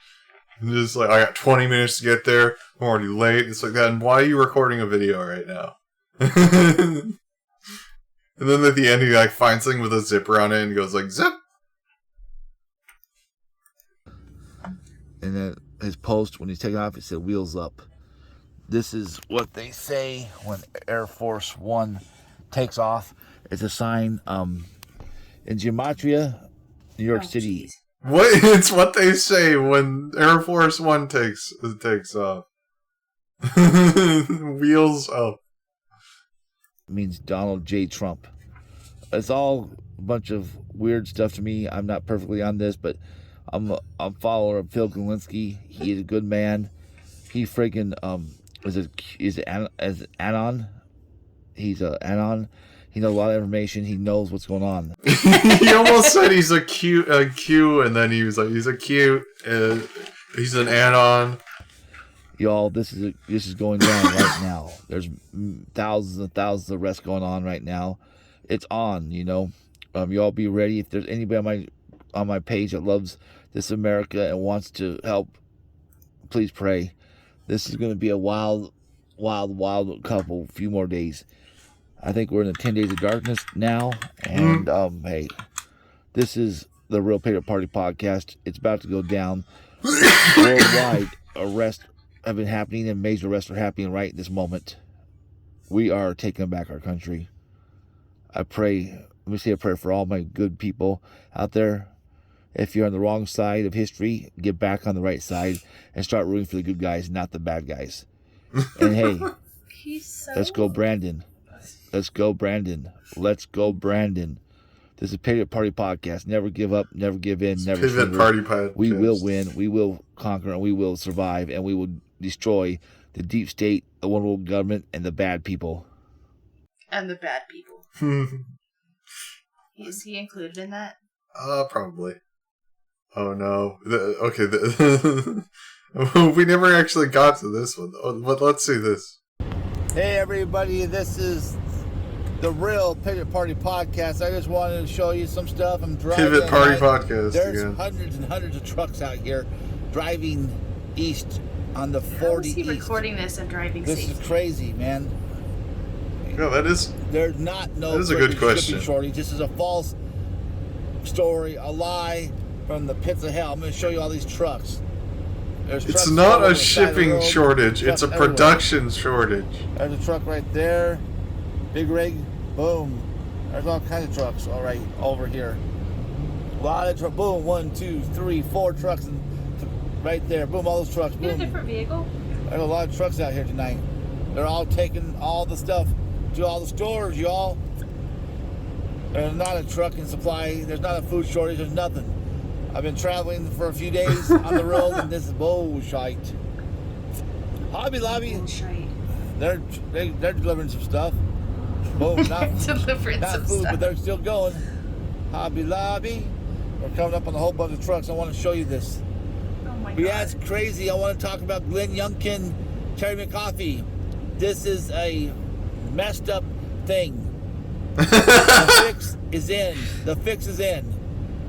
And just like, I got 20 minutes to get there, I'm already late. It's like that, and why are you recording a video right now? And then at the end he like finds something with a zipper on it and goes like, zip! And then his post, when he's taking off, it said, wheels up. This is what they say when Air Force One takes off. It's a sign in Gematria, New York City. What? It's what they say when Air Force One takes off. Wheels up. It means Donald J. Trump. It's all a bunch of weird stuff to me. I'm not perfectly on this, but I'm a follower of Phil Galinsky. He is a good man. He freaking is Anon. He's a Anon. He knows a lot of information. He knows what's going on. He almost said he's a Q, and then he was like, he's a Q. He's an Anon. Y'all, this is going down right now. There's thousands and thousands of arrests going on right now. It's on, you know. Y'all be ready. If there's anybody on my page that loves this America and wants to help, please pray. This is going to be a wild few more days. I think we're in the 10 days of darkness now, and hey, this is the Real Patriot Party podcast. It's about to go down. Worldwide arrests have been happening, and major arrests are happening right this moment. We are taking back our country. I pray. Let me say a prayer for all my good people out there. If you're on the wrong side of history, get back on the right side and start rooting for the good guys, not the bad guys. And hey, let's go, Brandon. Let's go, Brandon. Let's go, Brandon. This is Patriot Party Podcast. Never give up, never give in, never Patriot Party Podcast. We will win, we will conquer, and we will survive, and we will destroy the deep state, the one world government, and the bad people. And the bad people. Is he included in that? Probably. Oh no. We never actually got to this one, but let's see this. Hey everybody, this is the real Pivot Party Podcast. I just wanted to show you some stuff. I'm driving. Pivot Party Podcast. There's again. hundreds and hundreds of trucks out here driving east on the 40 How is he east. recording this and driving This safely? is crazy, man. No, that is. There's not no. That is a good question. Shortage. This is a false story, a lie from the pits of hell. I'm going to show you all these trucks. There's It's trucks not all over a the side of the shipping road, shortage. trucks It's a everywhere. production shortage. There's a truck right there. Big rig. Boom. There's all kinds of trucks. All right, over here. A lot of trucks. Boom. 1, 2, 3, 4 trucks. Right there. Boom. All those trucks. You have a Boom. different vehicle? There's a lot of trucks out here tonight. They're all taking all the stuff to all the stores, y'all. There's not a trucking supply. There's not a food shortage. There's nothing. I've been traveling for a few days on the road, and this is bullshit. Hobby Lobby. Bullshit. They're delivering some stuff. Boom. Not, Delivering not some food, stuff. but they're still going. Hobby Lobby. We're coming up on a whole bunch of trucks. I want to show you this. Oh my But god. yeah, it's crazy. I want to talk about Glenn Youngkin, Terry McCoffey. This is a messed up thing. The fix is in. The fix is in.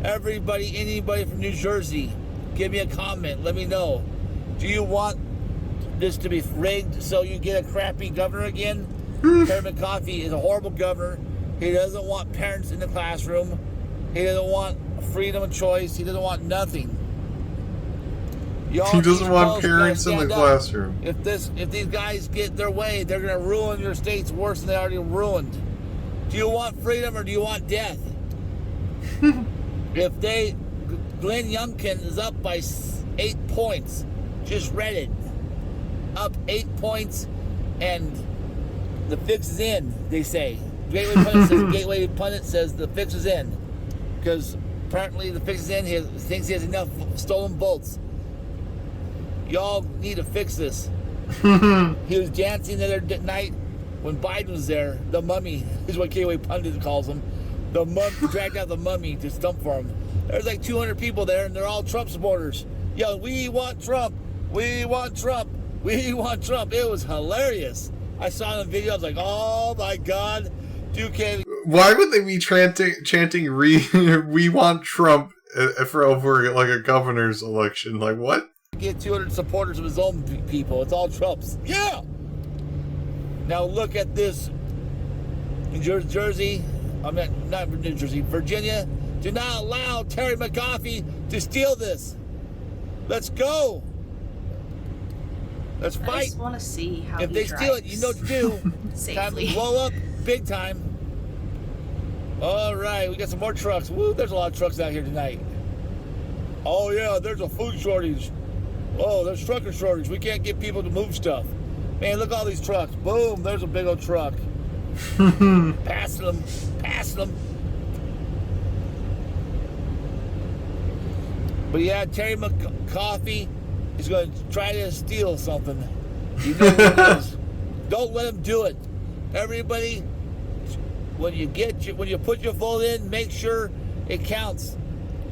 Everybody, anybody from New Jersey, give me a comment. Let me know. Do you want this to be rigged so you get a crappy governor again? Terry McCoffey is a horrible governor. He doesn't want parents in the classroom. He doesn't want freedom of choice. He doesn't want nothing. Y'all He doesn't East want Coast parents gotta in the stand up. classroom. If these guys get their way, they're gonna ruin your states worse than they already ruined. Do you want freedom or do you want death? If Glenn Youngkin is up by 8 points, just read it, up 8 points, and the fix is in. They say Gateway Pundit says the fix is in, because apparently the fix is in. He thinks he has enough stolen votes. Y'all need to fix this. He was dancing the other night when Biden was there. The mummy is what Gateway Pundit calls him. The mummy dragged out the mummy to stump for him. There's like 200 people there, and they're all Trump supporters. Yo, we want Trump. We want Trump. We want Trump. It was hilarious. I saw it on video. I was like, oh my god, dude can't. Why would they be chanting "We want Trump" for over like a governor's election? Like what? Get 200 supporters of his own people. It's all Trump's. Yeah. Now look at this. New Jersey. I'm not New Jersey. Virginia. Do not allow Terry McCoffey to steal this. Let's go. Let's I fight. just want to see how If he they steal it, you know what to do. Time safely. to blow up big time. All right, we got some more trucks. Woo, there's a lot of trucks out here tonight. Oh yeah, there's a food shortage. Oh, there's trucker shortage. We can't get people to move stuff. Man, look at all these trucks. Boom, there's a big old truck. Passing them, passing them. But yeah, Terry McCoffey is going to try to steal something. You know what it is. Don't let him do it. Everybody, when you put your vote in, make sure it counts.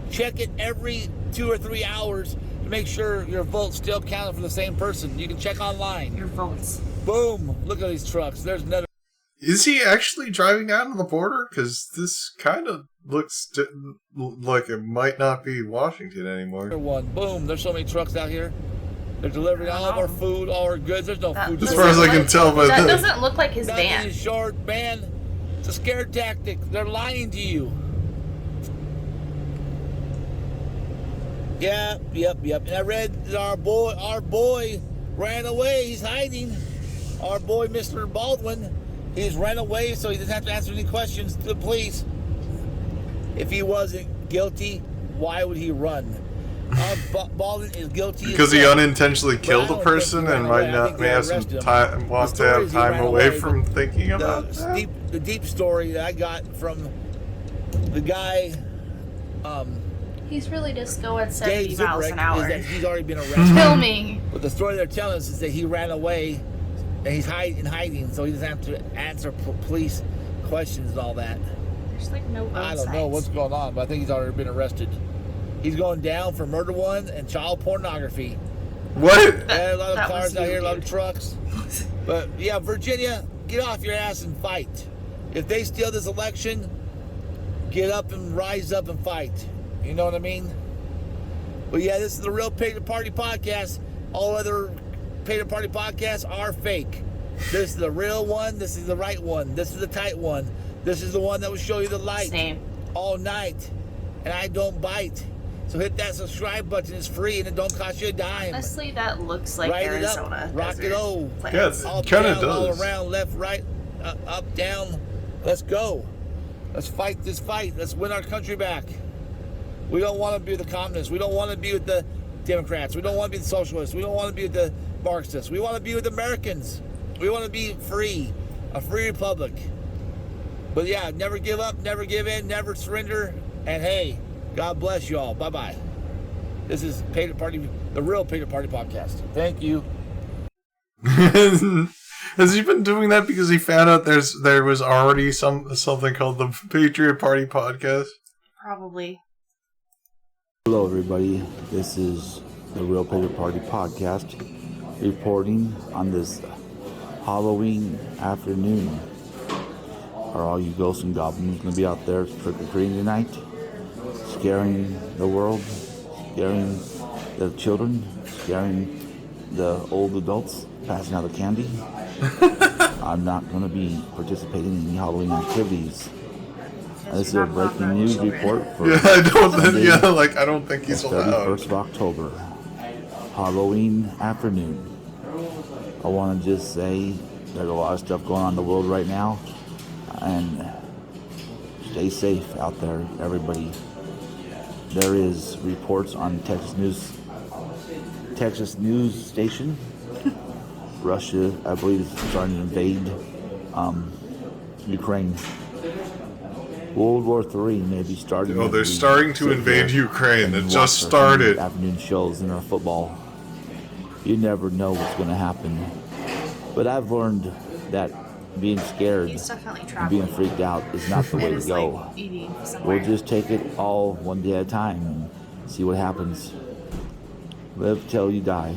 Check it every 2 or 3 hours to make sure your vote's still counted for the same person. You can check online. Your votes. Boom! Look at these trucks. There's another. Is he actually driving down to the border? Because this kind of looks like it might not be Washington anymore. One. Boom! There's so many trucks out here. They're delivering all of our food, all our goods. There's no food. As far as I can tell by That the... doesn't look like his Nothing van. is short, man. It's a scare tactic. They're lying to you. Yeah, yep. And I read that our boy ran away. He's hiding. Our boy, Mr. Baldwin, he's ran away, so he doesn't have to answer any questions to the police. If he wasn't guilty, why would he run? Baldwin is guilty. Because he unintentionally killed a I don't person think he and ran might away. I not think they have some arrested him. time, want The to have story is he time ran away away, from but thinking about that. The deep story that I got from the guy, He's really just going Dave 70 miles Zubrick, an hour. is that he's already been arrested. Kill me. But the story they're telling us is that he ran away and he's in hiding, so he doesn't have to answer police questions and all that. There's like no road I don't know signs. what's going on, but I think he's already been arrested. He's going down for murder one and child pornography. What? Yeah, a lot of That cars was out here, a lot weird. of trucks. But yeah, Virginia, get off your ass and fight. If they steal this election, get up and rise up and fight. You know what I mean? But yeah, this is the real Pay to Party podcast. All other Pay to Party podcasts are fake. This is the real one. This is the right one. This is the tight one. This is the one that will show you the light all night. And I don't bite. So hit that subscribe button. It's free and it don't cost you a dime. Honestly, that looks like Write Arizona. it up. Rock it desert all. plants. Yeah, Up, it kinda down, all does. around, left, right, up, down. Let's go. Let's fight this fight. Let's win our country back. We don't want to be with the communists. We don't want to be with the Democrats. We don't want to be the socialists. We don't want to be with the Marxists. We want to be with Americans. We want to be free. A free republic. But yeah, never give up, never give in, never surrender. And hey, God bless you all. Bye-bye. This is Pay to Party, the real Pay to Party podcast. Thank you. Has he been doing that because he found out there was already something called the Patriot Party podcast? Probably. Hello, everybody. This is the Real Patriot Party podcast, reporting on this Halloween afternoon. Are all you ghosts and goblins going to be out there trick-or-treating tonight? Scaring the world? Scaring the children? Scaring the old adults? Passing out the candy? I'm not going to be participating in any Halloween activities. This is a breaking news report for I Sunday, don't think he's the allowed. 31st of October, Halloween afternoon. I want to just say there's a lot of stuff going on in the world right now, and stay safe out there, everybody. There is reports on Texas news station. Russia, I believe, is starting to invade Ukraine. World War III may be starting. Oh, they're starting to invade Ukraine. It just started. Afternoon shows in our football. You never know what's going to happen. But I've learned that being scared He's definitely and traveling. being freaked out is not the way And to is, go. like, eating somewhere. We'll just take it all one day at a time and see what happens. Live till you die.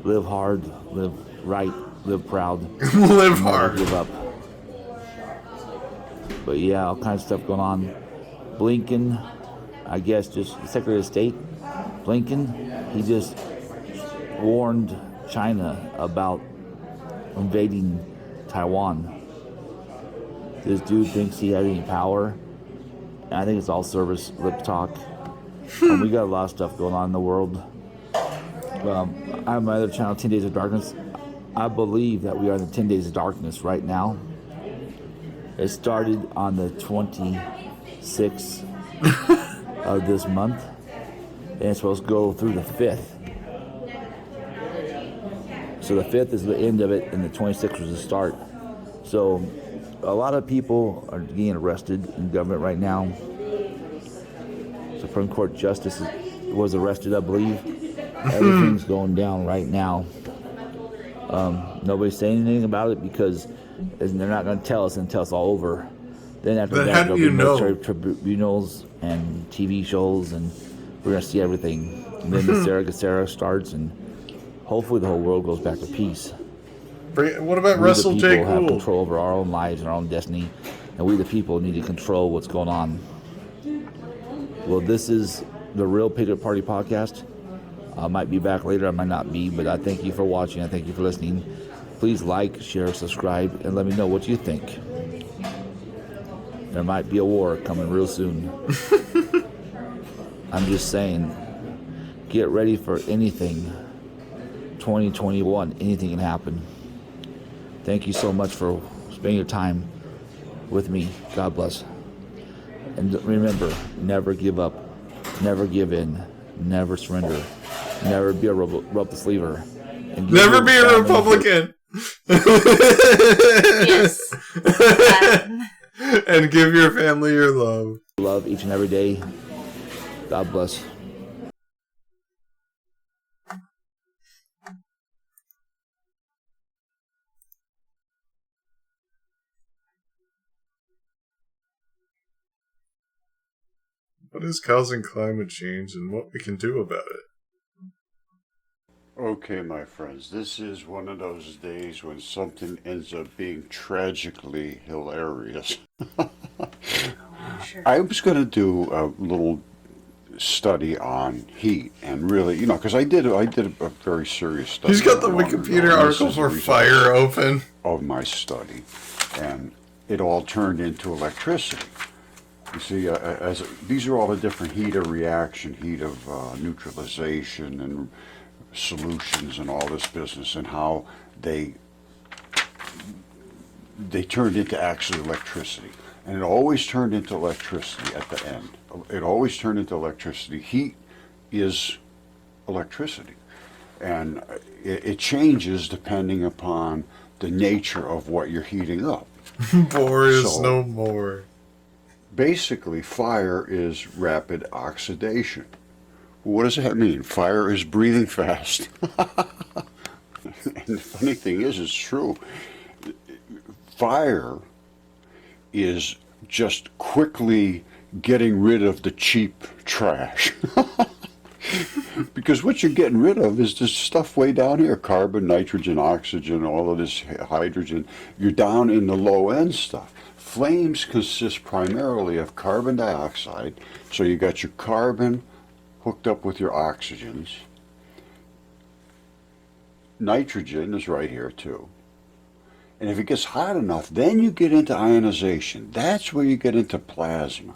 Live hard. Live right. Live proud. Live Never hard. give up. But yeah, all kinds of stuff going on. Blinken, I guess just Secretary of State, Blinken, he just warned China about invading Taiwan. This dude thinks he has any power. And I think it's all service lip talk. We got a lot of stuff going on in the world. I have my other channel, 10 Days of Darkness. I believe that we are in the 10 Days of Darkness right now. It started on the 26th of this month, and it's supposed to go through the 5th. So the 5th is the end of it, and the 26th was the start. So a lot of people are getting arrested in government right now. Supreme Court Justice was arrested, I believe. Everything's going down right now. Nobody's saying anything about it because they're not going to tell us until it's all over. Then after But that, how do there'll you be know? military tribunals and TV shows, and we're going to see everything. And then the Sarah starts, and hopefully the whole world goes back to peace. What about We, Russell the J. people, have Gould? control over our own lives and our own destiny, and we, the people, need to control what's going on. Well, this is the Real Patriot Party podcast. I might be back later, I might not be, but I thank you for watching. I thank you for listening. Please like, share, subscribe, and let me know what you think. There might be a war coming real soon. I'm just saying, get ready for anything. 2021, anything can happen. Thank you so much for spending your time with me. God bless. And remember, never give up, never give in, never surrender, never be a rubber-sleever. Never be a Republican. Yes. And give your family your love. Love each and every day. God bless. What is causing climate change and what we can do about it? Okay, my friends, this is one of those days when something ends up being tragically hilarious. I was going to do a little study on heat, and really, because I did a very serious study. He's got the Wikipedia article for fire open of my study, and it all turned into electricity. You see, these are all the different heat of reaction, heat of neutralization, and solutions, and all this business, and how they turned into actually electricity. And it always turned into electricity at the end. It always turned into electricity. Heat is electricity. And it changes depending upon the nature of what you're heating up. More is no more. Basically, fire is rapid oxidation. What does that mean? Fire is breathing fast. And the funny thing is, it's true. Fire is just quickly getting rid of the cheap trash. Because what you're getting rid of is this stuff way down here, carbon, nitrogen, oxygen, all of this hydrogen. You're down in the low end stuff. Flames consist primarily of carbon dioxide, so you got your carbon hooked up with your oxygens. Nitrogen is right here too. And if it gets hot enough, then you get into ionization. That's where you get into plasma.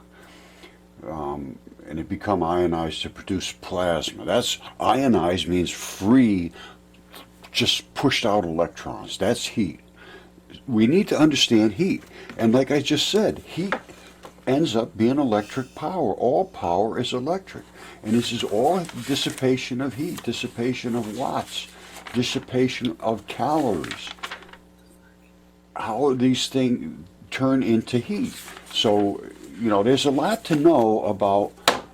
And it become ionized to produce plasma. That's ionized means free, just pushed out electrons. That's heat. We need to understand heat. And like I just said, heat ends up being electric power. All power is electric. And this is all dissipation of heat, dissipation of watts, dissipation of calories. How these things turn into heat. So, there's a lot to know about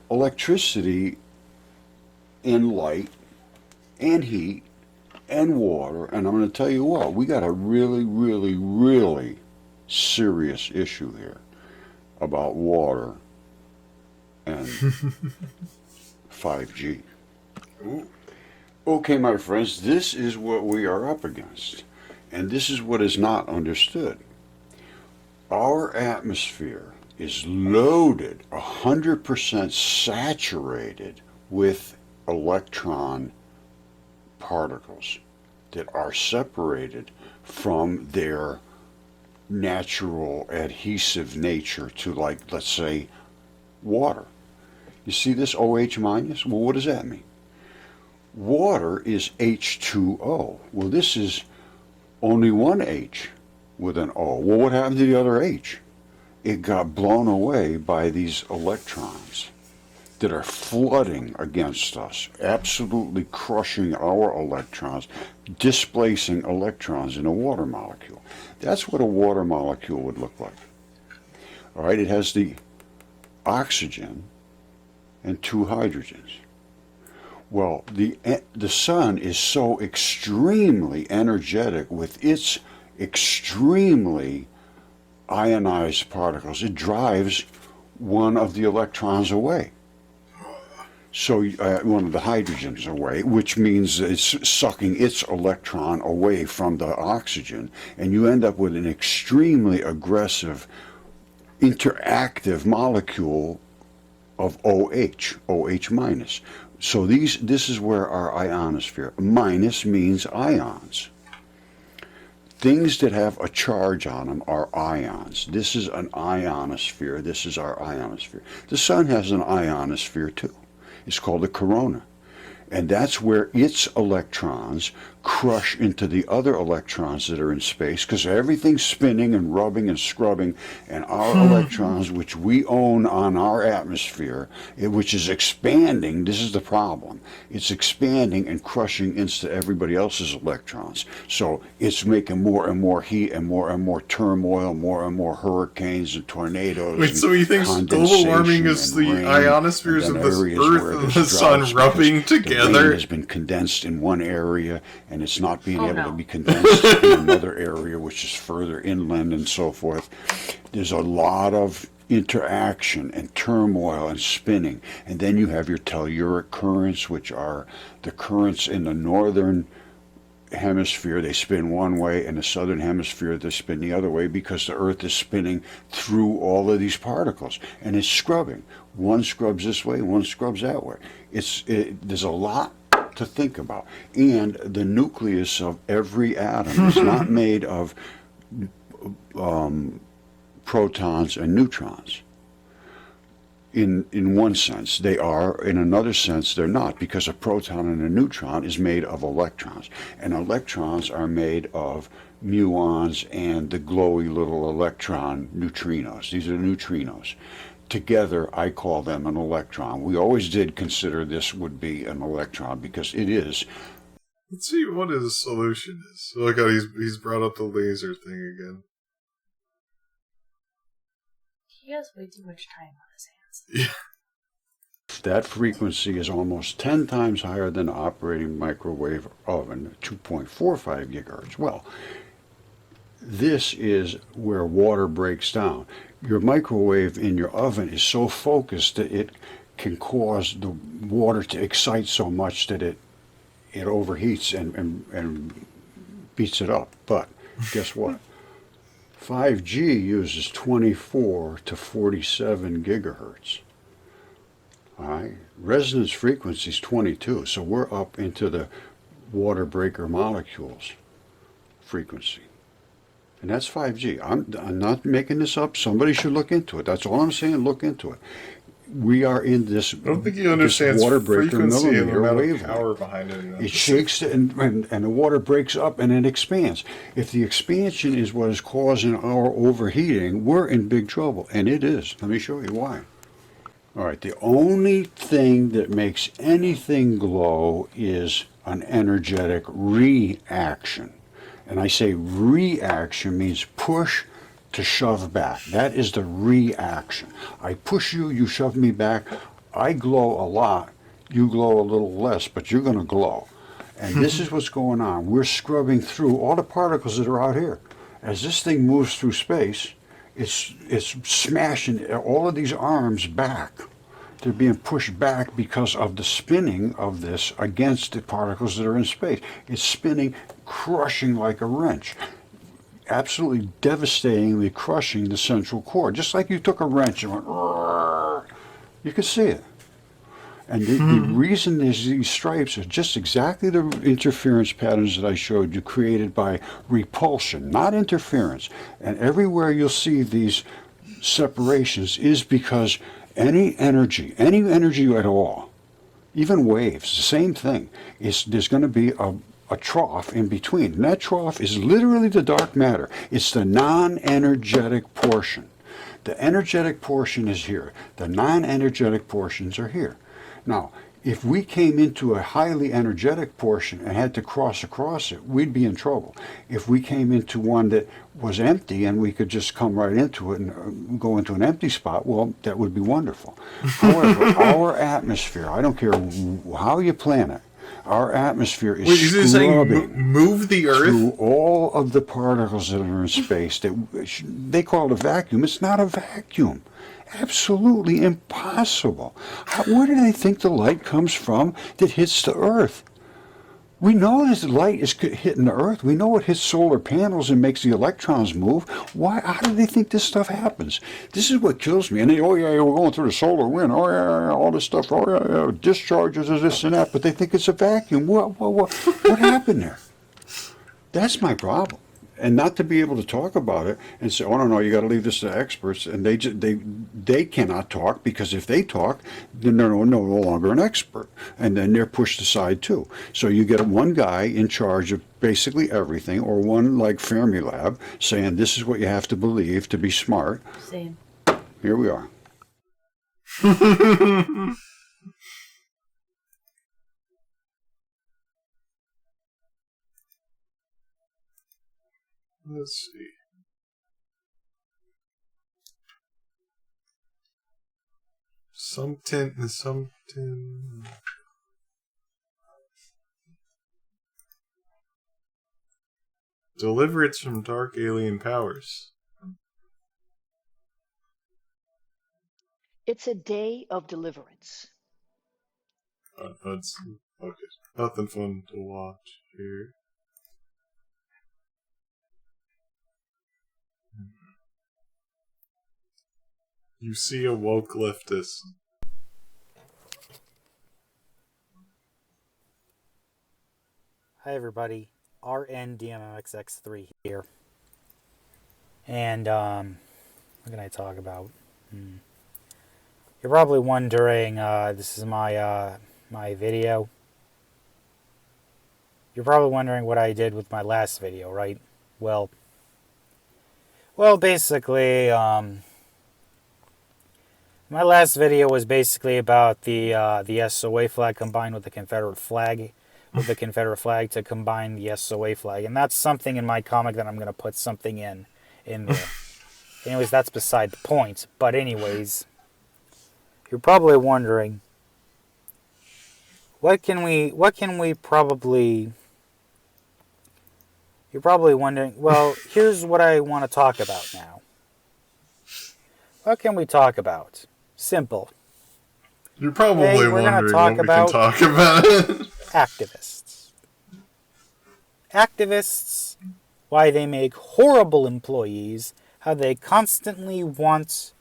electricity and light and heat and water. And I'm going to tell you what, we got a really, really, really serious issue here about water and 5G. Okay, my friends, this is what we are up against. And this is what is not understood. Our atmosphere is loaded, 100% saturated with electron particles that are separated from their natural adhesive nature to, like, let's say, water. You see this OH minus? Well, what does that mean? Water is H2O. Well, this is only one H with an O. Well, what happened to the other H? It got blown away by these electrons that are flooding against us, absolutely crushing our electrons, displacing electrons in a water molecule. That's what a water molecule would look like. All right, it has the oxygen and two hydrogens. Well, the sun is so extremely energetic with its extremely ionized particles, it drives one of the electrons away. So one of the hydrogens away, which means it's sucking its electron away from the oxygen, and you end up with an extremely aggressive, interactive molecule of OH minus. So this is where our ionosphere, minus means ions. Things that have a charge on them are ions. This is an ionosphere. This is our ionosphere. The sun has an ionosphere too. It's called a corona. And that's where its electrons crush into the other electrons that are in space, because everything's spinning and rubbing and scrubbing, and our electrons, which we own on our atmosphere, which is expanding, this is the problem. It's expanding and crushing into everybody else's electrons. So it's making more and more heat and more turmoil, more and more hurricanes and tornadoes. Wait, so he thinks global warming is the ionospheres of the Earth and the Sun rubbing together? The rain has been condensed in one area, and it's not being able to be condensed in another area, which is further inland and so forth. There's a lot of interaction and turmoil and spinning. And then you have your telluric currents, which are the currents in the northern hemisphere. They spin one way, and the southern hemisphere they spin the other way, because the Earth is spinning through all of these particles, and it's scrubbing. One scrubs this way, one scrubs that way. There's a lot to think about. And the nucleus of every atom is not made of protons and neutrons. In one sense they are, in another sense they're not, because a proton and a neutron is made of electrons, and electrons are made of muons and the glowy little electron neutrinos. These are neutrinos. Together I call them an electron. We always did consider this would be an electron because it is. Let's see what his solution is. Look how he's brought up the laser thing again. He has way too much time on his hands. Yeah. That frequency is almost 10 times higher than the operating microwave oven, 2.45 gigahertz. Well, this is where water breaks down. Your microwave in your oven is so focused that it can cause the water to excite so much that it overheats and beats it up. But guess what? 5G uses 24 to 47 gigahertz. All right, resonance frequency is 22, so we're up into the water breaker molecules frequency. And that's 5G. I'm not making this up. Somebody should look into it. That's all I'm saying. Look into it. We are in this. I don't think he understands water breaker frequency and the amount of wavelength. power behind it enough. It shakes and the water breaks up and it expands. If the expansion is what is causing our overheating, we're in big trouble. And it is. Let me show you why. All right, the only thing that makes anything glow is an energetic reaction. And I say reaction means push to shove back. That is the reaction. I push you, you shove me back. I glow a lot, you glow a little less, but you're going to glow. And this is what's going on. We're scrubbing through all the particles that are out here. As this thing moves through space, it's smashing all of these arms back. They're being pushed back because of the spinning of this against the particles that are in space. It's spinning, crushing like a wrench. Absolutely devastatingly crushing the central core. Just like you took a wrench and went, "Rrrr." You could see it. And the reason there's these stripes are just exactly the interference patterns that I showed you, created by repulsion, not interference. And everywhere you'll see these separations is because any energy at all, even waves, the same thing, there's going to be a trough in between. And that trough is literally the dark matter. It's the non-energetic portion. The energetic portion is here. The non-energetic portions are here. Now, if we came into a highly energetic portion and had to cross across it, we'd be in trouble. If we came into one that was empty and we could just come right into it and go into an empty spot, well, that would be wonderful. However, our atmosphere, I don't care how you plan it, our atmosphere is scrubbing move the Earth through all of the particles that are in space. They call it a vacuum. It's not a vacuum. Absolutely impossible. Where do they think the light comes from that hits the Earth? We know this light is hitting the Earth. We know it hits solar panels and makes the electrons move. Why? How do they think this stuff happens? This is what kills me. And they, oh yeah, we're going through the solar wind. Oh yeah, all this stuff. Oh yeah, discharges of this and that. But they think it's a vacuum. What happened there? That's my problem. And not to be able to talk about it and say, oh no, you got to leave this to experts, and they cannot talk, because if they talk, then they're no longer an expert, and then they're pushed aside too. So you get one guy in charge of basically everything, or one like Fermilab saying this is what you have to believe to be smart. Same. Here we are. Let's see. Something. Deliverance from dark alien powers. It's a day of deliverance. On Hudson. Okay. Nothing fun to watch here. You see a woke leftist. Hi everybody, RNDMMXX3 here. And what can I talk about? You're probably wondering, this is my my video. You're probably wondering what I did with my last video, right? Well, basically, my last video was basically about the SOA flag combined with the Confederate flag, to combine the SOA flag, and that's something in my comic that I'm going to put something in there. Anyways, that's beside the point. But anyways, you're probably wondering, what can we probably... You're probably wondering, well, here's what I want to talk about now. What can we talk about? Simple. You're probably we're wondering gonna talk what we can talk about. Activists. Activists, why they make horrible employees, how they constantly want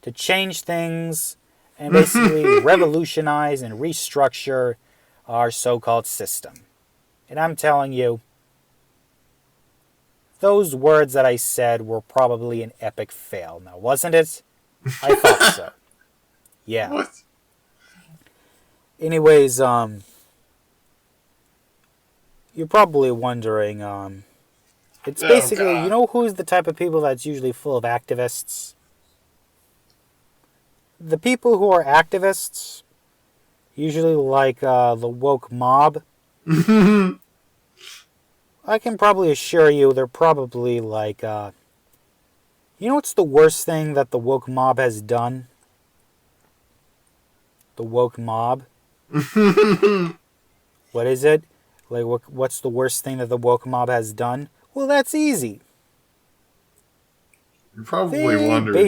to change things and basically revolutionize and restructure our so-called system. And I'm telling you, those words that I said were probably an epic fail. Now, wasn't it? I thought so. Yeah. What? Anyways, you're probably wondering, it's basically, you know who's the type of people that's usually full of activists? The people who are activists, usually like the woke mob. I can probably assure you they're probably like, you know what's the worst thing that the woke mob has done? The woke mob? What is it? Like, what's the worst thing that the woke mob has done? Well, that's easy. You're probably wondering. They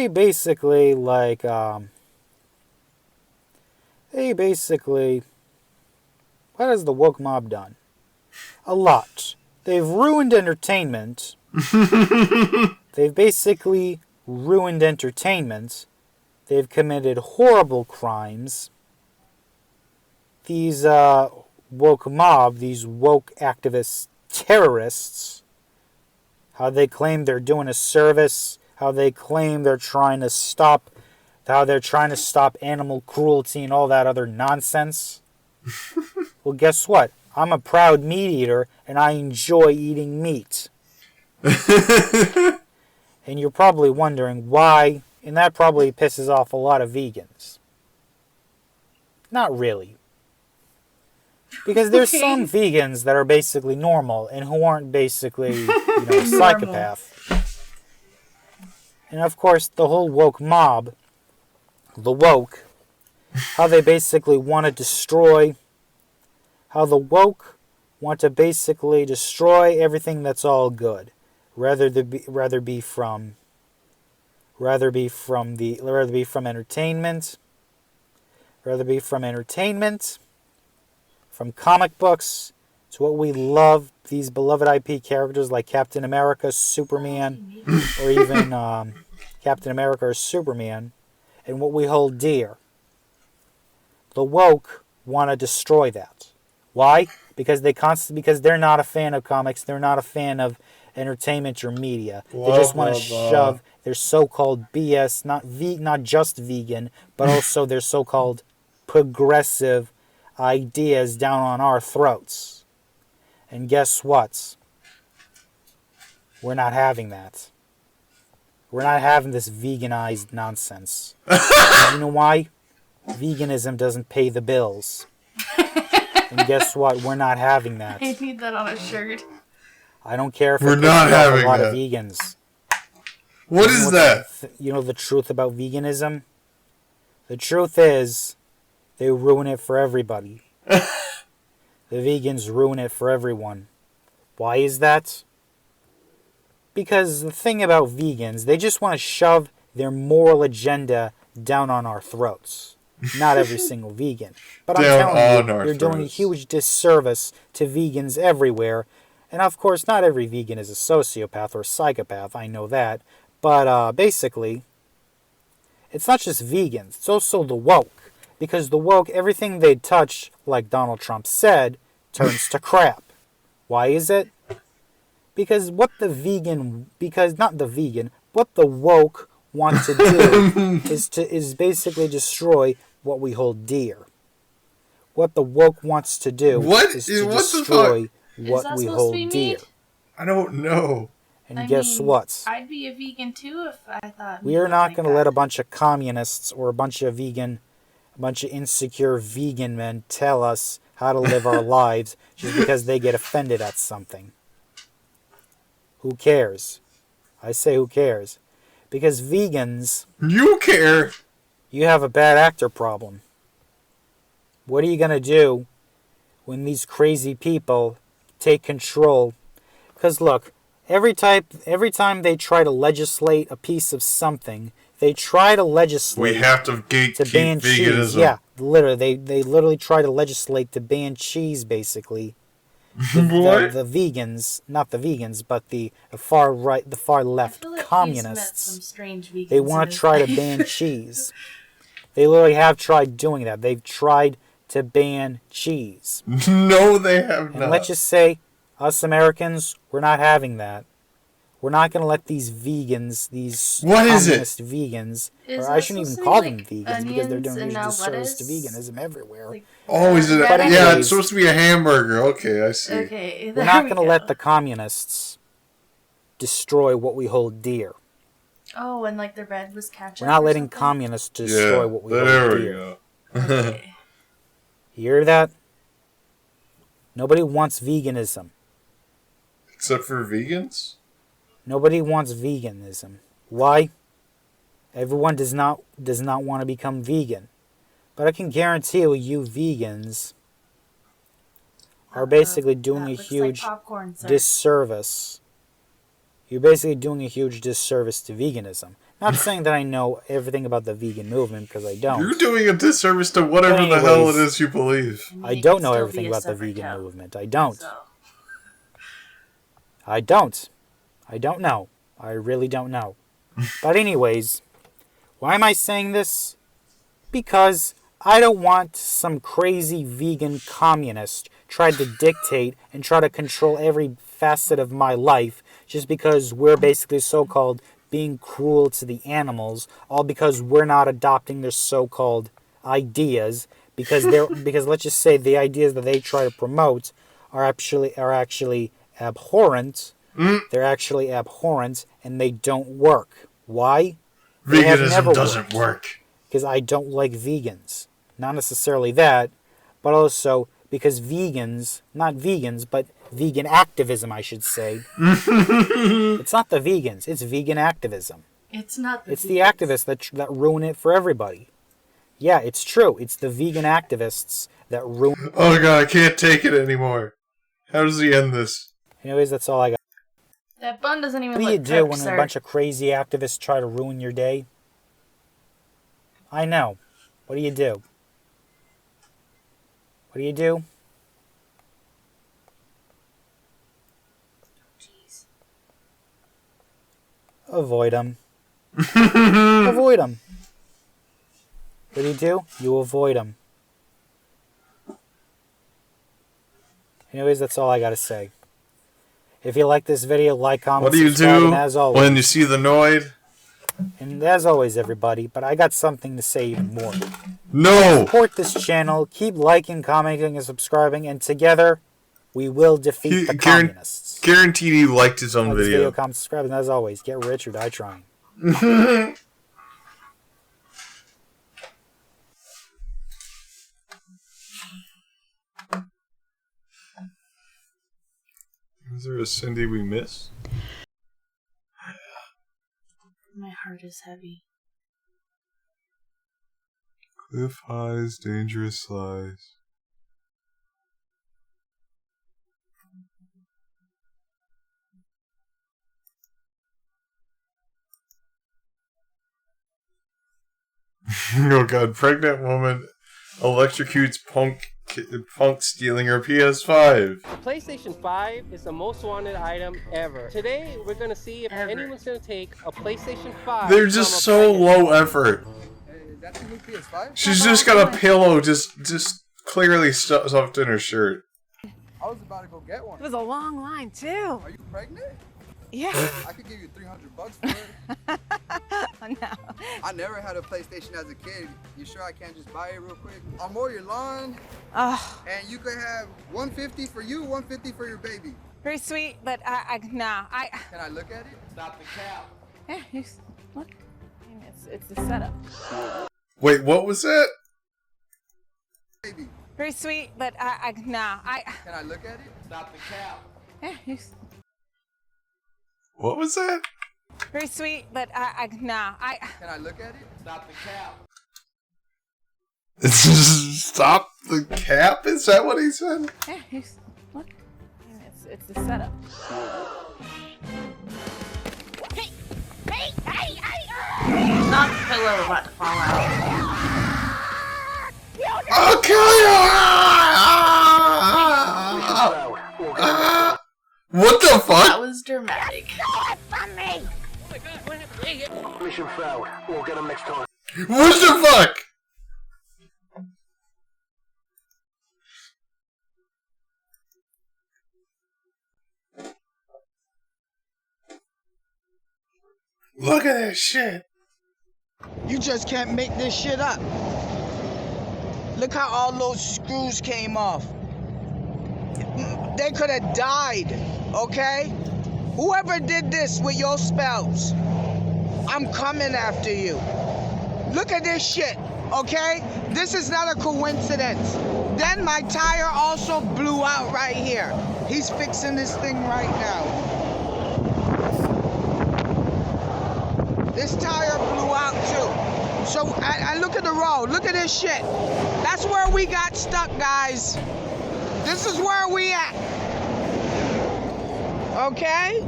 basically, what has the woke mob done? A lot. They've ruined entertainment. They've basically ruined entertainment. They've committed horrible crimes. These woke mob, these woke activist terrorists, how they claim they're doing a service, how they claim they're trying to stop animal cruelty and all that other nonsense. Well, guess what? I'm a proud meat eater, and I enjoy eating meat. And you're probably wondering why, and that probably pisses off a lot of vegans. Not really. Because there's some vegans that are basically normal, and who aren't basically, psychopath. And of course, the whole woke mob, the woke, how they basically want to destroy... How the woke want to basically destroy everything that's all good, rather be from entertainment, from comic books to what we love, these beloved IP characters like Captain America, Superman, or even Captain America or Superman, and what we hold dear. The woke want to destroy that. Why? Because they're not a fan of comics, they're not a fan of entertainment or media. They just want to shove their so-called BS, not just vegan, but also their so-called progressive ideas down on our throats. And guess what? We're not having that. We're not having this veganized nonsense. You know why? Veganism doesn't pay the bills. And guess what? We're not having that. I need that on a shirt. I don't care if we're not having a lot that. Of vegans. What is that? You know the truth about veganism? The truth is, they ruin it for everybody. The vegans ruin it for everyone. Why is that? Because the thing about vegans, they just want to shove their moral agenda down on our throats. Not every single vegan. But I'm Down telling on you, our you're doing a throats. huge disservice to vegans everywhere. And of course, not every vegan is a sociopath or a psychopath, I know that. But basically, it's not just vegans, it's also the woke. Because the woke, everything they touch, like Donald Trump said, turns to crap. Why is it? Because what the woke want to do is basically destroy what we hold dear. What the woke wants to do is to What the destroy fuck? what we hold dear. I don't know. And guess what? I'd be a vegan too if I thought We are not going to let a bunch of communists or a bunch of insecure vegan men tell us how to live our lives just because they get offended at something. Who cares? I say who cares? Because vegans... You care! You have a bad actor problem. What are you going to do when these crazy people take control? Because look, every time they try to legislate a piece of something, they try to legislate... We have to ban gatekeep cheese. veganism. Yeah, literally. They literally try to legislate to ban cheese, basically. The vegans, not the vegans, but the far right, the far left communists. Some strange vegans They want to try to ban cheese. They literally have tried doing that. They've tried to ban cheese. No, they have and not. Let's just say, us Americans, we're not having that. We're not going to let these vegans, these communist vegans, or I shouldn't even call them vegans because they're doing a huge disservice to veganism everywhere. It's supposed to be a hamburger. Okay, I see. Okay, we're not going to let the communists destroy what we hold dear. Oh, and like their bread was ketchup. We're not letting communists destroy what we hold dear. There we go. Okay. You hear that? Nobody wants veganism. Except for vegans? Nobody wants veganism. Why? Everyone does not want to become vegan. But I can guarantee you vegans are basically doing a huge disservice. You're basically doing a huge disservice to veganism. Not saying that I know everything about the vegan movement, because I don't. You're doing a disservice to whatever the hell it is you believe. I don't know everything about the vegan movement. I don't. I don't. I don't know. I really don't know. But anyways, why am I saying this? Because I don't want some crazy vegan communist try to dictate and try to control every facet of my life just because we're basically so-called being cruel to the animals, all because we're not adopting their so-called ideas, because let's just say the ideas that they try to promote are actually abhorrent. They're actually abhorrent and they don't work. Why? Veganism doesn't work. Because I don't like vegans. Not necessarily that, but also because vegans, not vegans, but vegan activism, I should say. It's not the vegans, it's vegan activism. It's not the It's the activists that ruin it for everybody. Yeah, it's true. It's the vegan activists that ruin... Oh god, I can't take it anymore. How does he end this? Anyways, that's all I got. That bun doesn't even What do look you do cooked, when sir. a bunch of crazy activists try to ruin your day? I know. What do you do? What do you do? Jeez. Avoid them. Avoid them. What do? You avoid them. Anyways, that's all I gotta say. If you like this video, like, comment, What do you subscribe, do and as always, when you see the Noid? And as always, everybody, but I got something to say even more. No! Support this channel, keep liking, commenting, and subscribing, and together, we will defeat the communists. Guaranteed he liked his own Like this video, video. comment, subscribe, and as always, get rich or die trying. Is there a Cindy we miss? My heart is heavy. Cliff High's Dangerous Lies. Oh god, pregnant woman electrocutes punk stealing her PS5. The PlayStation 5 is the most wanted item ever. Today, we're gonna see if anyone's gonna take a PlayStation 5. They're just so low effort. That's the new PS5? She's just got a pillow just clearly stuffed in her shirt. I was about to go get one. It was a long line, too. Are you pregnant? Yeah. I could give you $300 for it. No. I never had a PlayStation as a kid. You sure I can't just buy it real quick? I'll mow your lawn. Oh. And you could have $150 for you, $150 for your baby. Very sweet, but Can I look at it? Stop the cap. Yeah, look. It's the setup. Wait, what was that? Baby. Very sweet, but Can I look at it? Stop the cap. Yeah, What was that? very sweet, but Can I look at it? Stop the cap. Stop the cap? Is that what he said? Yeah, look. It's the setup. Not the pillow about to fall out. I'll kill you! What the fuck? That was dramatic. Mission failed. We'll get him next time. What the fuck? Look at this shit. You just can't make this shit up. Look how all those screws came off. They could have died, okay? Whoever did this with your spells, I'm coming after you. Look at this shit, okay? This is not a coincidence. Then my tire also blew out right here. He's fixing this thing right now. This tire blew out too. So I look at the road, look at this shit. That's where we got stuck, guys. This is where we at. Okay?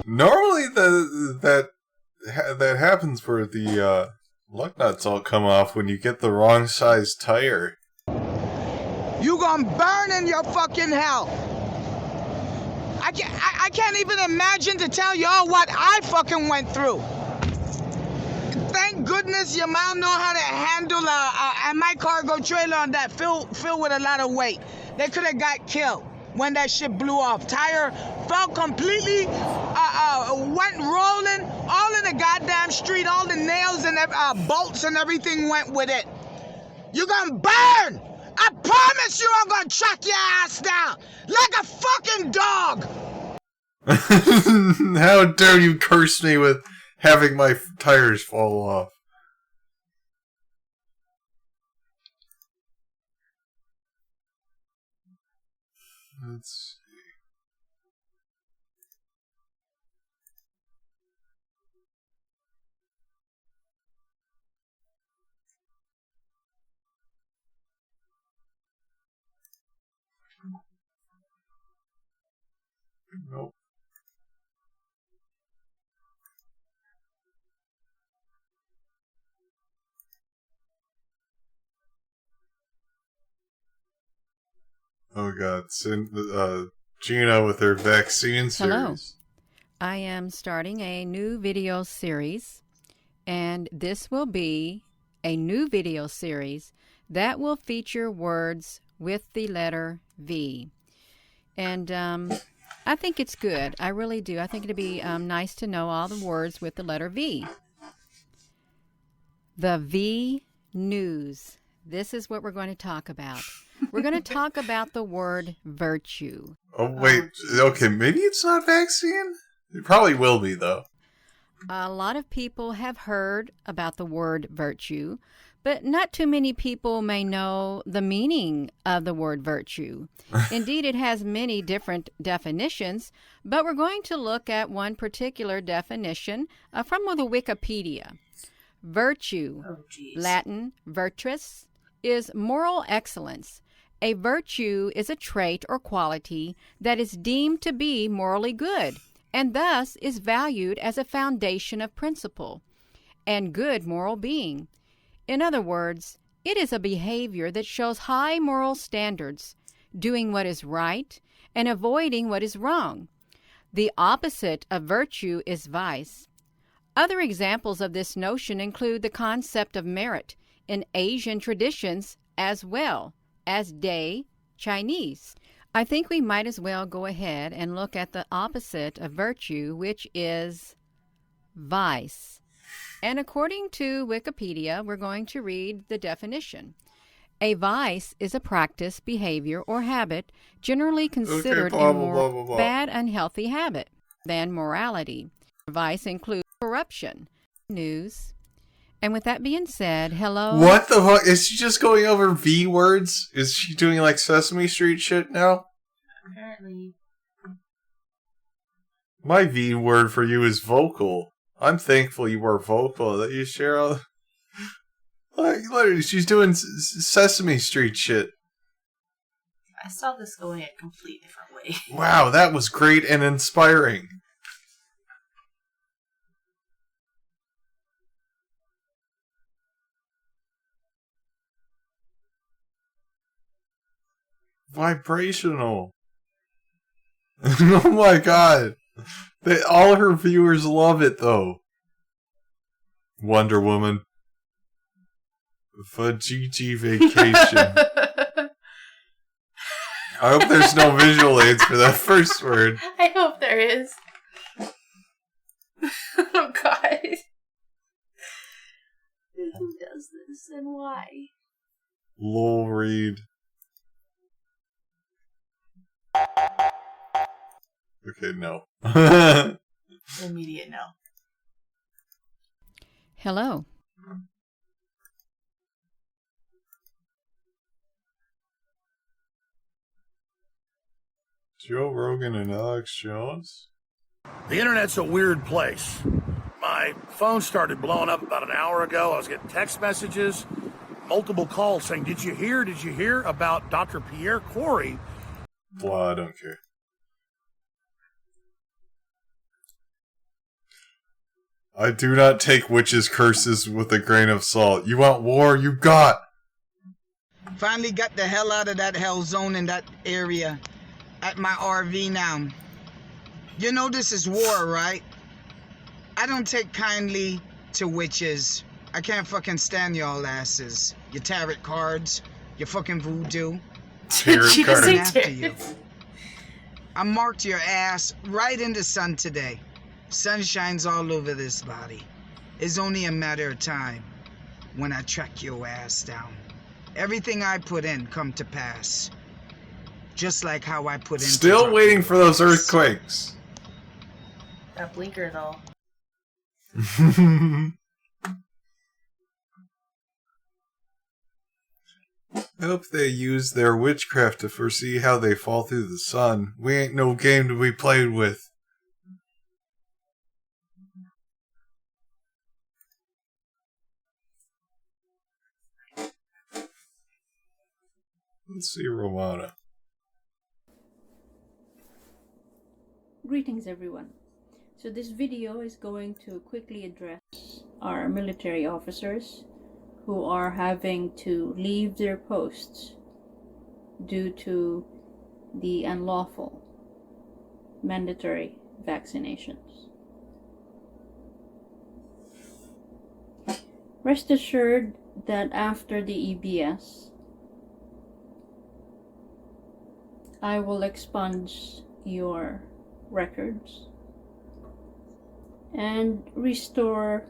Normally that happens where the lug nuts all come off when you get the wrong size tire. You gonna burn in your fucking hell. I can't even imagine to tell y'all what I fucking went through. Thank goodness your mom know how to handle my cargo trailer on that filled with a lot of weight. They could have got killed when that shit blew off. Tire fell completely, went rolling, all in the goddamn street. All the nails and bolts and everything went with it. You gonna burn! I promise you I'm gonna track your ass down like a fucking dog! How dare you curse me with having my tires fall off? Let's see. Nope. Oh god, Gina with her vaccine series. Hello. I am starting a new video series, and this will be a new video series that will feature words with the letter V. And I think it's good. I really do. I think it'd be nice to know all the words with the letter V. The V News. This is what we're going to talk about. We're going to talk about the word virtue. Oh, wait. Okay, maybe it's not vaccine? It probably will be, though. A lot of people have heard about the word virtue, but not too many people may know the meaning of the word virtue. Indeed, it has many different definitions, but we're going to look at one particular definition from the Wikipedia. Virtue, Latin virtus, is moral excellence. A virtue is a trait or quality that is deemed to be morally good, and thus is valued as a foundation of principle. and good moral being. In other words, it is a behavior that shows high moral standards, doing what is right and avoiding what is wrong. The opposite of virtue is vice. Other examples of this notion include the concept of merit in Asian traditions as well as Day Chinese. I think we might as well go ahead and look at the opposite of virtue, which is vice. And according to Wikipedia, we're going to read the definition. A vice is a practice, behavior, or habit generally considered a more bad, unhealthy habit than morality. Vice includes corruption, news. And with that being said, hello. What the fuck? Is she just going over V words? Is she doing like Sesame Street shit now? Apparently. My V word for you is vocal. I'm thankful you were vocal. That you share all. Like, literally, she's doing Sesame Street shit. I saw this going a complete different way. Wow, that was great and inspiring. Vibrational. Oh my god. All her viewers love it, though. Wonder Woman. Vajiji Vacation. I hope there's no visual aids for that first word. I hope there is. Oh god. Who does this and why? Lol read. Okay, no. Immediate no. Hello. Joe Rogan and Alex Jones? The internet's a weird place. My phone started blowing up about an hour ago. I was getting text messages, multiple calls saying, Did you hear about Dr. Pierre Corey? Blah, I don't care. I do not take witches' curses with a grain of salt. You want war? You got! Finally got the hell out of that hell zone in that area. At my RV now. You know this is war, right? I don't take kindly to witches. I can't fucking stand y'all asses. Your tarot cards, your fucking voodoo. Tarot cards. I'm after you. I marked your ass right in the sun today. Sun shines all over this body. It's only a matter of time when I track your ass down. Everything I put in come to pass. Just like how I put in. Still waiting for those earthquakes. That blinker though. I hope they use their witchcraft to foresee how they fall through the sun. We ain't no game to be played with. Let's see Romana. Greetings everyone. So this video is going to quickly address our military officers who are having to leave their posts due to the unlawful mandatory vaccinations. Rest assured that after the EBS, I will expunge your records and restore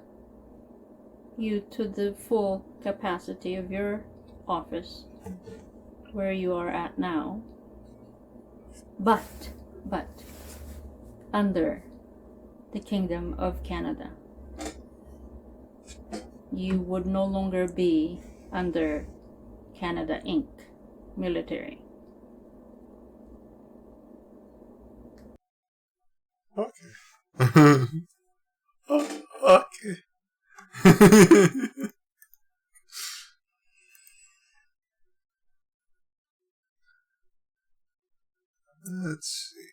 you to the full capacity of your office where you are at now, but under the Kingdom of Canada. You would no longer be under Canada Inc. military. Okay. Okay. Let's see.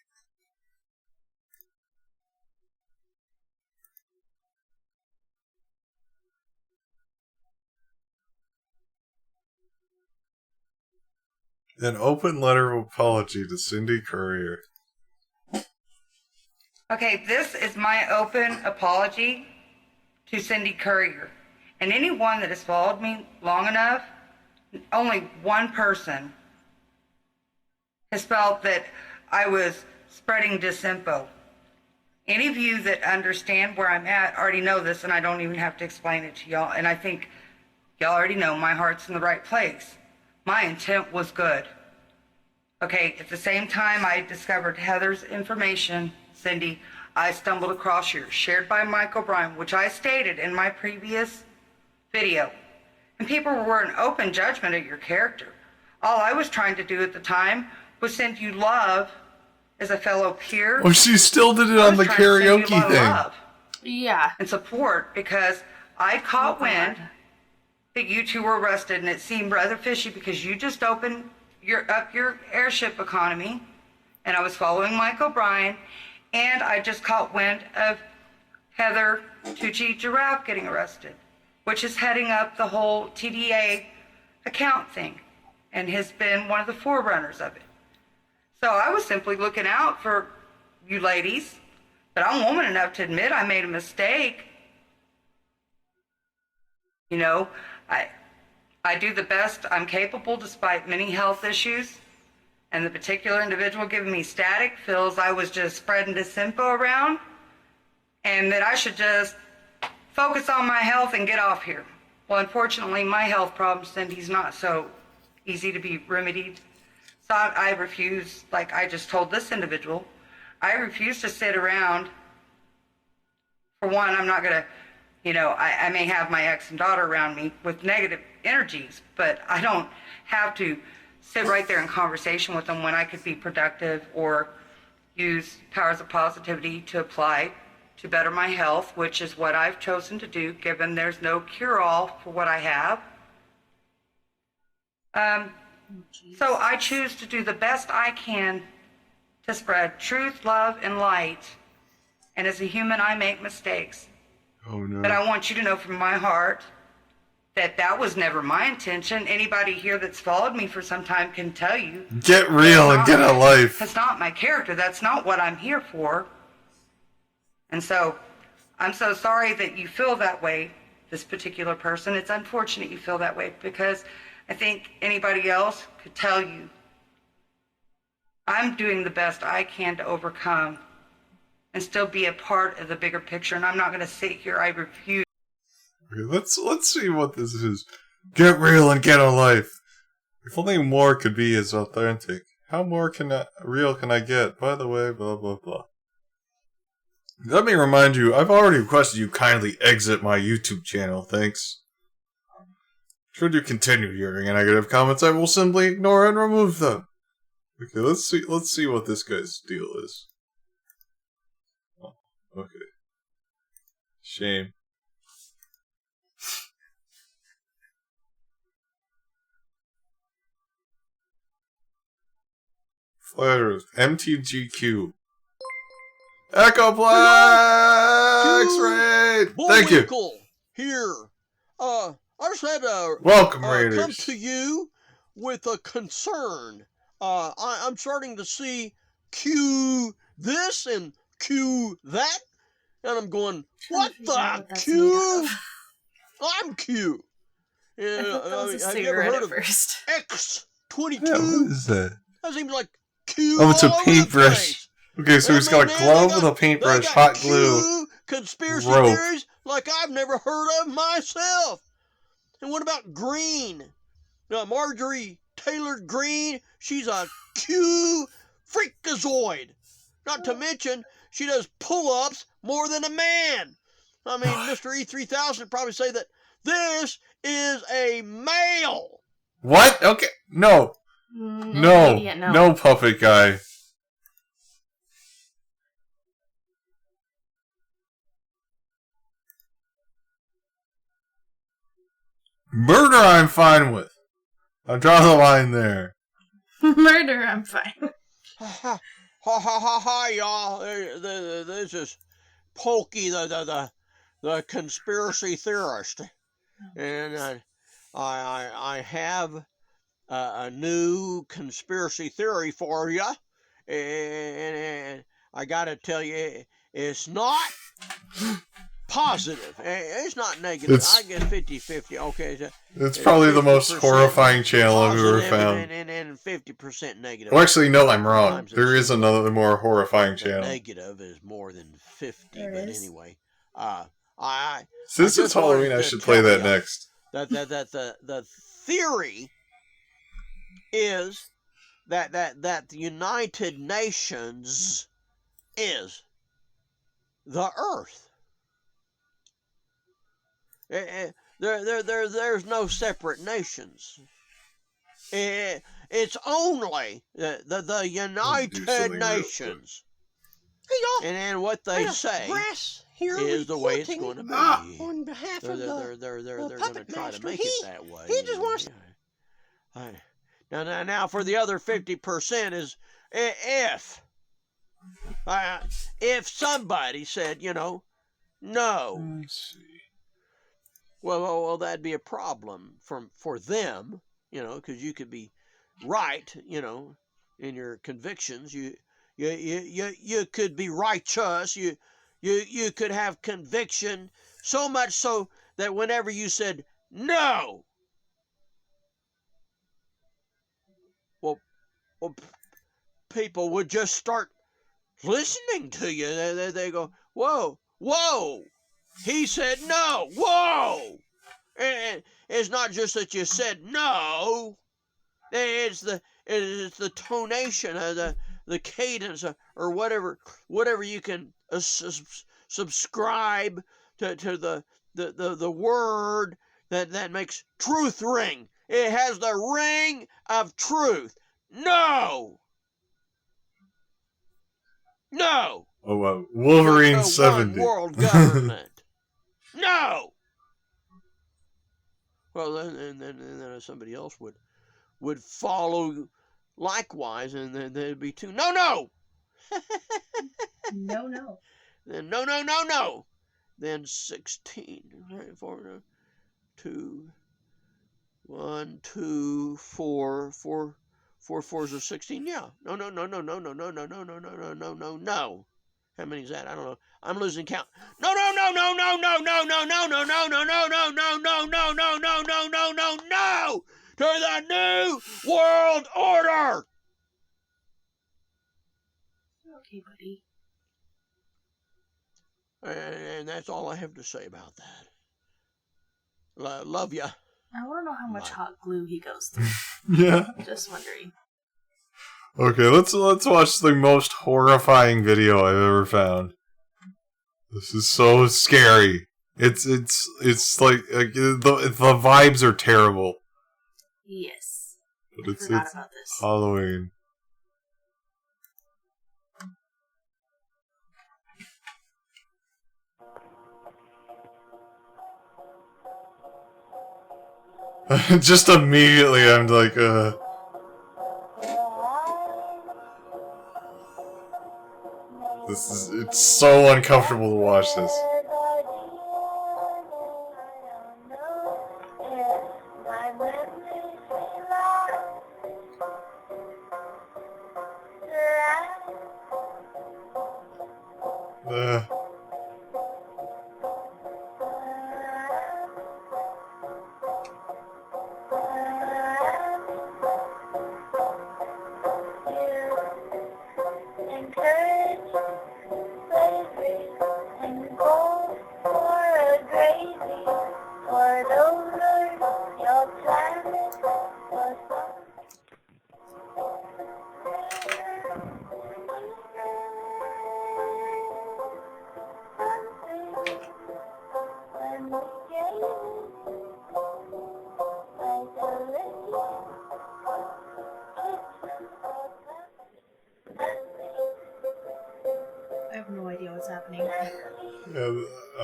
An open letter of apology to Cindy Courier. Okay, this is my open apology to Cindy Courier. And anyone that has followed me long enough, only one person has felt that I was spreading disinfo. Any of you that understand where I'm at already know this, and I don't even have to explain it to y'all. And I think y'all already know my heart's in the right place. My intent was good. Okay, at the same time I discovered Heather's information, Cindy, I stumbled across yours, shared by Mike O'Brien, which I stated in my previous video. And people were in open judgment of your character. All I was trying to do at the time was send you love as a fellow peer. Well, she still did it on the karaoke thing. Love and support, because I caught wind that you two were arrested, and it seemed rather fishy because you just opened up your airship economy, and I was following Mike O'Brien, and I just caught wind of Heather Tucci Giraffe getting arrested, which is heading up the whole TDA account thing and has been one of the forerunners of it. So I was simply looking out for you ladies, but I'm woman enough to admit I made a mistake. You know, I do the best I'm capable despite many health issues, and the particular individual giving me static feels I was just spreading disinfo around and that I should just focus on my health and get off here. Well, unfortunately, my health problem, Cindy's not so easy to be remedied. So I refuse, like I just told this individual, I refuse to sit around. For one, I'm not gonna, you know, I may have my ex and daughter around me with negative energies, but I don't have to sit right there in conversation with them when I could be productive or use powers of positivity to apply to better my health, which is what I've chosen to do, given there's no cure-all for what I have. So I choose to do the best I can to spread truth, love, and light. And as a human, I make mistakes. Oh, no. But I want you to know from my heart that that was never my intention. Anybody here that's followed me for some time can tell you. Get real and get a life. That's not my character. That's not what I'm here for. And so I'm so sorry that you feel that way, this particular person. It's unfortunate you feel that way, because I think anybody else could tell you I'm doing the best I can to overcome and still be a part of the bigger picture. And I'm not going to sit here. I refuse. Okay, let's see what this is. Get real and get a life. If only more could be as authentic. How more real can I get? By the way, blah blah blah. Let me remind you, I've already requested you kindly exit my YouTube channel. Thanks. Should you continue hearing negative comments, I will simply ignore and remove them. Okay, let's see what this guy's deal is. Oh, okay. Shame. Flatters. MTGQ. Echoplex Raid! Thank you. Here. I just had to welcome Raiders. Come to you with a concern. I'm starting to see Q this and Q that, and I'm going, what the Q? I'm Q. I thought that was a have you ever cigarette heard at of first. X22? Yeah, what is that? That seems like Q. Oh, it's a all over the paintbrush. place. Okay, so he's got a glove with a paintbrush, hot glue, conspiracy rope. theories like I've never heard of myself. And what about Green? Marjorie Taylor Greene, she's a Q freakazoid. Not to mention, she does pull-ups more than a man. I mean, Mr. E3000 would probably say that this is a male. What? Okay, no. No, idiot, no. no puppet guy. Murder I'm fine with. I'll draw the line there. Murder, I'm fine. Ha ha ha ha, y'all. This is Pokey, the conspiracy theorist. And I have a new conspiracy theory for you, and I gotta tell you, it's not positive. It's not negative. I guess 50-50. Okay, It's probably the most horrifying channel I've ever found. And 50% negative. Well, actually, no, I'm wrong. Sometimes There is another more horrifying the channel. negative is more than 50, There but is. anyway, Since it's Halloween, I should play that next. That the theory is that the United Nations is the Earth. There's no separate nations. It's only the United Nations. And then what they say is the way it's going to be. On behalf of they're going to try to make it that way. He just wants. Now for the other 50% is if somebody said, no. Well, that'd be a problem for them, because you could be right, in your convictions. You could be righteous. You could have conviction, so much so that whenever you said no, well, people would just start listening to you. They go, whoa, he said no, whoa. And it's not just that you said no. It's the tonation, the cadence, or whatever you can subscribe to the word that makes truth ring. It has the ring of truth. No. Oh, Wolverine 70. World government. No. Well, then somebody else would follow likewise, and then there'd be two. No. No. Then no. Then 16. Right, 4, 2, 1, 2, 4. 4 fours are 16. Yeah. No. How many is that? I don't know. I'm losing count. No. To the New World Order. Okay, buddy. And that's all I have to say about that. Love ya. I want to know how much hot glue he goes through. Yeah. Just wondering. Okay, let's watch the most horrifying video I've ever found. This is so scary. It's like the vibes are terrible. Yes. But it's about this. Halloween. Just immediately I'm like, it's so uncomfortable to watch this. I have no idea what's happening.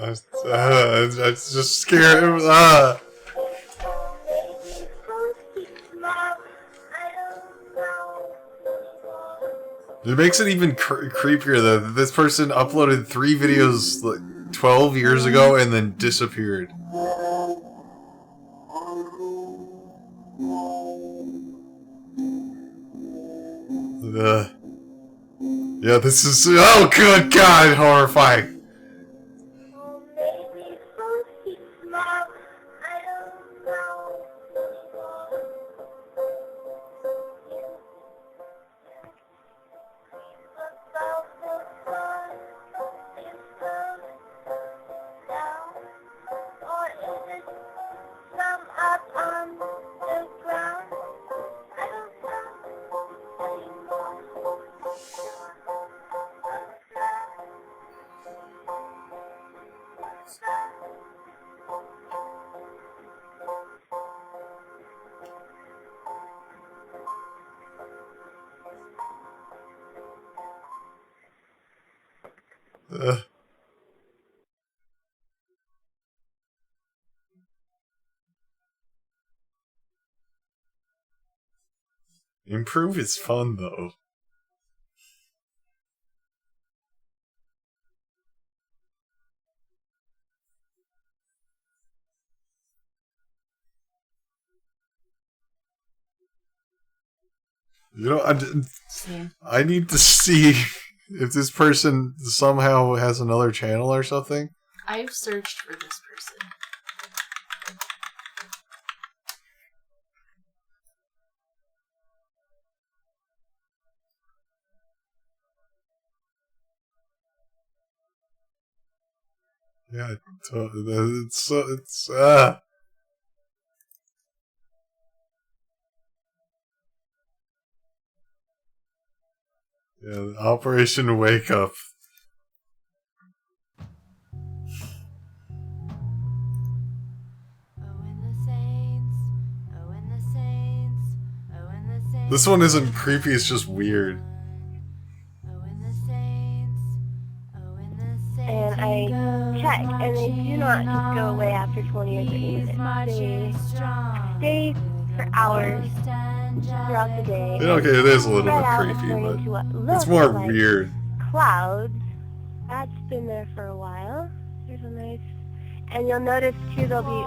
It's just scary. It makes it even creepier that this person uploaded 3 videos like 12 years ago and then disappeared. Yeah, this is... Oh, good God, horrifying. Improve is fun, though. You know, I need to see if this person somehow has another channel or something. I've searched for this person. Yeah, yeah, Operation Wake Up. This one isn't creepy, it's just weird. And I check, and they do not just go away after 20 or 30 minutes. They stay for hours throughout the day. Yeah, okay, it is a little bit Spread out creepy, and turn but into what it's looks more like weird. clouds. That's been there for a while. There's a nice... And you'll notice, too, there'll be...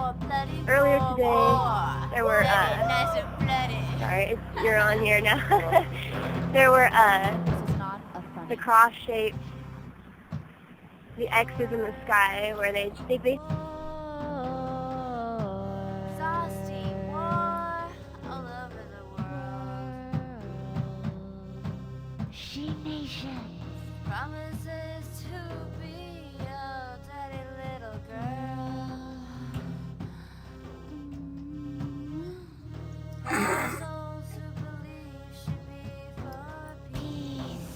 Earlier today, there were, sorry, you're on here now. There were, the cross shapes, the X's in the sky, where they basically... She Nation promises to be your daddy little girl. Souls who believe should be for peace.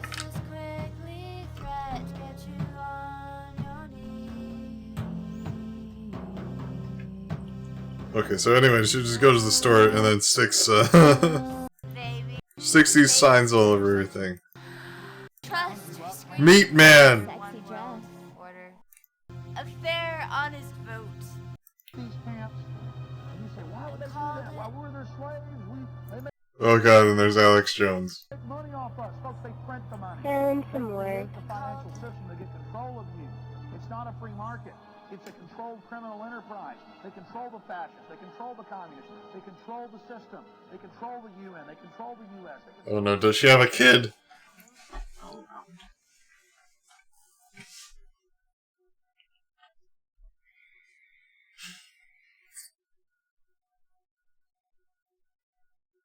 Just as quickly threat get you on your knees. Okay, so anyway, she just goes to the store and then sticks sticks these signs all over everything. Meat Man! Sexy dress. Order. A fair, honest vote. These pants. And you say, why would they do that? Why were there slaves? Oh god, and there's Alex Jones. Money off us. Folks, they print the money. And some more. The financial system to get control of you. It's not a free market. It's a controlled criminal enterprise. They control the fascists. They control the communists. They control the system. They control the UN. They control the US. Oh no, does she have a kid?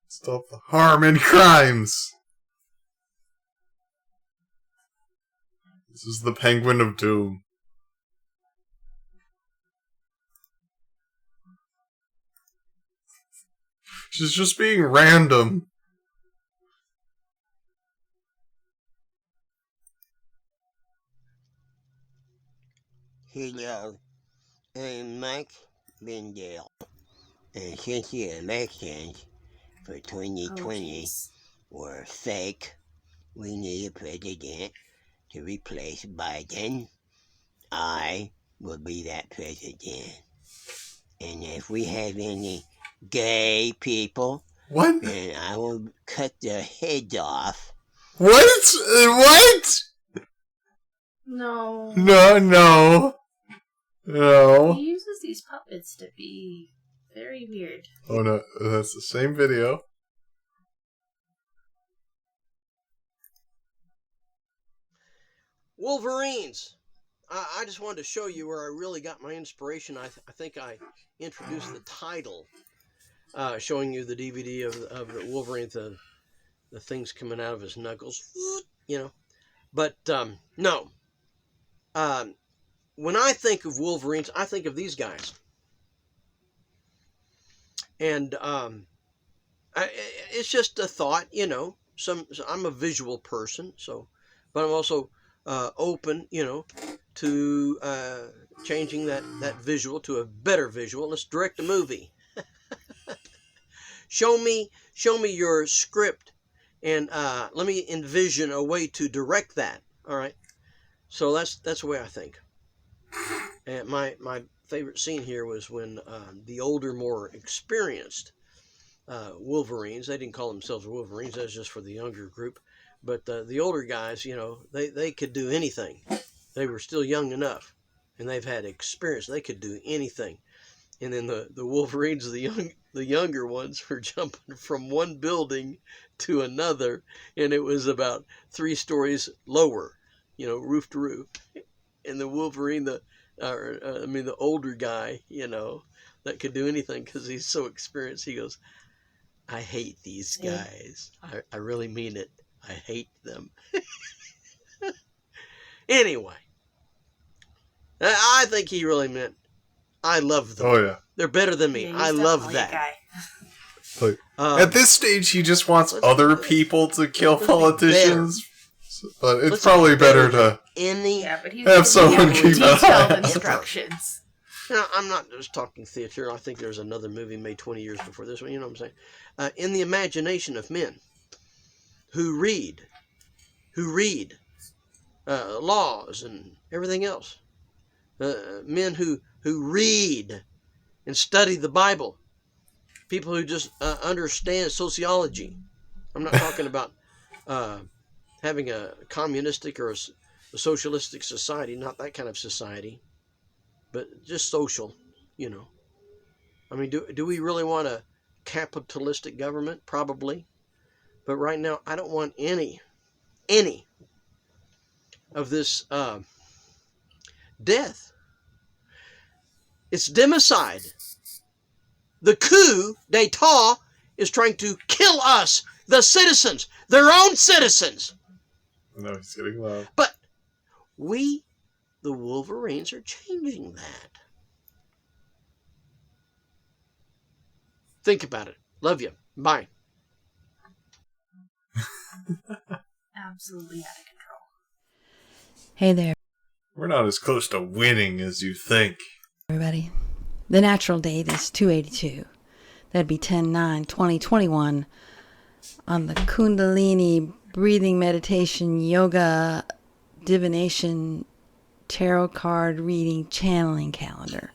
Stop the harm and crimes! This is the Penguin of Doom. She's just being random. Hello, I'm Mike Bendale, and since the elections for 2020 were fake, we need a president to replace Biden. I will be that president. And if we have any gay people, then I will cut their heads off. What? What? No. No. He uses these puppets to be Very weird. Oh no, that's the same video. Wolverines. I just wanted to show you where I really got my inspiration. I think I introduced the title, showing you the DVD of the Wolverine, the things coming out of his knuckles, you know. But no. When I think of Wolverines, I think of these guys. And it's just a thought, you know. I'm a visual person, but I'm also open, you know, to changing that visual to a better visual. Let's direct a movie. Show me your script, and let me envision a way to direct that. All right. So that's the way I think. And my favorite scene here was when the older, more experienced Wolverines, they didn't call themselves Wolverines, that was just for the younger group, but the older guys, you know, they could do anything. They were still young enough, and they've had experience. They could do anything. And then the Wolverines, the younger ones, were jumping from one building to another, and it was about 3 stories lower, you know, roof to roof. And the Wolverine, the older guy, you know, that could do anything because he's so experienced, he goes, I hate these guys. I really mean it. I hate them. Anyway, I think he really meant, I love them. Oh, yeah. They're better than me. Yeah, I love that. Like, at this stage, he just wants other people to kill politicians. But it's probably better to have someone keep an eye on instructions. Now, I'm not just talking theater. I think there's another movie made 20 years before this one. You know what I'm saying? In the imagination of men who read laws and everything else. Men who read and study the Bible. People who just understand sociology. I'm not talking about having a communistic or a socialistic society, not that kind of society, but just social, you know. I mean, do we really want a capitalistic government? Probably. But right now, I don't want any of this death. It's democide. The coup d'etat is trying to kill us, the citizens, their own citizens. No, he's getting loud. But we, the Wolverines, are changing that. Think about it. Love you. Bye. Absolutely out of control. Hey there, We're not as close to winning as you think. everybody. The natural date is 282. That'd be 10/9/2021 on the Kundalini breathing meditation yoga divination tarot card reading channeling calendar,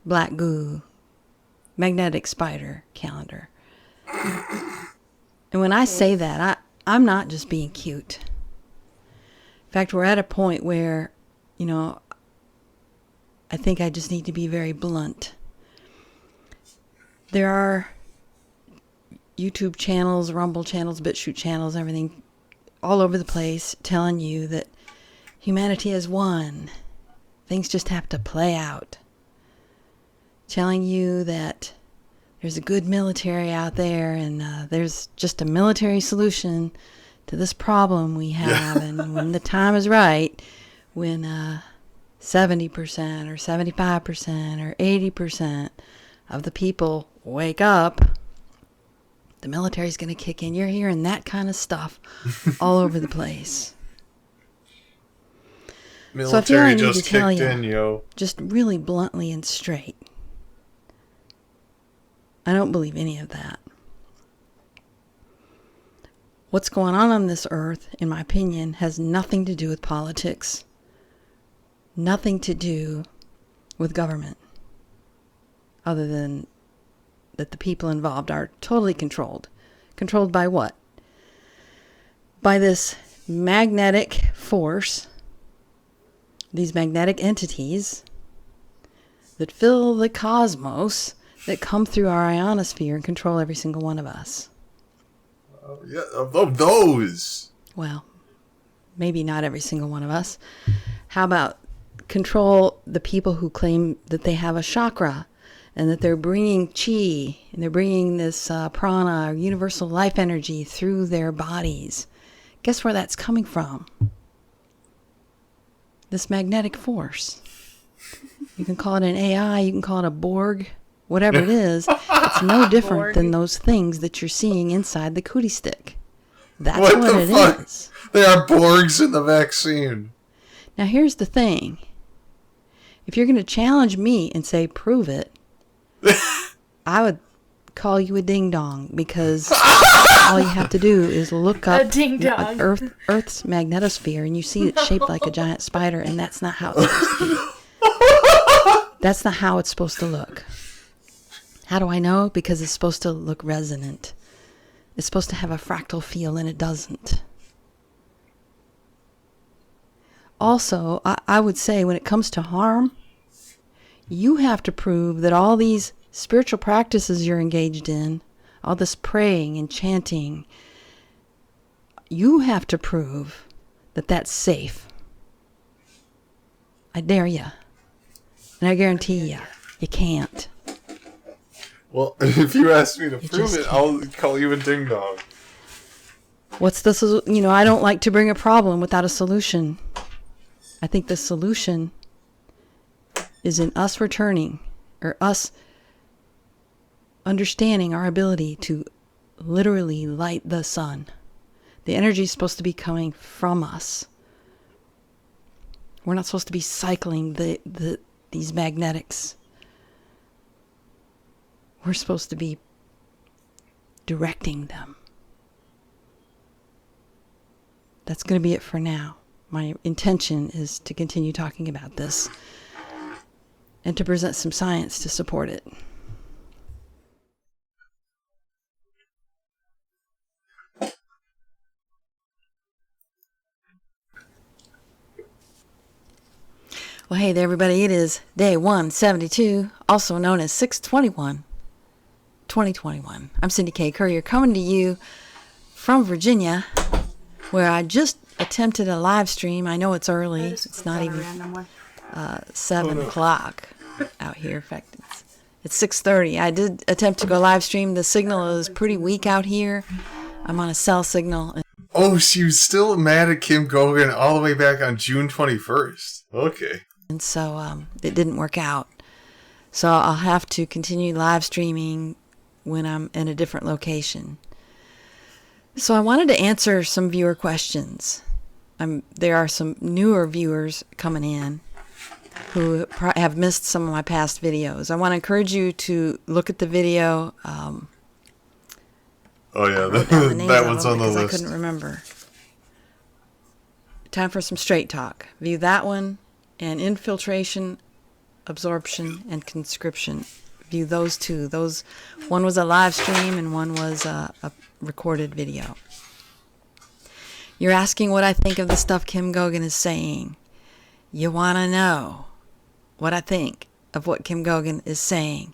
black goo, magnetic spider calendar. And when I say that, I'm not just being cute. In fact, we're at a point where, you know, I think I just need to be very blunt. There are YouTube channels, Rumble channels, BitChute channels, everything all over the place telling you that humanity has won. Things just have to play out. Telling you that there's a good military out there and there's just a military solution to this problem we have. And when the time is right, when 70% or 75% or 80% of the people wake up, the military's going to kick in. You're hearing that kind of stuff all over the place. Military so I feel I need just to tell kicked you, in, yo. just really bluntly and straight, I don't believe any of that. What's going on this earth, in my opinion, has nothing to do with politics. Nothing to do with government. Other than that the people involved are totally controlled. Controlled by what? By this magnetic force, these magnetic entities that fill the cosmos, that come through our ionosphere and control every single one of us. Yeah, of those. Well, maybe not every single one of us. How about control the people who claim that they have a chakra and that they're bringing chi and they're bringing this prana, or universal life energy, through their bodies? Guess where that's coming from? This magnetic force. You can call it an AI, you can call it a Borg, whatever it is. It's no different than those things that you're seeing inside the cootie stick. That's what it is. They are Borgs in the vaccine. Now here's the thing. If you're going to challenge me and say, prove it, I would call you a ding-dong, because all you have to do is look up Earth's magnetosphere, and you see it's shaped like a giant spider, and that's not how it's supposed to be. That's not how it's supposed to look. How do I know? Because it's supposed to look resonant. It's supposed to have a fractal feel, and it doesn't. Also, I would say when it comes to harm, you have to prove that all these spiritual practices you're engaged in, all this praying and chanting, you have to prove that that's safe. I dare you. And I guarantee you, you can't. Well, if you ask me to prove it, I'll call you a ding-dong. What's the, I don't like to bring a problem without a solution. I think the solution is in us returning, or us understanding our ability to literally light the sun. The energy is supposed to be coming from us. We're not supposed to be cycling these magnetics. We're supposed to be directing them. That's going to be it for now. My intention is to continue talking about this and to present some science to support it. Well, hey there, everybody. It is day 172, also known as 6/21, 2021. I'm Cindy K. Courier, coming to you from Virginia, where I just attempted a live stream. I know it's early. It's not even 7 o'clock out here. In fact, it's 6:30. I did attempt to go live stream. The signal is pretty weak out here. I'm on a cell signal. Oh, she was still mad at Kim Gogan all the way back on June 21st. Okay. And so it didn't work out. So I'll have to continue live streaming when I'm in a different location. So I wanted to answer some viewer questions. There are some newer viewers coming in who have missed some of my past videos. I want to encourage you to look at the video. Oh yeah, that one's on the list. I couldn't remember. Time for some straight talk. View that one, and infiltration, absorption, and conscription. View those two. One was a live stream and one was a recorded video. You're asking what I think of the stuff Kim Gogan is saying. You want to know what I think of what Kim Gogan is saying.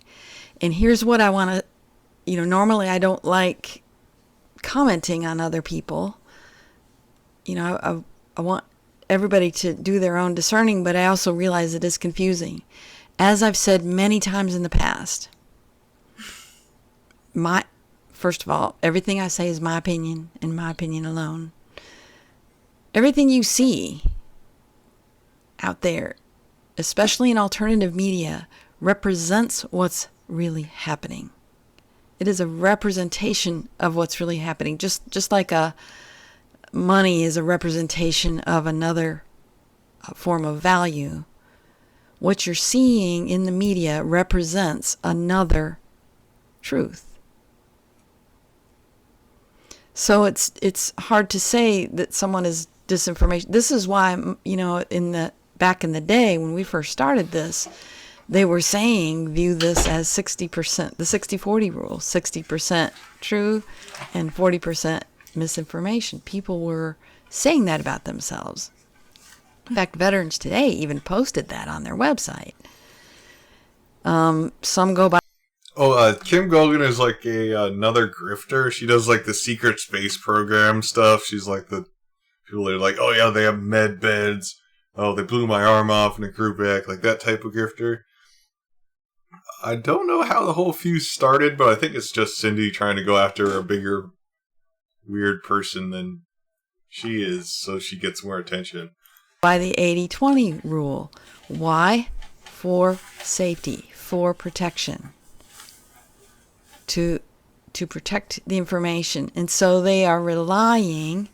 And here's what I want to, normally I don't like commenting on other people. I want everybody to do their own discerning, but I also realize it is confusing. As I've said many times in the past, first of all, everything I say is my opinion and my opinion alone. Everything you see out there, especially in alternative media, represents what's really happening. It is a representation of what's really happening, just like money is a representation of another form of value. What you're seeing in the media represents another truth. So it's hard to say that someone is disinformation. This is why, back in the day when we first started this, they were saying view this as 60%, the 60-40 rule, 60% true and 40% misinformation. People were saying that about themselves. In fact, Veterans Today even posted that on their website. Some go by... Kim Gogan is like another grifter. She does like the secret space program stuff. She's like the people that are like, oh yeah, they have med beds. Oh, they blew my arm off and it grew back. Like that type of grifter. I don't know how the whole fuse started, but I think it's just Cindy trying to go after a bigger, weird person than she is, so she gets more attention. By the 80-20 rule. Why? For safety, for protection. To protect the information. And so they are relying,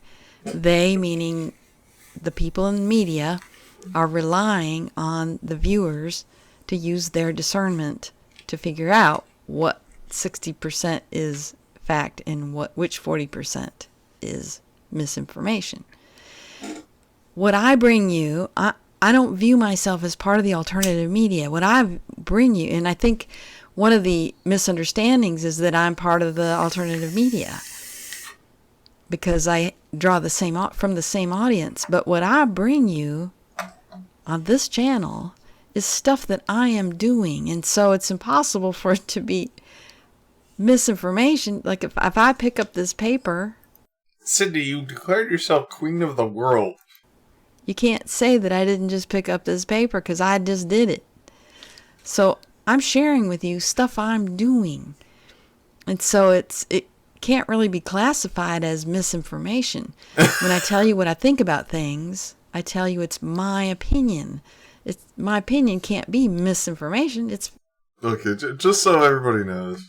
they meaning the people in the media, are relying on the viewers to use their discernment to figure out what 60% is fact and which 40% is misinformation. What I bring you, I don't view myself as part of the alternative media. What I bring you, and I think one of the misunderstandings is that I'm part of the alternative media because I draw from the same audience. But what I bring you on this channel is stuff that I am doing, and so it's impossible for it to be misinformation. Like if I pick up this paper, Cindy, you declared yourself queen of the world. You can't say that I didn't just pick up this paper because I just did it. So I'm sharing with you stuff I'm doing, and so it can't really be classified as misinformation. When I tell you what I think about things, I tell you it's my opinion. My opinion can't be misinformation. It's okay. Just so everybody knows.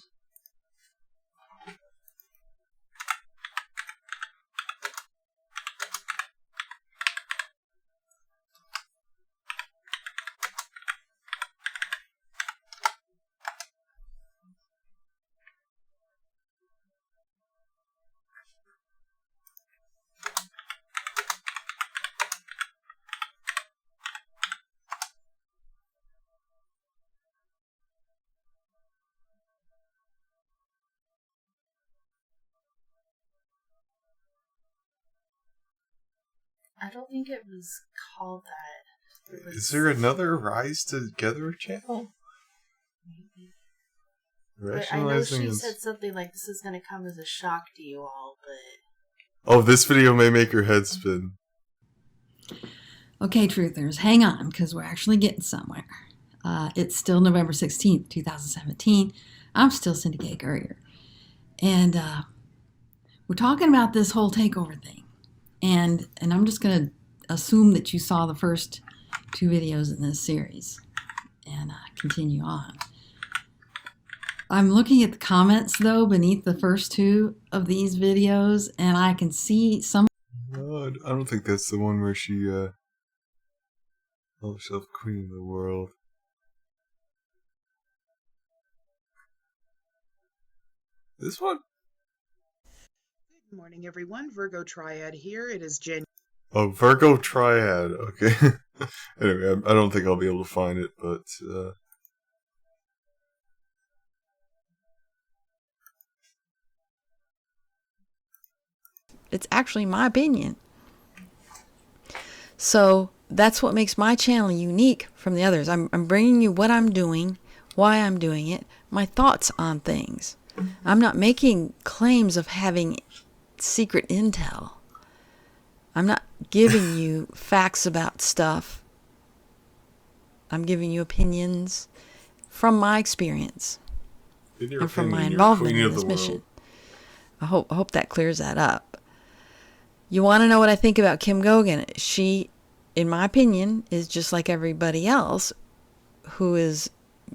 I don't think it was called that. Is there another Rise Together channel? Maybe. But I know she said something like, this is going to come as a shock to you all, but... Oh, this video may make your head spin. Okay, truthers, hang on, because we're actually getting somewhere. It's still November 16th, 2017. I'm still Cindy K. Courier. And we're talking about this whole takeover thing. And I'm just going to assume that you saw the first 2 videos in this series and continue on. I'm looking at the comments, though, beneath the first 2 of these videos, and I can see some... No, I don't think that's the one where she called herself queen of the world. This one? Good morning, everyone. Virgo Triad here. It is January. Oh, Virgo Triad. Okay. Anyway, I don't think I'll be able to find it, but... It's actually my opinion. So that's what makes my channel unique from the others. I'm bringing you what I'm doing, why I'm doing it, my thoughts on things. I'm not making claims of having secret intel. I'm not giving you facts about stuff. I'm giving you opinions from my experience and from my involvement in this mission. I hope that clears that up. You want to know what I think about Kim Gogan? She, in my opinion, is just like everybody else who is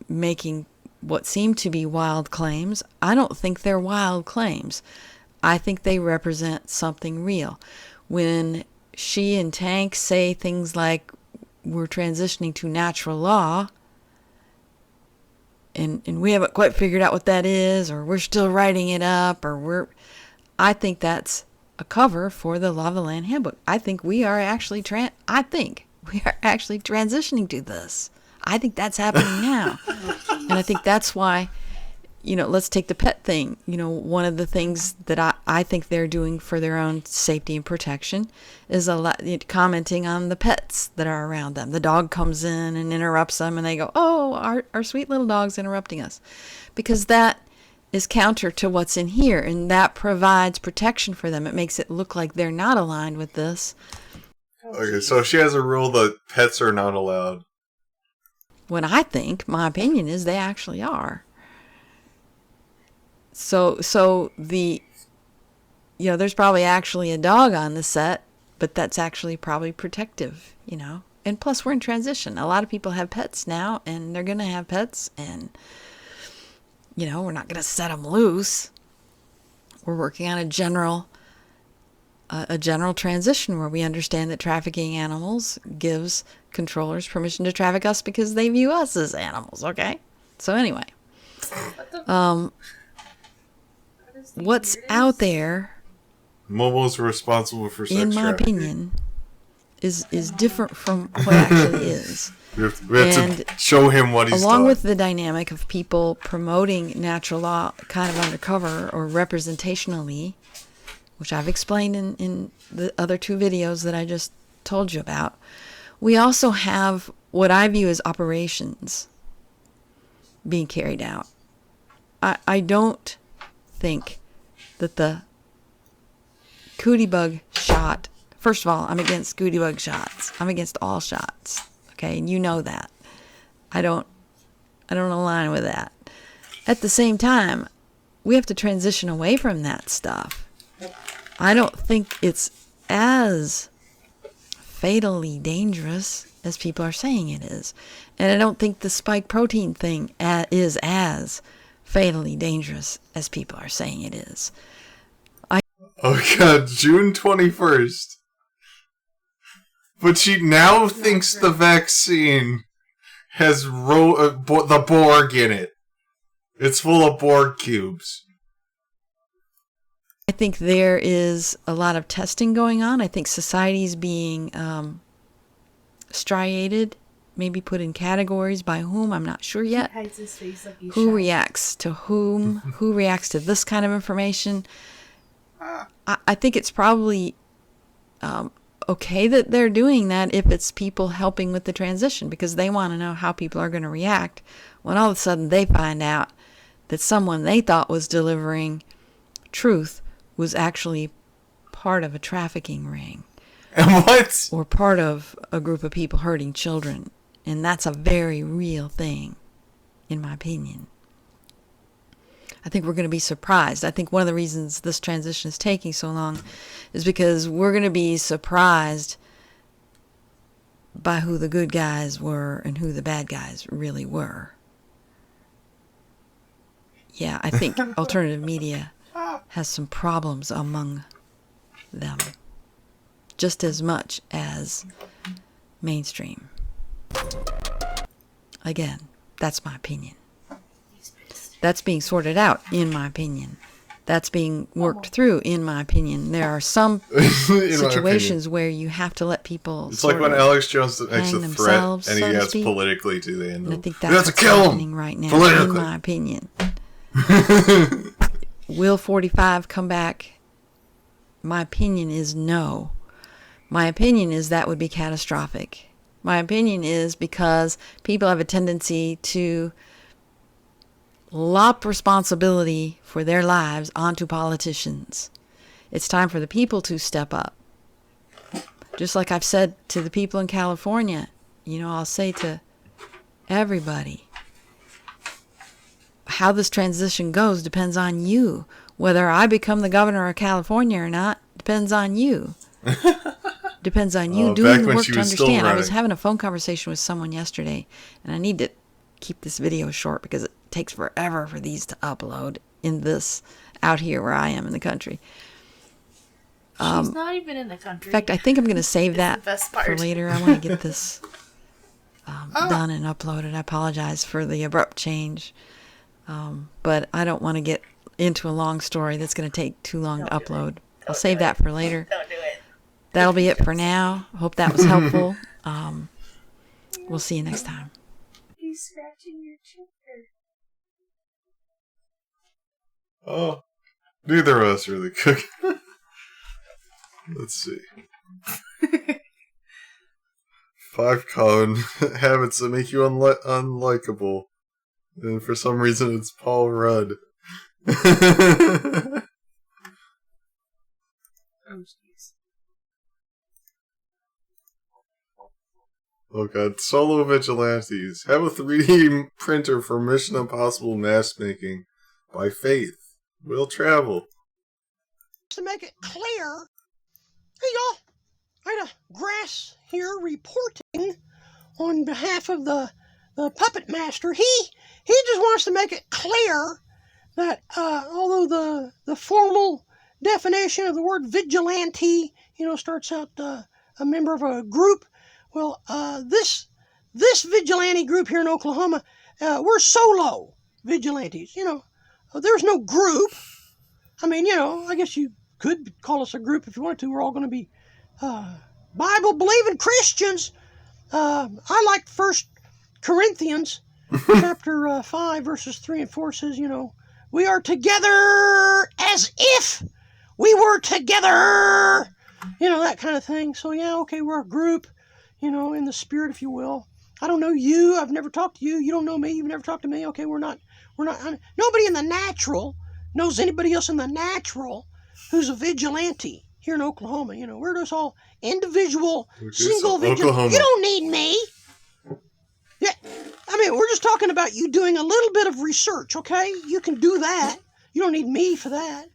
making what seem to be wild claims. I don't think they're wild claims. I think they represent something real. When she and Tank say things like, we're transitioning to natural law, and we haven't quite figured out what that is, or we're still writing it up, I think that's a cover for the Law of the Land Handbook. I think we are actually transitioning to this. I think that's happening now. And I think that's why let's take the pet thing. One of the things that I think they're doing for their own safety and protection is commenting on the pets that are around them. The dog comes in and interrupts them, and they go, "Oh, our sweet little dog's interrupting us," because that is counter to what's in here, and that provides protection for them. It makes it look like they're not aligned with this. Okay, so she has a rule that pets are not allowed. When I think, my opinion is they actually are. So there's probably actually a dog on the set, but that's actually probably protective, And plus, we're in transition. A lot of people have pets now, and they're going to have pets, and, we're not going to set them loose. We're working on a general transition where we understand that trafficking animals gives controllers permission to traffic us because they view us as animals, okay? So anyway, what's out there, Momo's responsible for sex in my trafficking. opinion, is different from what actually is. We have to show him what he's along done. with the dynamic of people promoting natural law kind of undercover or representationally, which I've explained in the other 2 videos that I just told you about, we also have what I view as operations being carried out. I don't think that the cootie bug shot, first of all, I'm against cootie bug shots. I'm against all shots. Okay, and you know that. I don't align with that. At the same time, we have to transition away from that stuff. I don't think it's as fatally dangerous as people are saying it is. And I don't think the spike protein thing is as fatally dangerous as people are saying it is. Oh god, June 21st. But she now thinks the vaccine has the Borg in it. It's full of Borg cubes. I think there is a lot of testing going on. I think society's being striated, maybe put in categories by whom, I'm not sure yet. He hides his face like he's Who shy. reacts to whom? Who reacts to this kind of information? I think it's probably okay that they're doing that if it's people helping with the transition, because they want to know how people are going to react when all of a sudden they find out that someone they thought was delivering truth was actually part of a trafficking ring. And what? Or part of a group of people hurting children. And that's a very real thing, in my opinion. I think we're going to be surprised. I think one of the reasons this transition is taking so long is because we're going to be surprised by who the good guys were and who the bad guys really were. Yeah, I think alternative media has some problems among them, just as much as mainstream. Again, that's my opinion. That's being sorted out, in my opinion. That's being worked through, in my opinion. There are some situations where you have to let people. It's like when Alex Jones makes a threat and he adds speak. politically to the end. And I think We have that's to what's kill happening him right now, politically. in my opinion. Will 45 come back? My opinion is no. My opinion is that would be catastrophic. My opinion is because people have a tendency to lop responsibility for their lives onto politicians. It's time for the people to step up. Just like I've said to the people in California, I'll say to everybody, how this transition goes depends on you. Whether I become the governor of California or not depends on you. Depends on you doing the work to understand. I was having a phone conversation with someone yesterday, and I need to keep this video short because it takes forever for these to upload in this out here where I am in the country. She's not even in the country. In fact, I think I'm going to save that the best part. for later. I want to get this done and uploaded. I apologize for the abrupt change, but I don't want to get into a long story that's going to take too long to upload. I'll save that for later. Don't do it. That'll be it for now. Hope that was helpful. We'll see you next time. He's scratching your chin. Oh, neither of us really cook. Let's see. 5 common habits that make you unlikable. And for some reason it's Paul Rudd. Oh, jeez. Oh god, solo vigilantes. Have a 3D printer for Mission Impossible mask making. By Faith. Will travel. To make it clear, hey y'all, I had a Grass here reporting on behalf of the puppet master. He just wants to make it clear that although the formal definition of the word vigilante, starts out a member of a group, well, this vigilante group here in Oklahoma, we're solo vigilantes. There's no group. I mean, I guess you could call us a group if you wanted to. We're all going to be Bible-believing Christians. I like 1 Corinthians chapter 5, verses 3 and 4 says, we are together as if we were together. That kind of thing. So, yeah, okay, we're a group, in the spirit, if you will. I don't know you. I've never talked to you. You don't know me. You've never talked to me. Okay, we're not, nobody in the natural knows anybody else in the natural who's a vigilante here in Oklahoma. We're just all individual, single vigilantes. You don't need me. Yeah, I mean, we're just talking about you doing a little bit of research, okay? You can do that. You don't need me for that.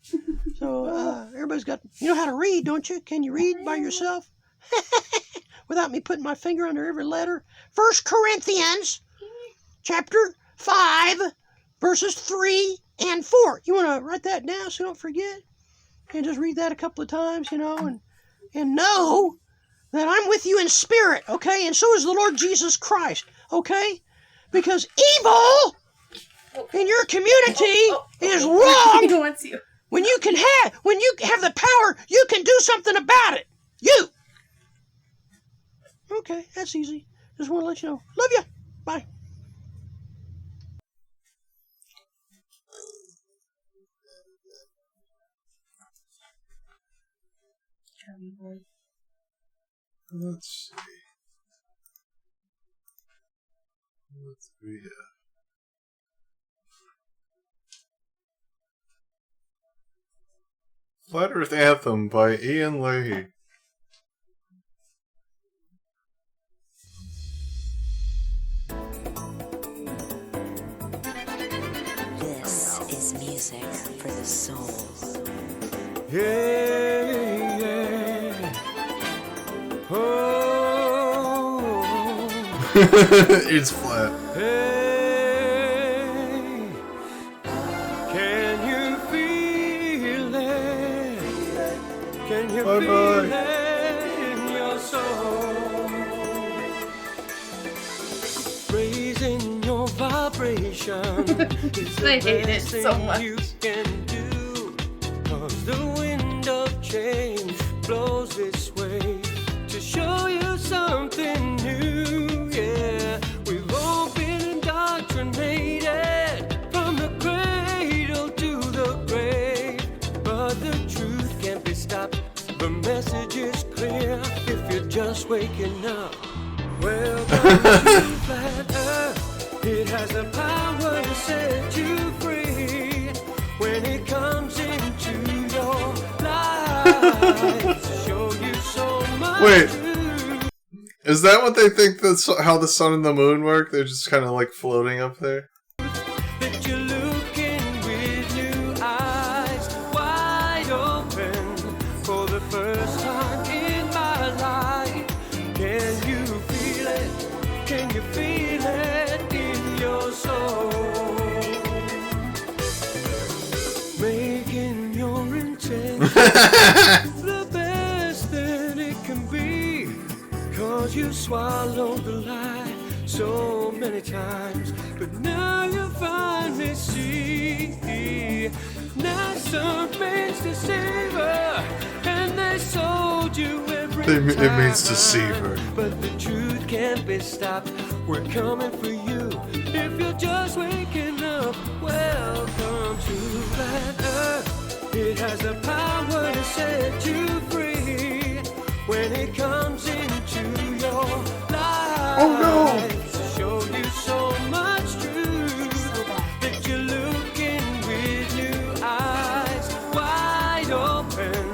So everybody's got, how to read, don't you? Can you read by yourself? Without me putting my finger under every letter. 1 Corinthians chapter 5, verses 3 and 4. You want to write that down so you don't forget? And just read that a couple of times, and know that I'm with you in spirit, okay? And so is the Lord Jesus Christ, okay? Because evil in your community is wrong. He wants you. When you have the power, you can do something about it. You. Okay, that's easy. Just want to let you know. Love you. Bye. Let's see. What do we have? Flat Earth Anthem by Ian Leahy. This is music for the soul. Yeah, yeah. Oh. It's flat. Hey, can you feel it? Can you feel it in your soul? Raising your vibration is the I hate it best so thing much. you can do. 'Cause the wind of change blows this way to show you something new. Yeah, we've all been indoctrinated from the cradle to the grave, but the truth can't be stopped. The message is clear if you're just waking up. Welcome to Flat Earth. It has the power to set you free when it comes into your life. Show you so much. Wait. Is that what they think that's how the sun and the moon work? They're just kind of like floating up there? That you're looking with new eyes, wide open for the first time in my life. Can you feel it? Can you feel it in your soul? Making your intention the best that it can be. 'Cause you swallowed the lie so many times, but now you finally see. Now some means deceiver, and they sold you every time. It means deceiver. But the truth can't be stopped. We're coming for you if you're just waking up. Welcome to Flat Earth. has the power to set you free when it comes into your life. Oh no! Show you so much truth that you're looking with new eyes, wide open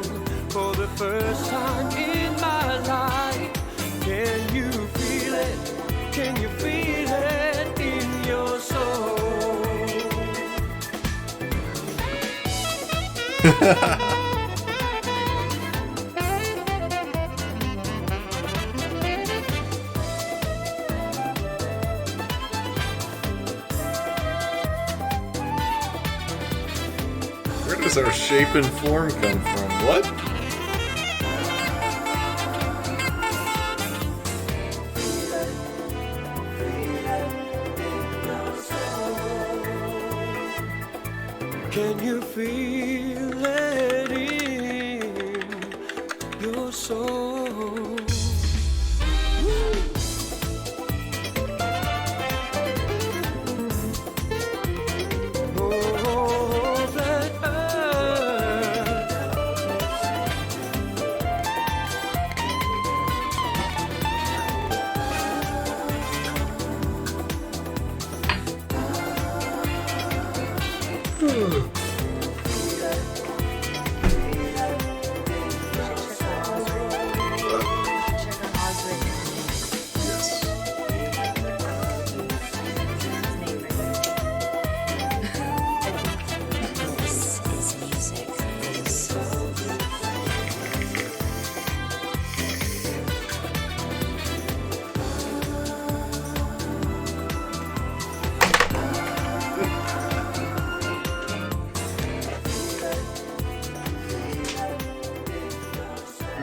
for the first time in my life. Can you feel it? Can you feel it in your soul? Where does our shape and form come from? What? Can you feel it in your soul? Oh, that This is music for the soul.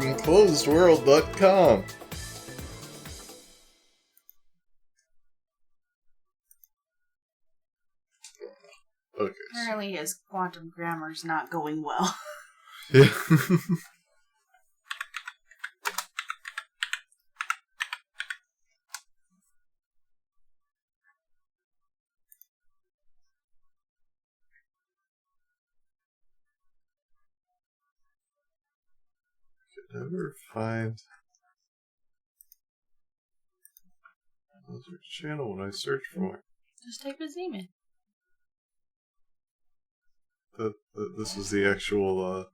Enclosedworld.com. Okay. Apparently his quantum grammar's not going well. Yeah. Could never find another channel when I search for it. Just type his email. This is the actual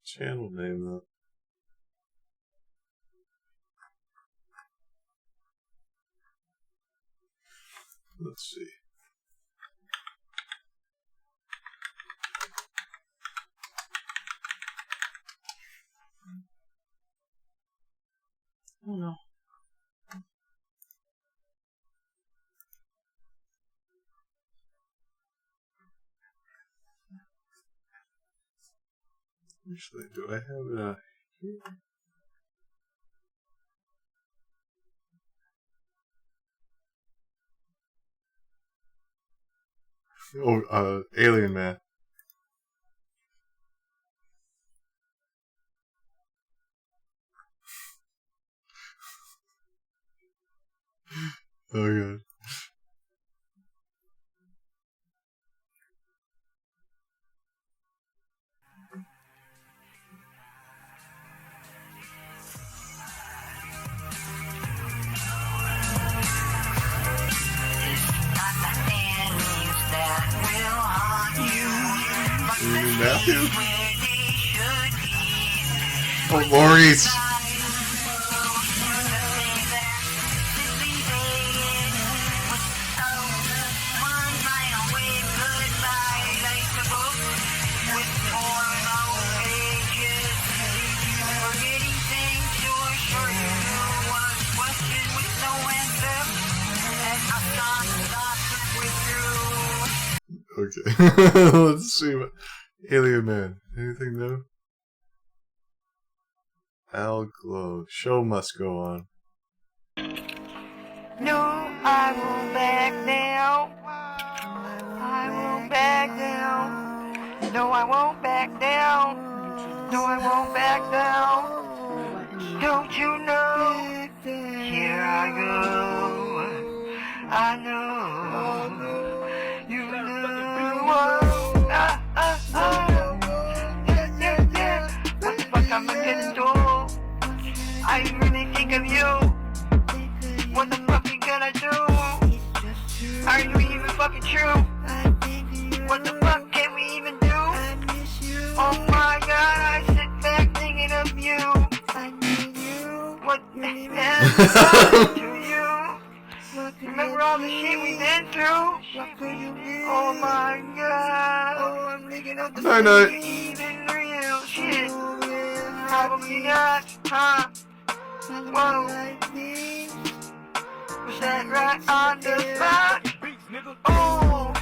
channel name, though. Let's see. Oh no. Actually, do I have it here? Oh, Alien Man. Oh god. Matthew? Oh, Maurice. Okay. Let's see what Alien Man. Anything new? Al Glow. Show must go on. No, I won't back down. I won't back down. No, I won't back down. No, I won't back down. Don't you know? Here I go. I know. You even really think of you. What the fuck you gonna do? Are you even fucking true? What the fuck can we even do? Oh my god, I sit back thinking of you. What the hell happened to you? Remember all the shit we've been through? Oh my god. Night night. Even real shit. Probably not, huh? Whoa. Was that right on the spot? Oh,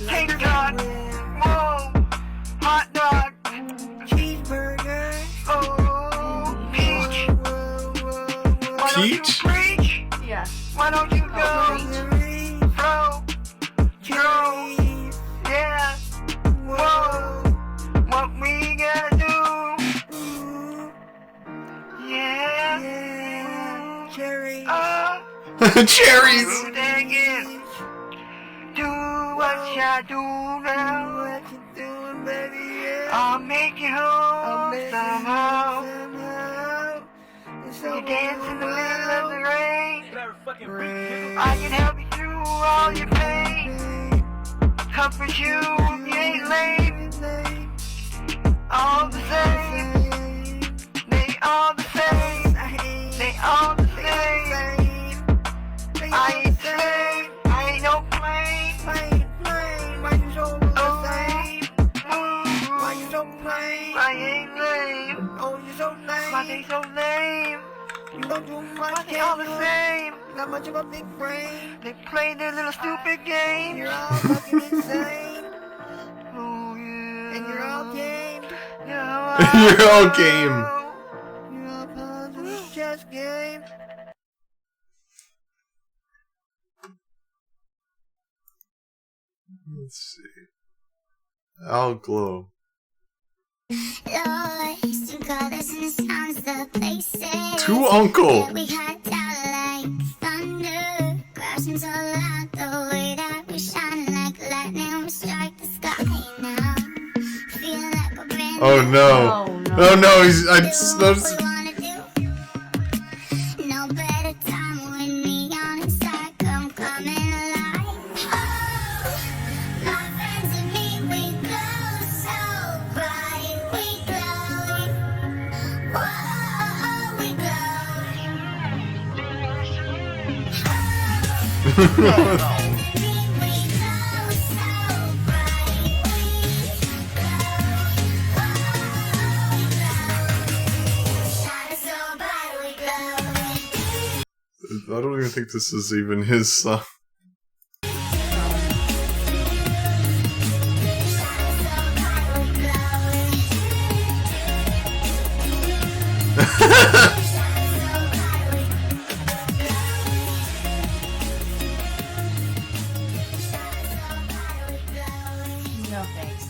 tater tot. Whoa, hot dog. Cheeseburger. Oh, peach. Why don't you Peach? preach? Yeah. Why don't you go? Throw. Yeah. Whoa. What we gonna do? Yeah. Cherry. Cherries. Do what you do now. I'll make you home somehow. You dance in the middle of the rain. I can help you through all your pain. Comfort you if you ain't lame. All the same. They all the same. They all the same. I ain't slave. I ain't no plane. Why you so lame? Why you so lame? I ain't lame. Oh, you so lame. Why they so lame? You don't do much. They all the same. Not much of a big brain. They play their little stupid games. You're all fucking insane. Oh yeah. And you're all game. You're all game. You're all positive chess game. Let's see. I'll glow. To Uncle. We had down like thunder, crashing so loud the way that we shine like lightning. We strike the sky now. Feel like a brand Oh no. Oh no, he's I just noticed. no better time when neon inside come coming alive. Oh, my friends and me, we glow so bright, we glow. Whoa, we glow. I don't even think this is even his song. No thanks.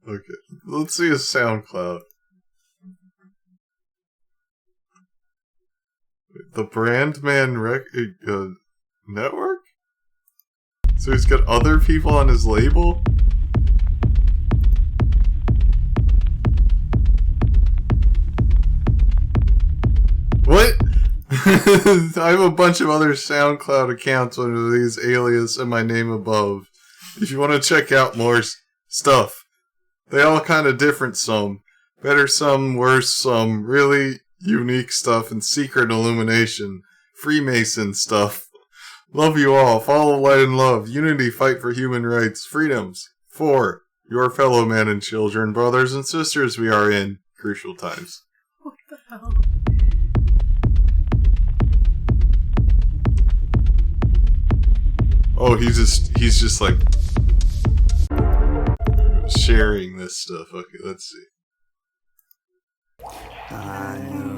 Okay, let's see his SoundCloud. The Brandman Network? So he's got other people on his label? What? I have a bunch of other SoundCloud accounts under these alias and my name above. If you want to check out more stuff. They all kind of different some. Better some, worse some. Really unique stuff and secret illumination. Freemason stuff. Love you all. Follow light and love. Unity, fight for human rights. Freedoms. For your fellow men and children, brothers and sisters we are in crucial times. What the hell? Oh, he's just like sharing this stuff. Okay, let's see. I know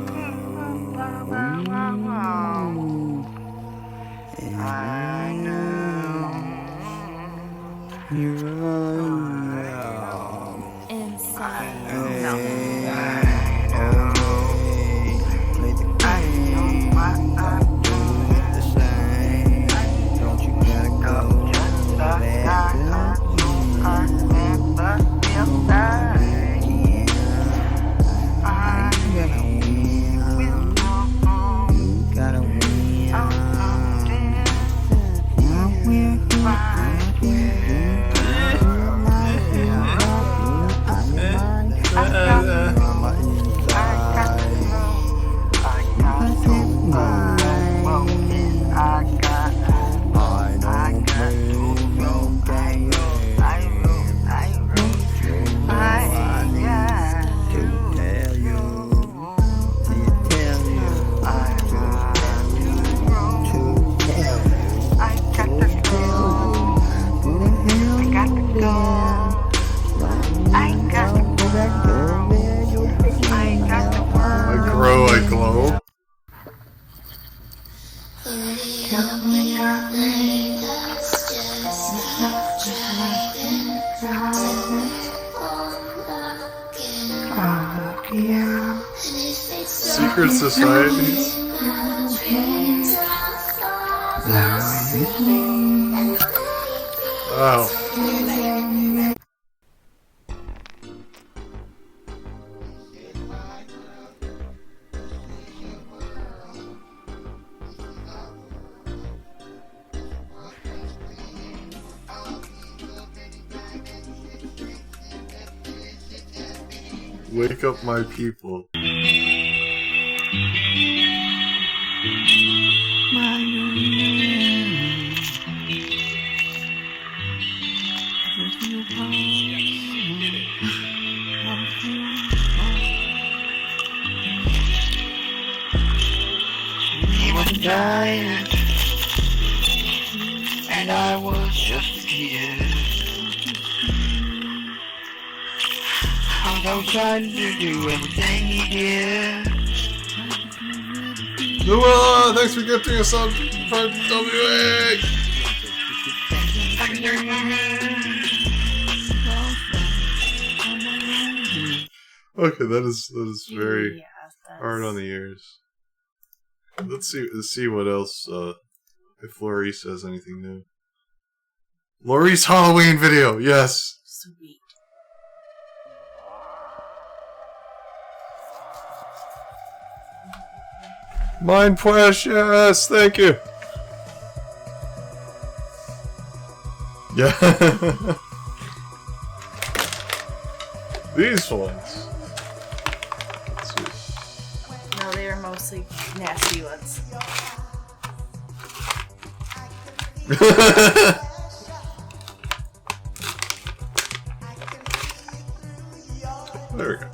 globe. Secret societies. Wow. Wake up my people. He was dying, and I was just a kid. I was trying to do everything he did. Noah, thanks for gifting us on WA. Okay, that is very hard on the ears. Let's see what else. If Laurice has anything new. Laurice Halloween video, yes. Sweet. Mind Precious, thank you. Yeah. These ones. Let's see. No, they are mostly nasty ones. There we go.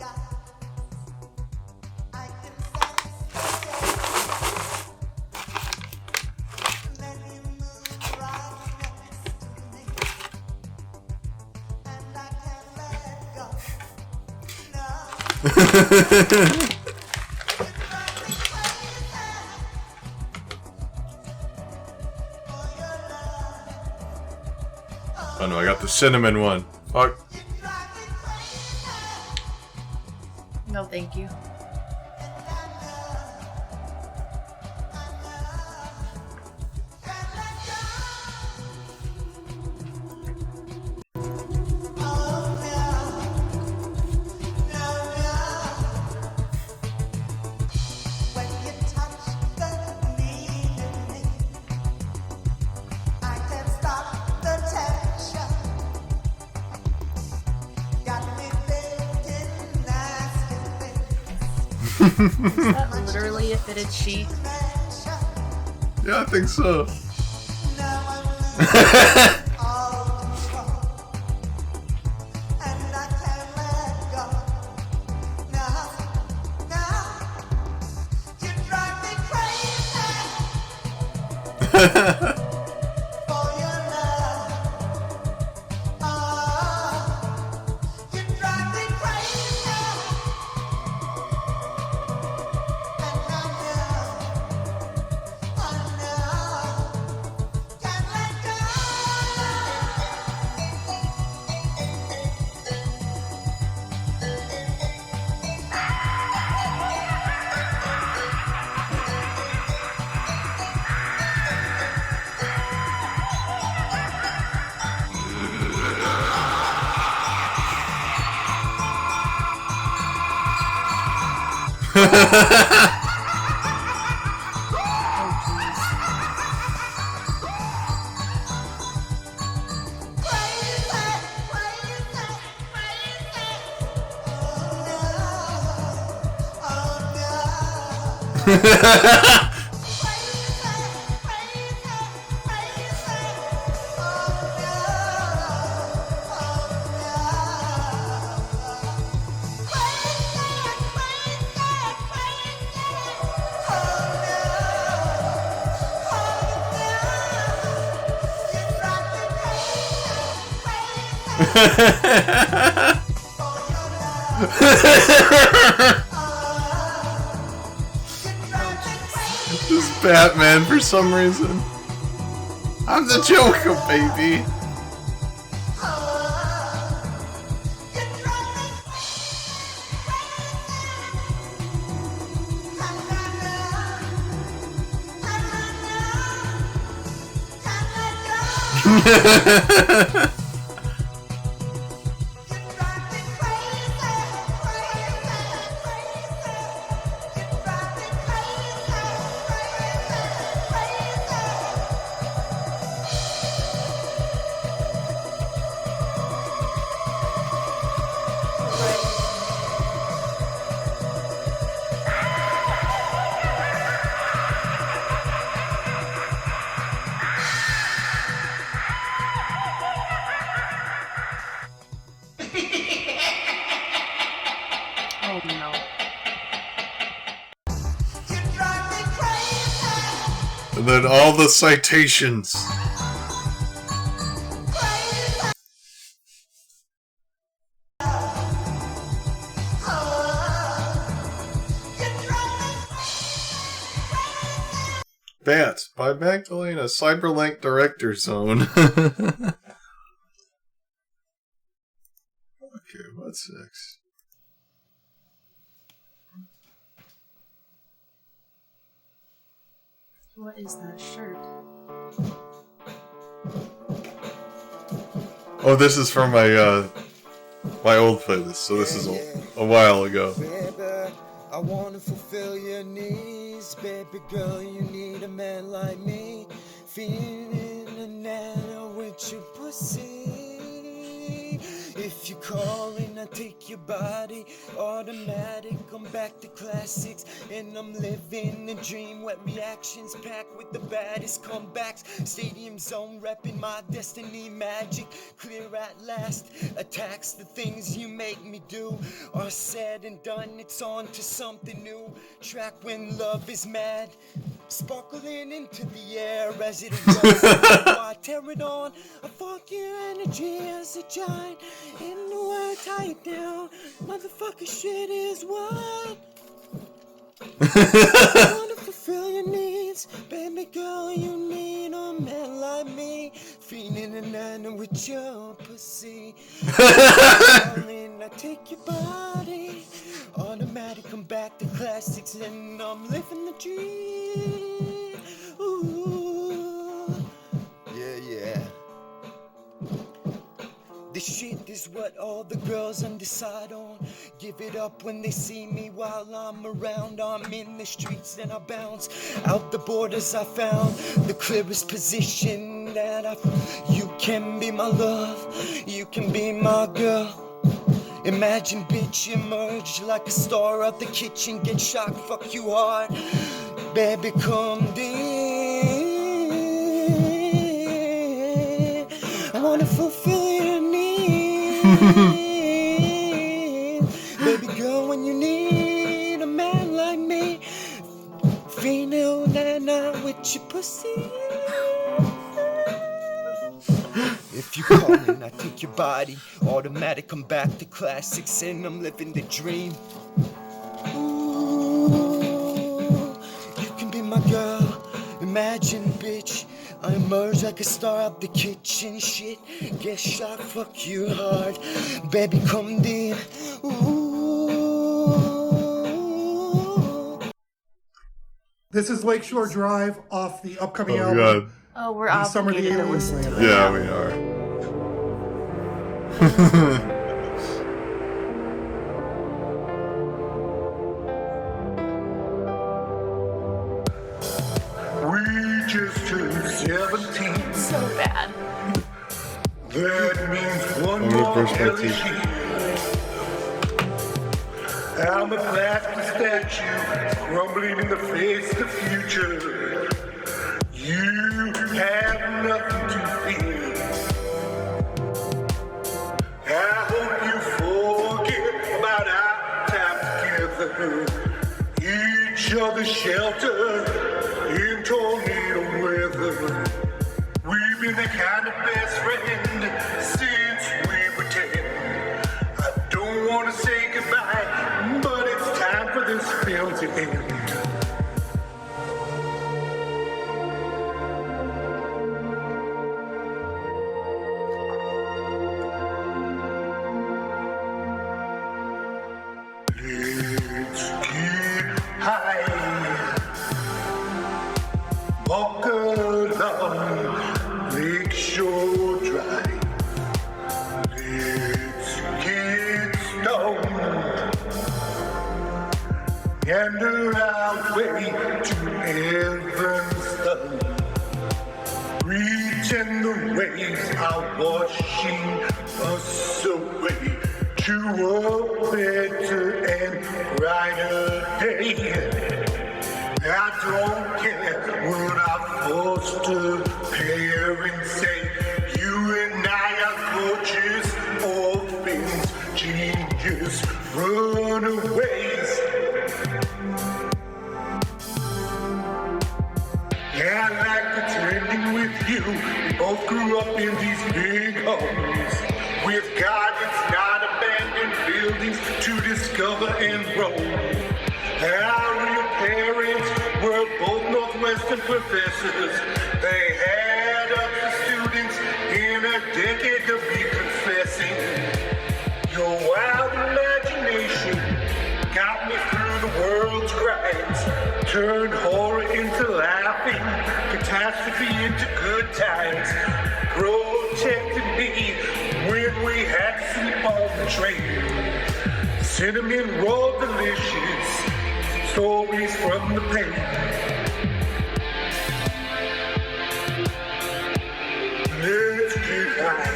Oh no, I got the cinnamon one. Fuck. No, thank you. Is that literally a fitted sheet? Yeah, I think so. This Batman for some reason. I'm the Joker, baby. Oh no. And then all the citations. Bats by Magdalena, Cyberlink Director Zone. Okay, what's next? What is that shirt? Oh, this is from my my old playlist, so this is a while ago. Baby, I wanna fulfill your needs. Baby girl, you need a man like me. Feeling a nana with your pussy. If you're calling, I take your body. Automatic, I'm back to classics. And I'm living a dream. Wet reactions packed with the baddest comebacks. Stadium zone, repping my destiny. Magic, clear at last. Attacks, the things you make me do are said and done. It's on to something new. Track when love is mad. Sparkling into the air as it erupts. I tear it on. I fuck your energy as a giant. In the world, tie it down. Motherfucker shit is what? I wanna fulfill your needs. Baby girl, you need a man like me. Feeling a nana with your pussy. Darling, I take your body. Automatic, come back to classics. And I'm living the dream. Ooh. Yeah. This shit is what all the girls undecide on. Give it up when they see me while I'm around. I'm in the streets and I bounce out the borders. I found the clearest position that you can be my love, you can be my girl. Imagine, bitch, emerge like a star out the kitchen. Get shocked, fuck you hard. Baby, come deep. I wanna fulfill your needs. Baby girl, when you need a man like me, female nana with your pussy. If you call me, I take your body. Automatic, come back to classics, and I'm living the dream. Ooh, you can be my girl. Imagine, bitch, I emerge like a star out the kitchen. Shit, get shot, fuck you hard. Baby, come deep. Ooh. This is Lakeshore Drive off the upcoming Oh, album. God. Oh, we're The Summer of the obligated to Aliens. listen to it. Yeah, we are. We just turned 17. So bad. That means one I'm gonna more brush my hell teeth. sheet. I'm a plastic statue crumbling in the face of the future. You have nothing to fear. I hope you forget about our time together. Each other's shelter in tornado weather. We've been the kind of best friend since we were 10. I don't want to say goodbye, but it's time for this film to end. and our way to heaven's throne. Reaching the waves are washing us away to a better and brighter day. I don't care what our foster parents say. You and I are gorgeous orphans, genius, runaways. I like pretending with you. We both grew up in these big homes with gardens, not abandoned buildings to discover and roam. Our real parents were both Northwestern professors. They had up to students in a decade to be confessing. Your wild imagination got me through the world's crimes, turned horror into laughing, catastrophe into good times, protected me when we had to sleep on the train. Cinnamon roll delicious, stories from the pain. Let's get high.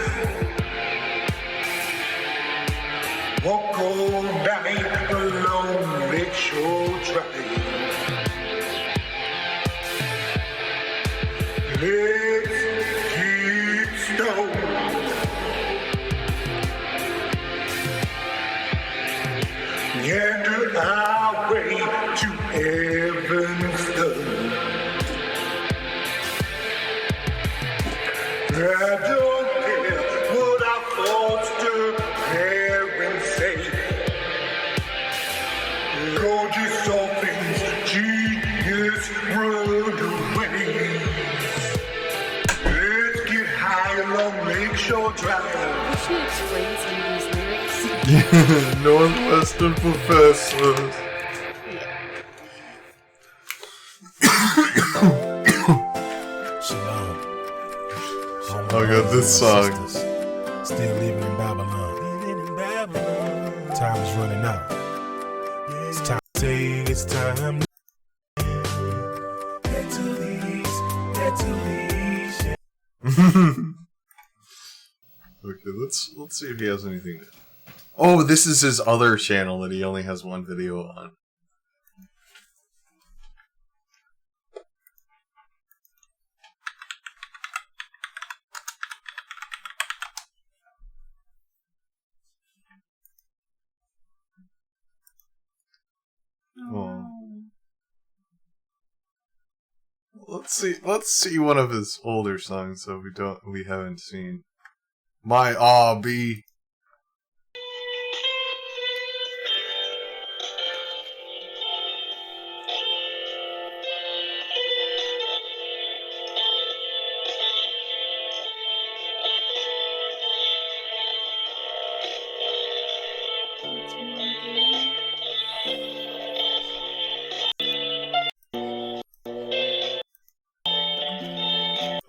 Walk all night along Lakeshore Drive. Let's get stoned. Meander our way to heaven's throne. I don't care what our foster parents say. Gorgeous orphans, genius runaways. Let's get high along Lakeshore Drive. She explains some of these lyrics. Northwestern professors. I got this song. Still living in Babylon. Time is running out. It's time to say it's time. Get to these. Okay, let's see if he has anything to... Oh, this is his other channel that he only has one video on. Oh. Let's see one of his older songs that we haven't seen. My B.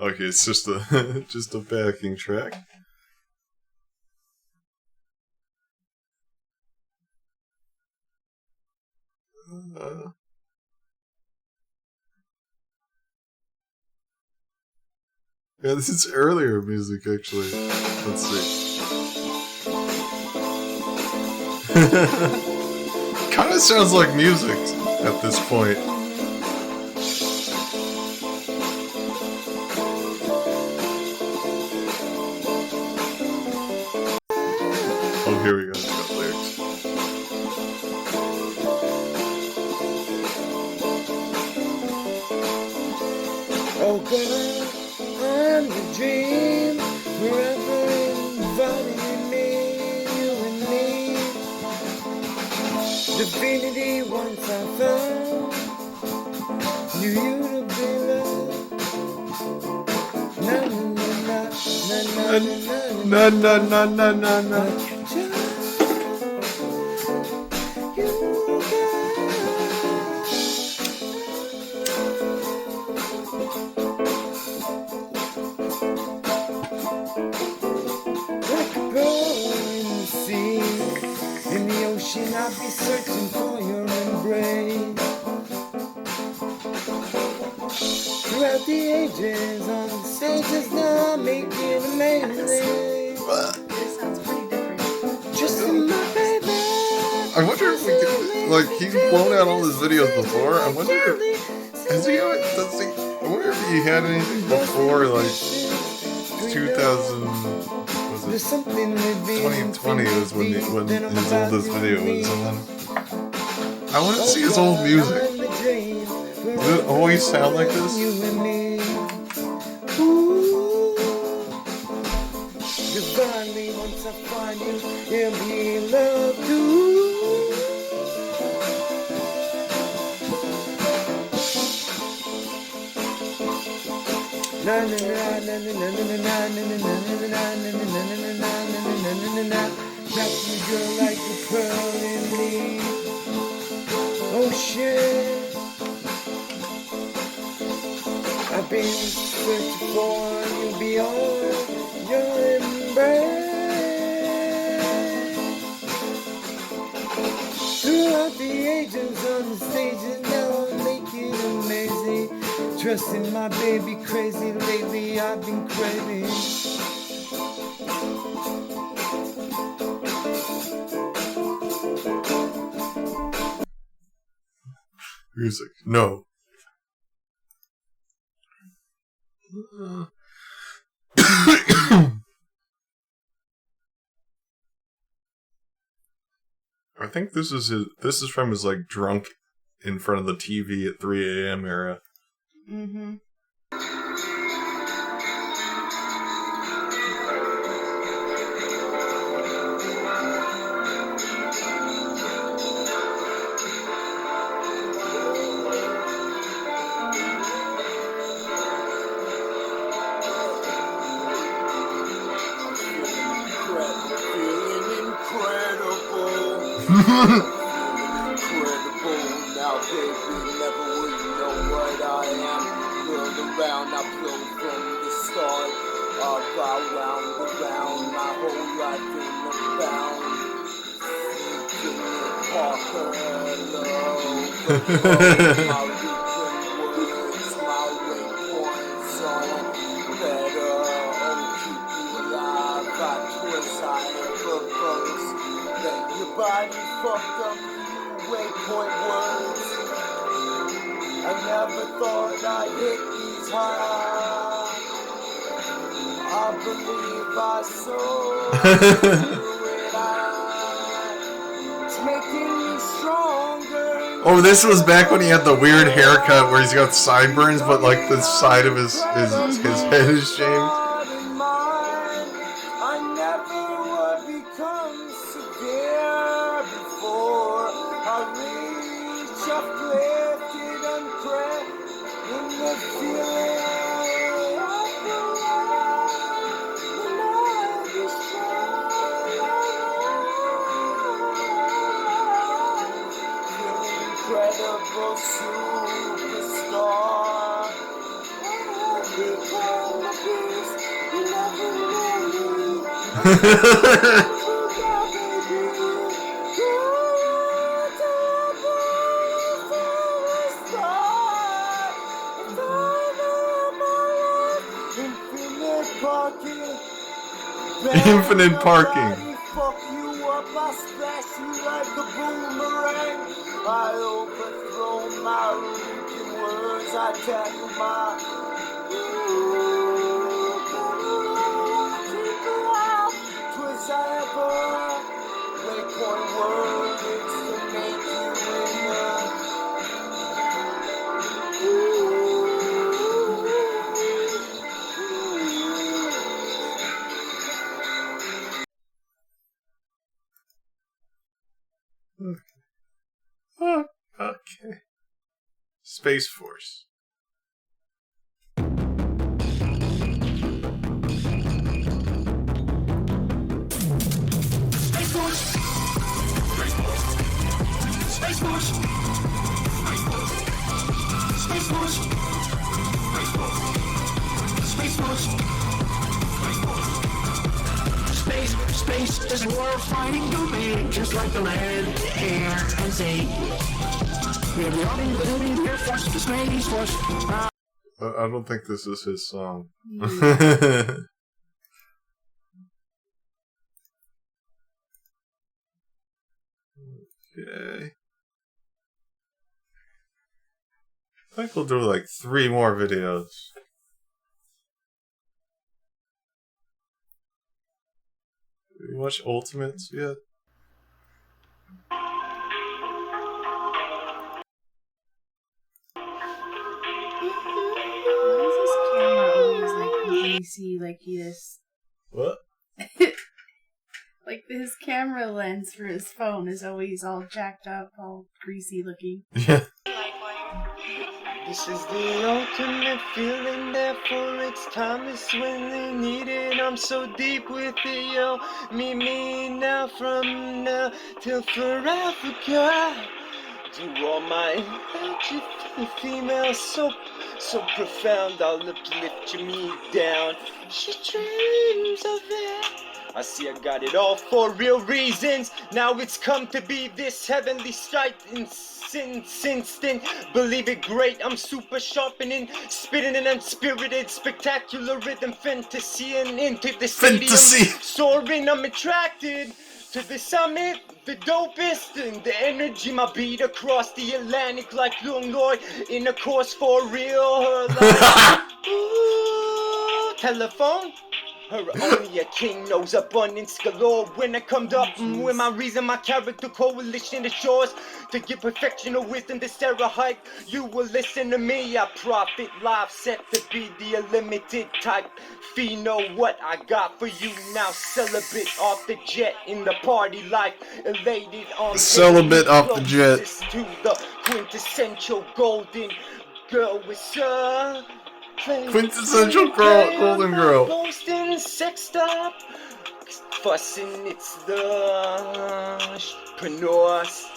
Okay, it's just a just a backing track. Yeah, this is earlier music actually. Let's see. Kind of sounds like music at this point. Oh, here we go. It's got lyrics. Oh God, I'm the dream, forever inviting me, you and me. Divinity once I found, knew you to be love. Na na na na na na na na. In the ocean, I'll be searching for your embrace. Throughout the ages, on the stages now, making amazing. This sounds pretty different. Just in my baby. I wonder if we could, like, he's blown out all his videos before. I wonder if, has he, does he, I wonder if he had anything before, like, 2000, was it 2020 was when his oldest video was, and then, I want to see his old music. Does it always sound like this? Divinely, once I find you, it'll be love too. Na na na na na na na na. Got you, girl, like a pearl in me. Oh shit. I've been searching for you beyond your embrace. Throughout the ages on the stages, now I'm making amazing. Trusting my baby crazy, lately I've been craving. Music. No. I think this is from his like drunk in front of the TV at 3 a.m. era. Mm-hmm. Incredible, now baby, never will you know what I am. World around, I blow from the start. I bow round around, my whole life in a bound. Sleeping Parker, hello. My written words, my waypoints on better. Oh, keep you alive, I twist, I ever first. That your body fucked up, waypoint words. I never thought I'd hit these high. I believe I saw it's making me stronger. Oh, this was back when he had the weird haircut where he's got sideburns, but like the side of his head is shaved. I never would become severe before I reach uplifted and cracked in the feeling of the light, the night is incredible superstar. Become a beast, you never Infinite parking. Fuck you up, I splash you like a boomerang. I overthrow my reeking words, I tackle my keep alive, twist I ever waypoint words to make you Okay. Space Force. Space Force! Space Force! Space Force! Space Force! Space Force! Space is war fighting domain, just like the land, air, and sea. We are the Army, the Navy, the Air Force, the Space Force. I don't think this is his song. Okay. I think we'll do like 3 more videos. Did you watch Ultimates yet? Why is this camera always like greasy like this? What? Like his camera lens for his phone is always all jacked up, all greasy looking. Yeah. This is the ultimate feeling, therefore it's timeless when they need it. I'm so deep with it, yo. Meet me now, from now till forever, girl. To all my females, so profound, I'll uplift me down. She dreams of it. I see I got it all for real reasons. Now it's come to be this heavenly strike instant. Believe it, great. I'm super sharpening, spitting an unspirited, spectacular rhythm, fantasy and into the stadium. Soaring, I'm attracted to the summit, the dopest, and the energy, my beat across the Atlantic like Lung Loy in a course for real. Her life. Ooh, telephone. Her only a king knows abundance galore. When I come up with my reason, my character coalition assures to give perfection or wisdom to Sarah hype. You will listen to me, I profit live, set to be the unlimited type. Fee know what I got for you now. Celibate off the jet in the party life, elated on Celibate off the jet. To the quintessential golden girl with Quintessential golden girl. Posting sex stop. Fussing, it's the entrepreneurs.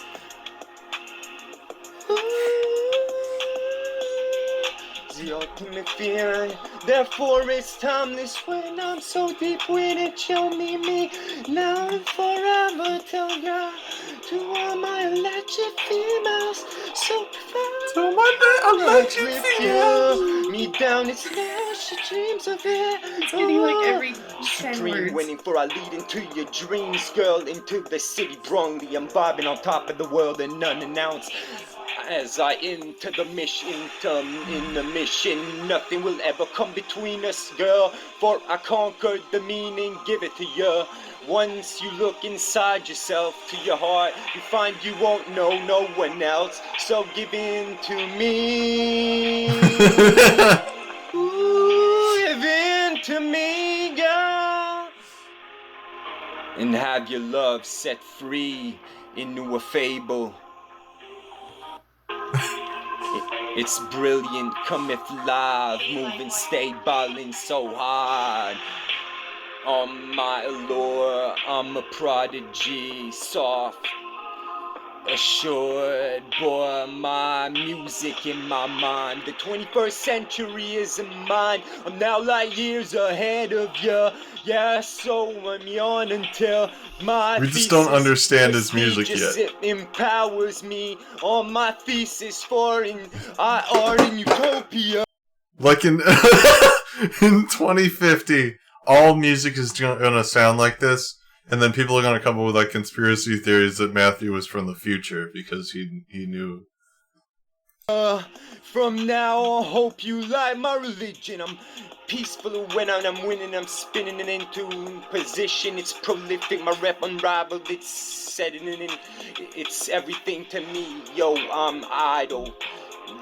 The ultimate feeling, therefore it's timeless when I'm so deep with it. Show me now and forever. Tell God to all my electric females, so profound. To my electric females, me down, it's now she dreams of it. It's getting like every 10 words. Waiting for I lead into your dreams, girl, into the city wrongly. I'm vibing on top of the world and unannounced. As I enter the mission, in the mission, nothing will ever come between us, girl. For I conquered the meaning, give it to you. Once you look inside yourself, to your heart, you find you won't know no one else. So give in to me. Ooh, give in to me, girl. And have your love set free into a fable. It's brilliant, cometh live, moving, stay ballin' so hard. On my allure, I'm a prodigy, soft, assured, boy, my music in my mind. The 21st century is mine, I'm now light years ahead of ya. Yeah, so I'm on until my we just don't understand his music yet. It empowers me on my thesis for I are in utopia. Like in in 2050, all music is gonna sound like this, and then people are gonna come up with like conspiracy theories that Matthew was from the future because he knew. From now on, hope you like my religion. I'm peaceful when I'm winning, I'm spinning it into position. It's prolific, my rep unrivaled, it's setting it in. It's everything to me, yo, I'm idle.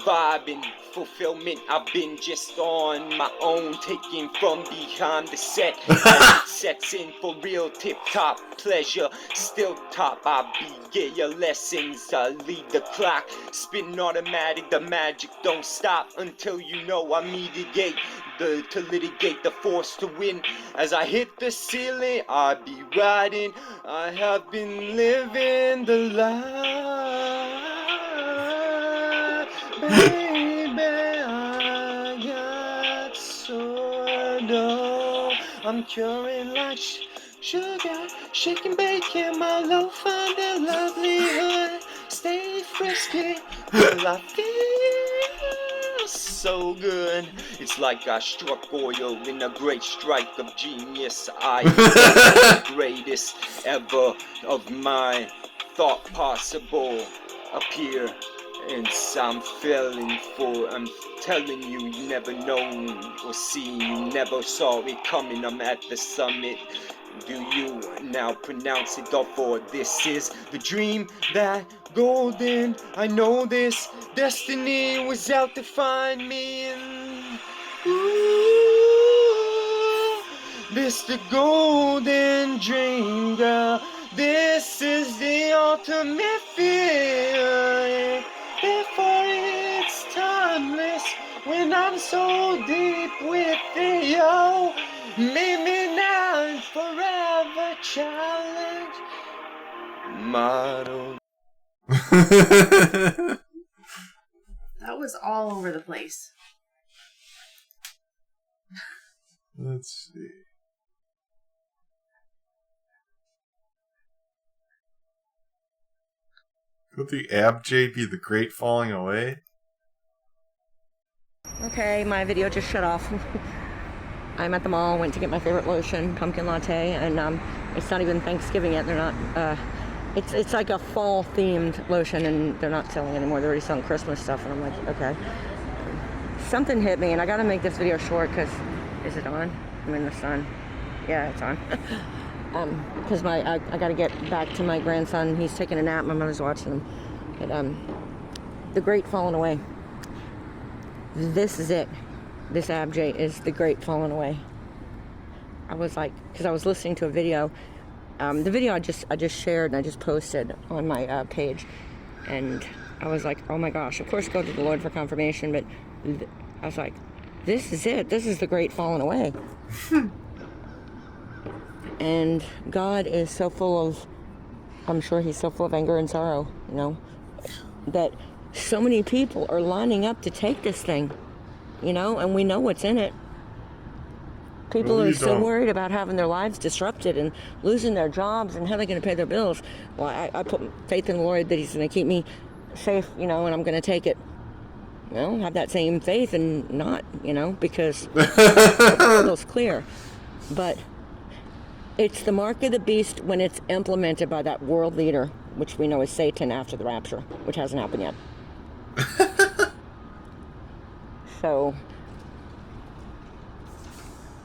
Vibing, fulfillment, I've been just on my own, taking from behind the set. It sets in for real tip-top pleasure, still top, I get your lessons, I lead the clock, spin automatic, the magic don't stop until you know I mitigate to litigate the force to win. As I hit the ceiling, I be riding, I have been living the life. Baby, I got soda. I'm curing like sugar, shaking, baking my low, find a livelihood. Stay frisky, till I feel so good. It's like I struck oil in a great strike of genius. I am the greatest ever of my thought possible appear. And I'm feeling for, I'm telling you, you never known or seen, you never saw it coming. I'm at the summit. Do you now pronounce it off, for this is the dream that golden? I know this destiny was out to find me, and ooh, this the golden dream, girl. This is the ultimate feeling. Therefore it's timeless when I'm so deep with it, yo. Meet me now and forever challenge motto. That was all over the place. Let's see. Could the abjay be the great falling away? Okay, my video just shut off. I'm at the mall, went to get my favorite lotion, pumpkin latte, and it's not even Thanksgiving yet. They're not, it's like a fall themed lotion, and they're not selling anymore. They're already selling Christmas stuff, and I'm like, okay. Something hit me, and I gotta make this video short, because, is it on? I'm in the sun. Yeah, it's on. Because I gotta get back to my grandson. He's taking a nap, my mother's watching him. But, the great falling away. This is it. This abjay is the great falling away. I was like, because I was listening to a video. The video I just shared and I just posted on my page. And I was like, oh my gosh, of course go to the Lord for confirmation, but I was like, this is it. This is the great falling away. And God is so full of, I'm sure he's so full of anger and sorrow, you know, that so many people are lining up to take this thing, you know, and we know what's in it. People are so worried about having their lives disrupted and losing their jobs and how they're going to pay their bills. Well, I put faith in the Lord that he's going to keep me safe, you know, and I'm going to take it. Well, have that same faith and not, you know, because the Bible's clear. But it's the mark of the beast when it's implemented by that world leader, which we know is Satan after the rapture, which hasn't happened yet. So,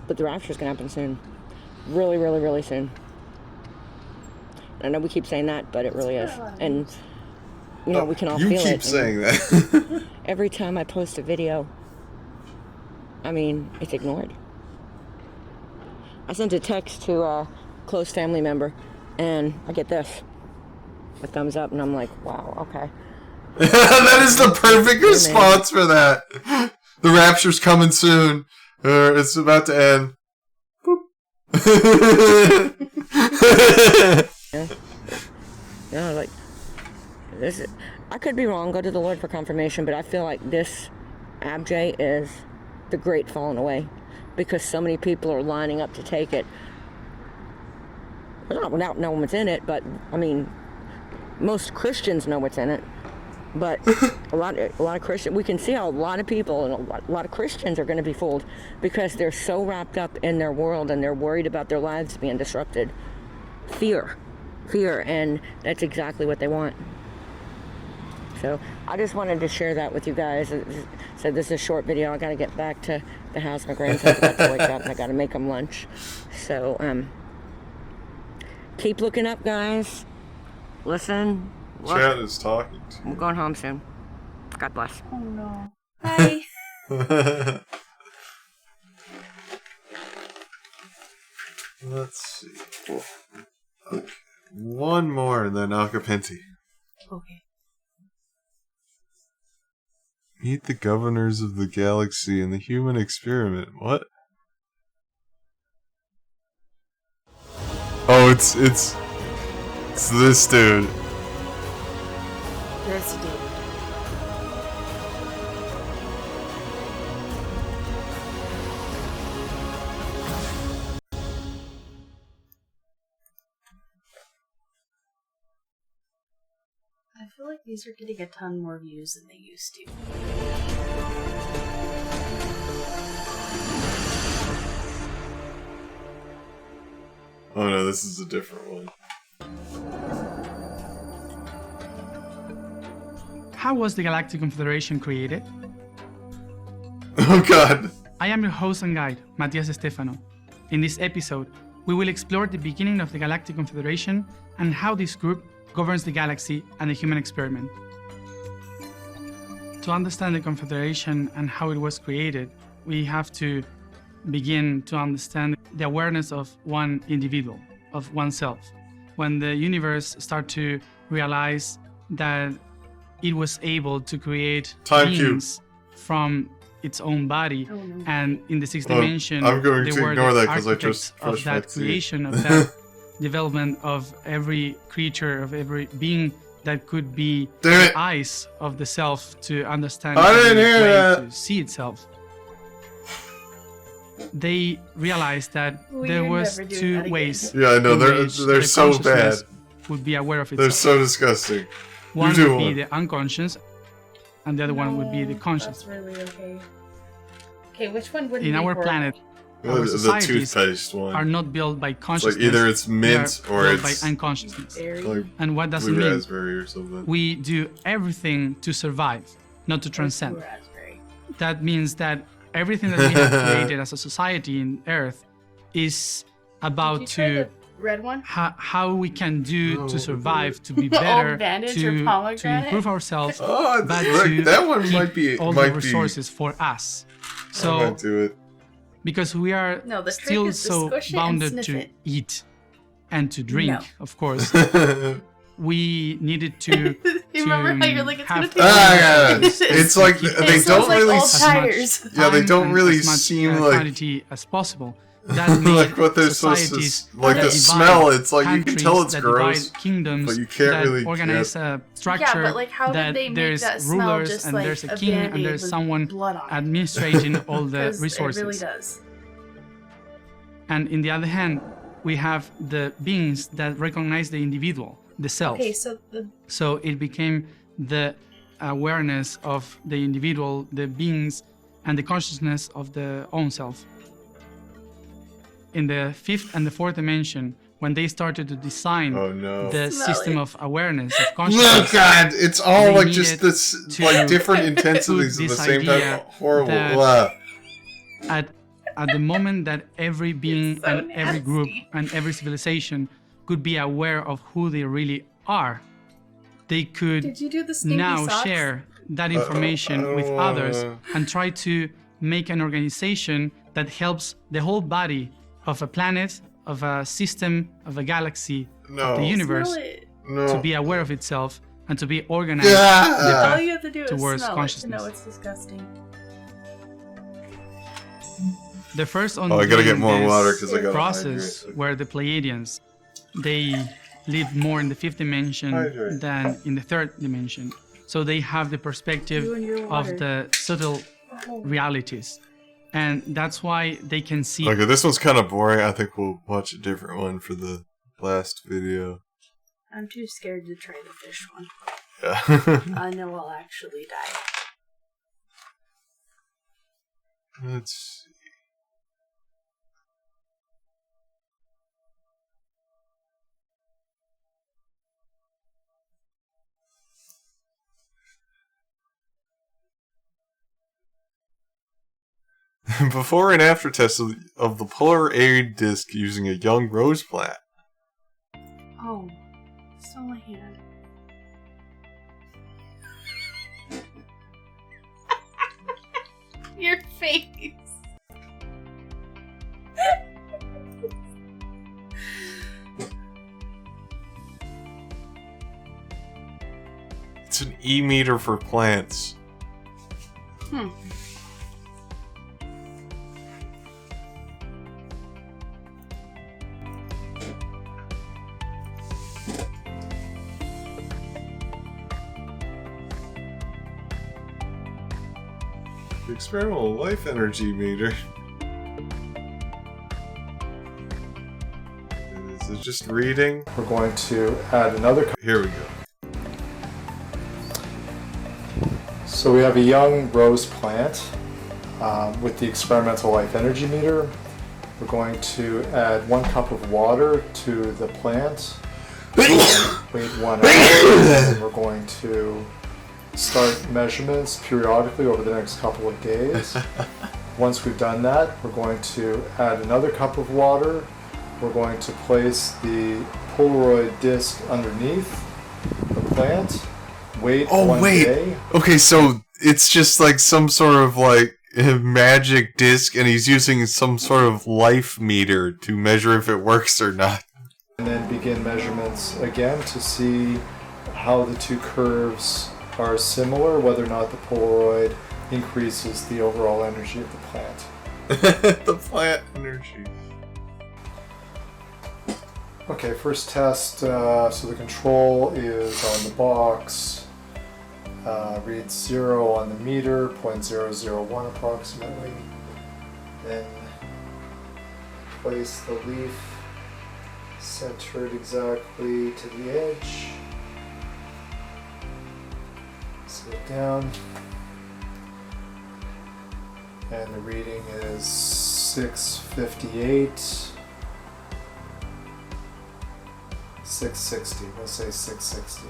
but the rapture's gonna happen soon. Really, really, really soon. I know we keep saying that, but it really is. And, you know, we can all feel it. You keep saying that. Every time I post a video, I mean, it's ignored. I sent a text to a close family member, and I get this. A thumbs up, and I'm like, wow, okay. That is the perfect response for that. The rapture's coming soon. Or it's about to end. Yeah, like, this is, I could be wrong, go to the Lord for confirmation, but I feel like this abjay is the great falling away. Because so many people are lining up to take it. Not without knowing what's in it, but, I mean, most Christians know what's in it. But a lot of Christians, we can see how a lot of people and a lot of Christians are going to be fooled because they're so wrapped up in their world and they're worried about their lives being disrupted. Fear, and that's exactly what they want. So I just wanted to share that with you guys. So this is a short video. I got to get back to the house. My grandson's about to wake up and I got to make him lunch. So keep looking up, guys. Listen. Chad is talking to you. I'm going home soon. God bless. Oh no. Bye. Let's see. Okay. One more and then Acapenti. Okay. Meet the governors of the galaxy in the human experiment. What? Oh, it's this dude. This dude. I feel like these are getting a ton more views than they used to. Oh no, this is a different one. How was the Galactic Confederation created? Oh god. I am your host and guide, Matias Estefano. In this episode, we will explore the beginning of the Galactic Confederation and how this group governs the galaxy and the human experiment. To understand the Confederation and how it was created, we have to begin to understand the awareness of one individual, of oneself. When the universe started to realize that it was able to create beings from its own body, and in the sixth dimension, I'm going they to were ignore the that because I architects just of brushed my that teeth. creation, of that development of every creature, of every being that could be the eyes of the self to understand I didn't every hear way that. to see itself. They realized that We there are was never doing two that again. ways. Yeah, I know, in they're which so the consciousness bad. Would be aware of itself. They're so disgusting. One You do would be one. the unconscious, and the other one would be the conscious. That's really okay. Okay, which one would In be our horrible? planet, The our societies toothpaste one. are not built by It's consciousness. like either it's mint they are or built it's by unconsciousness. like And what does it blue mean? raspberry or something. We do everything to survive, not to transcend. Raspberry. That means that everything that we have created as a society in Earth is about Did you try to the red one? how we can do to survive, to be Old better, bandage or to pomegranate? improve ourselves, Oh, but look, to that one keep might be- all might the be- resources for us. I So might do it. because we are No, the trick still is to so squish it and bounded sniff to it. eat and to drink, No. of course, we needed to. You remember how you're like, it's gonna have take Ah, yeah. It It's like keep they It don't smells like really. old s- tires. Yeah, they time don't and really as much, seem like quantity as possible. That made like what they're supposed to. societies Like that the divide smell, it's like you can countries, tell it's that gross, divide kingdoms, but you can't that really organize get- a structure. Yeah, but like, how did that they make there's that smell rulers just and like there's a a king and Band-Aid there's with someone blood on it? administrating all the 'Cause resources. It really does. And in the other hand, we have the beings that recognize the individual, the self. Okay, so the So it became the awareness of the individual, the beings, and the consciousness of the own self. In the fifth and the fourth dimension, when they started to design the Smell system it. of awareness, of Oh consciousness, god, it's all they like just needed this to like different put intensities at the this same time. idea Horrible. that Blah. at the moment that every being and every group and every civilization could be aware of who they really are, they could Did you do the stinky now socks? share that information with others and try to make an organization that helps the whole body of a planet, of a system, of a galaxy, of the universe Smell it. to be aware of itself and to be organized All you have to do is towards smell it to consciousness. know it's disgusting. The first on Oh, I gotta get doing more this water 'cause I gotta process were the Pleiadians. They lived more in the fifth dimension Hydrate. than in the third dimension. So they have the perspective You and your of water. the subtle realities. And that's why they can see. Okay, this one's kind of boring. I think we'll watch a different one for the last video. I'm too scared to try the fish one. Yeah. I know I'll actually die. Let's see. Before and after tests of the polar aid disc using a young rose plant. Oh, stole my hand. Your face. It's an e-meter for plants. Hmm. The experimental life energy meter. Is it just reading? We're going to add another. Here we go. So we have a young rose plant with the experimental life energy meter. We're going to add 1 cup of water to the plant. Wait 1 hour, and we're going to start measurements periodically over the next couple of days. Once we've done that, we're going to add another cup of water. We're going to place the Polaroid disc underneath the plant. Wait 1 day. Okay, so it's just like some sort of like magic disc, and he's using some sort of life meter to measure if it works or not. And then begin measurements again to see how the two curves are similar, whether or not the Polaroid increases the overall energy of the plant. The plant energy. Okay, first test. So the control is on the box. Reads 0 on the meter, 0.001 approximately. Then place the leaf centered exactly to the edge. Set it down. And the reading is 658. 660. We'll say 660.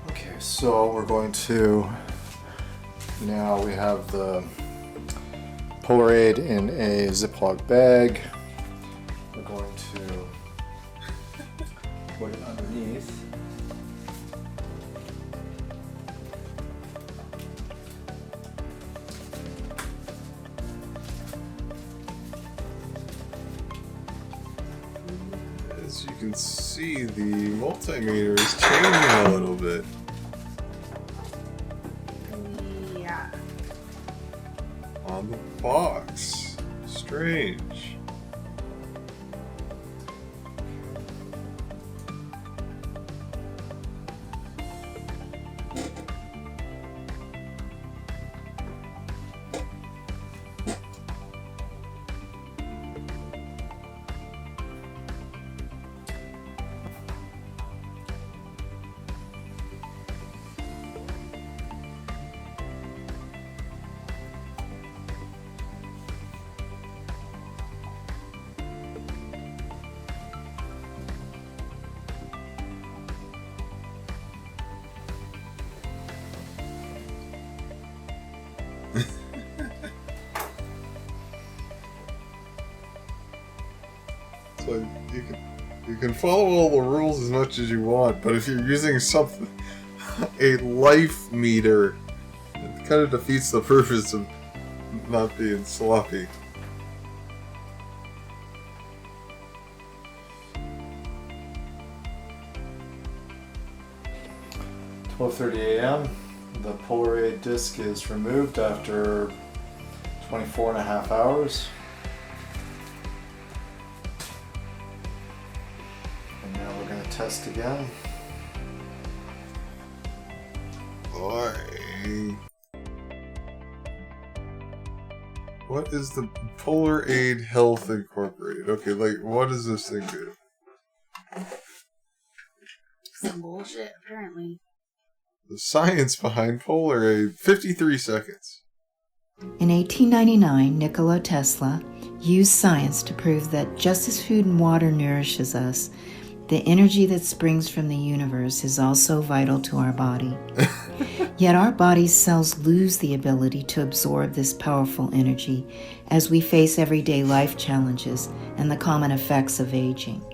Okay, so we're going to, now we have the Polaroid in a Ziploc bag. We're going to put it underneath. As you can see, the multimeter is changing a little bit. Yeah. On the box. Strange. So you can follow all the rules as much as you want, but if you're using something, a life meter, it kind of defeats the purpose of not being sloppy. "12:30 a.m. The Polaroid disc is removed after 24.5 hours. And now we're going to test again. Boy. What is the Polaroid Health Incorporated? Okay, like, what does this thing do? Some bullshit, apparently. The science behind Polaroid, 53 seconds. In 1899, Nikola Tesla used science to prove that just as food and water nourishes us, the energy that springs from the universe is also vital to our body. Yet our body's cells lose the ability to absorb this powerful energy as we face everyday life challenges and the common effects of aging.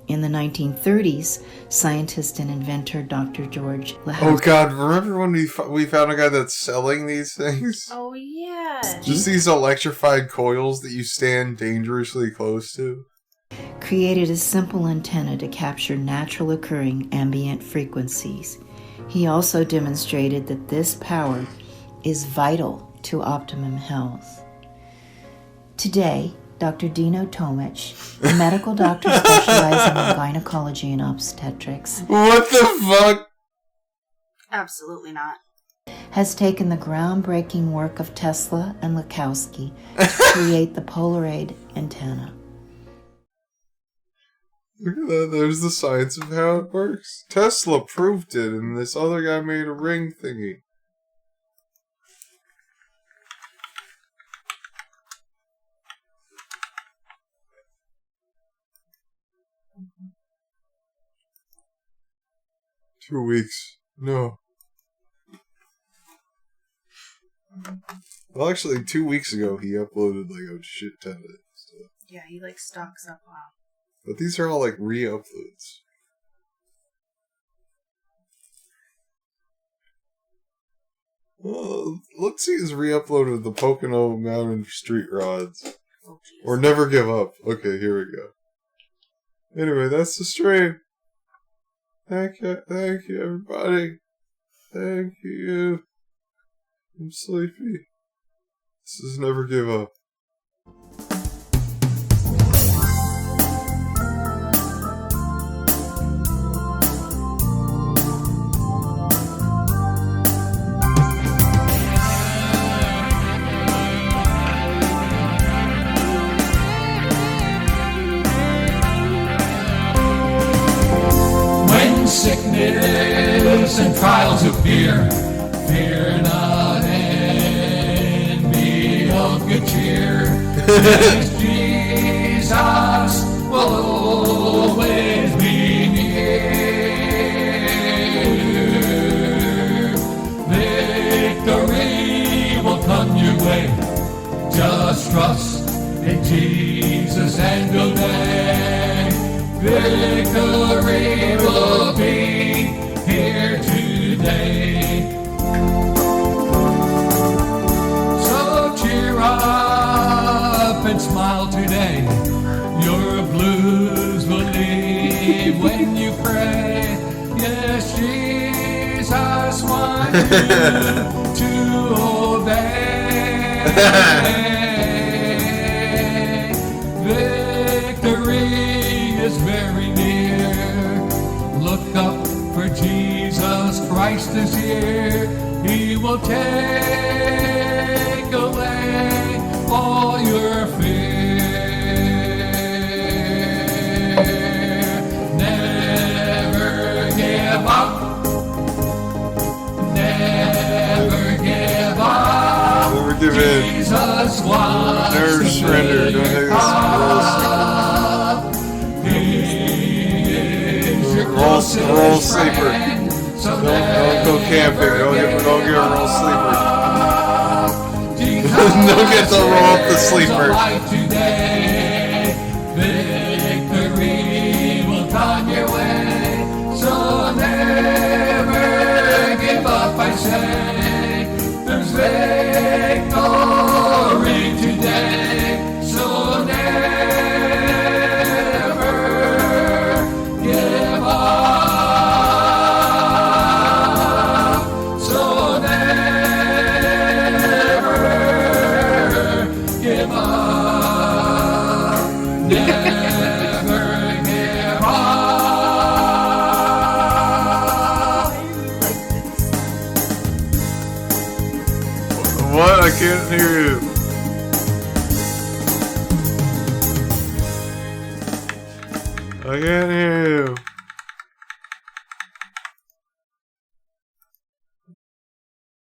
In the 1930s, scientist and inventor Dr. George Oh god, remember when we found a guy that's selling these things? Oh, yeah. Just these electrified coils that you stand dangerously close to? created a simple antenna to capture natural occurring ambient frequencies. He also demonstrated that this power is vital to optimum health. Today, Dr. Dino Tomic, a medical doctor specializing in gynecology and obstetrics. What the fuck? Absolutely not. Has taken the groundbreaking work of Tesla and Lakowski to create the Polaroid antenna. Look at that. There's the science of how it works. Tesla proved it, and this other guy made a ring thingy. Two weeks. No. Well, actually, 2 weeks ago, he uploaded like a shit ton of it. So. Yeah, he like stocks up. Wow. But these are all like re-uploads. Well, let's see his re-upload of the Pocono Mountain Street Rods. Oh, or Never Give Up. Okay, here we go. Anyway, that's the stream. Thank you, everybody. Thank you. I'm sleepy. This is Never Give Up. When sickness and trials appear, fear not and be of good cheer. As Jesus will always be near. Victory will come your way. Just trust in Jesus and obey. Victory will be here today. So cheer up and smile today. Your blues will leave when you pray. Yes, Jesus wants you to obey. Victory is very near. Look up, for Jesus Christ is here. He will take away all your fear. Never give up. Never give up. Never give in. Jesus wants Never to surrender. make Don't it take roll sleeper. Don't go camping. Don't get a roll sleeper. Don't get to roll up the sleeper. Victory will come your way. So never give up, I say. There's victory today. So never give up. So never give up. Never give up. What? I can't hear you. I can't hear you.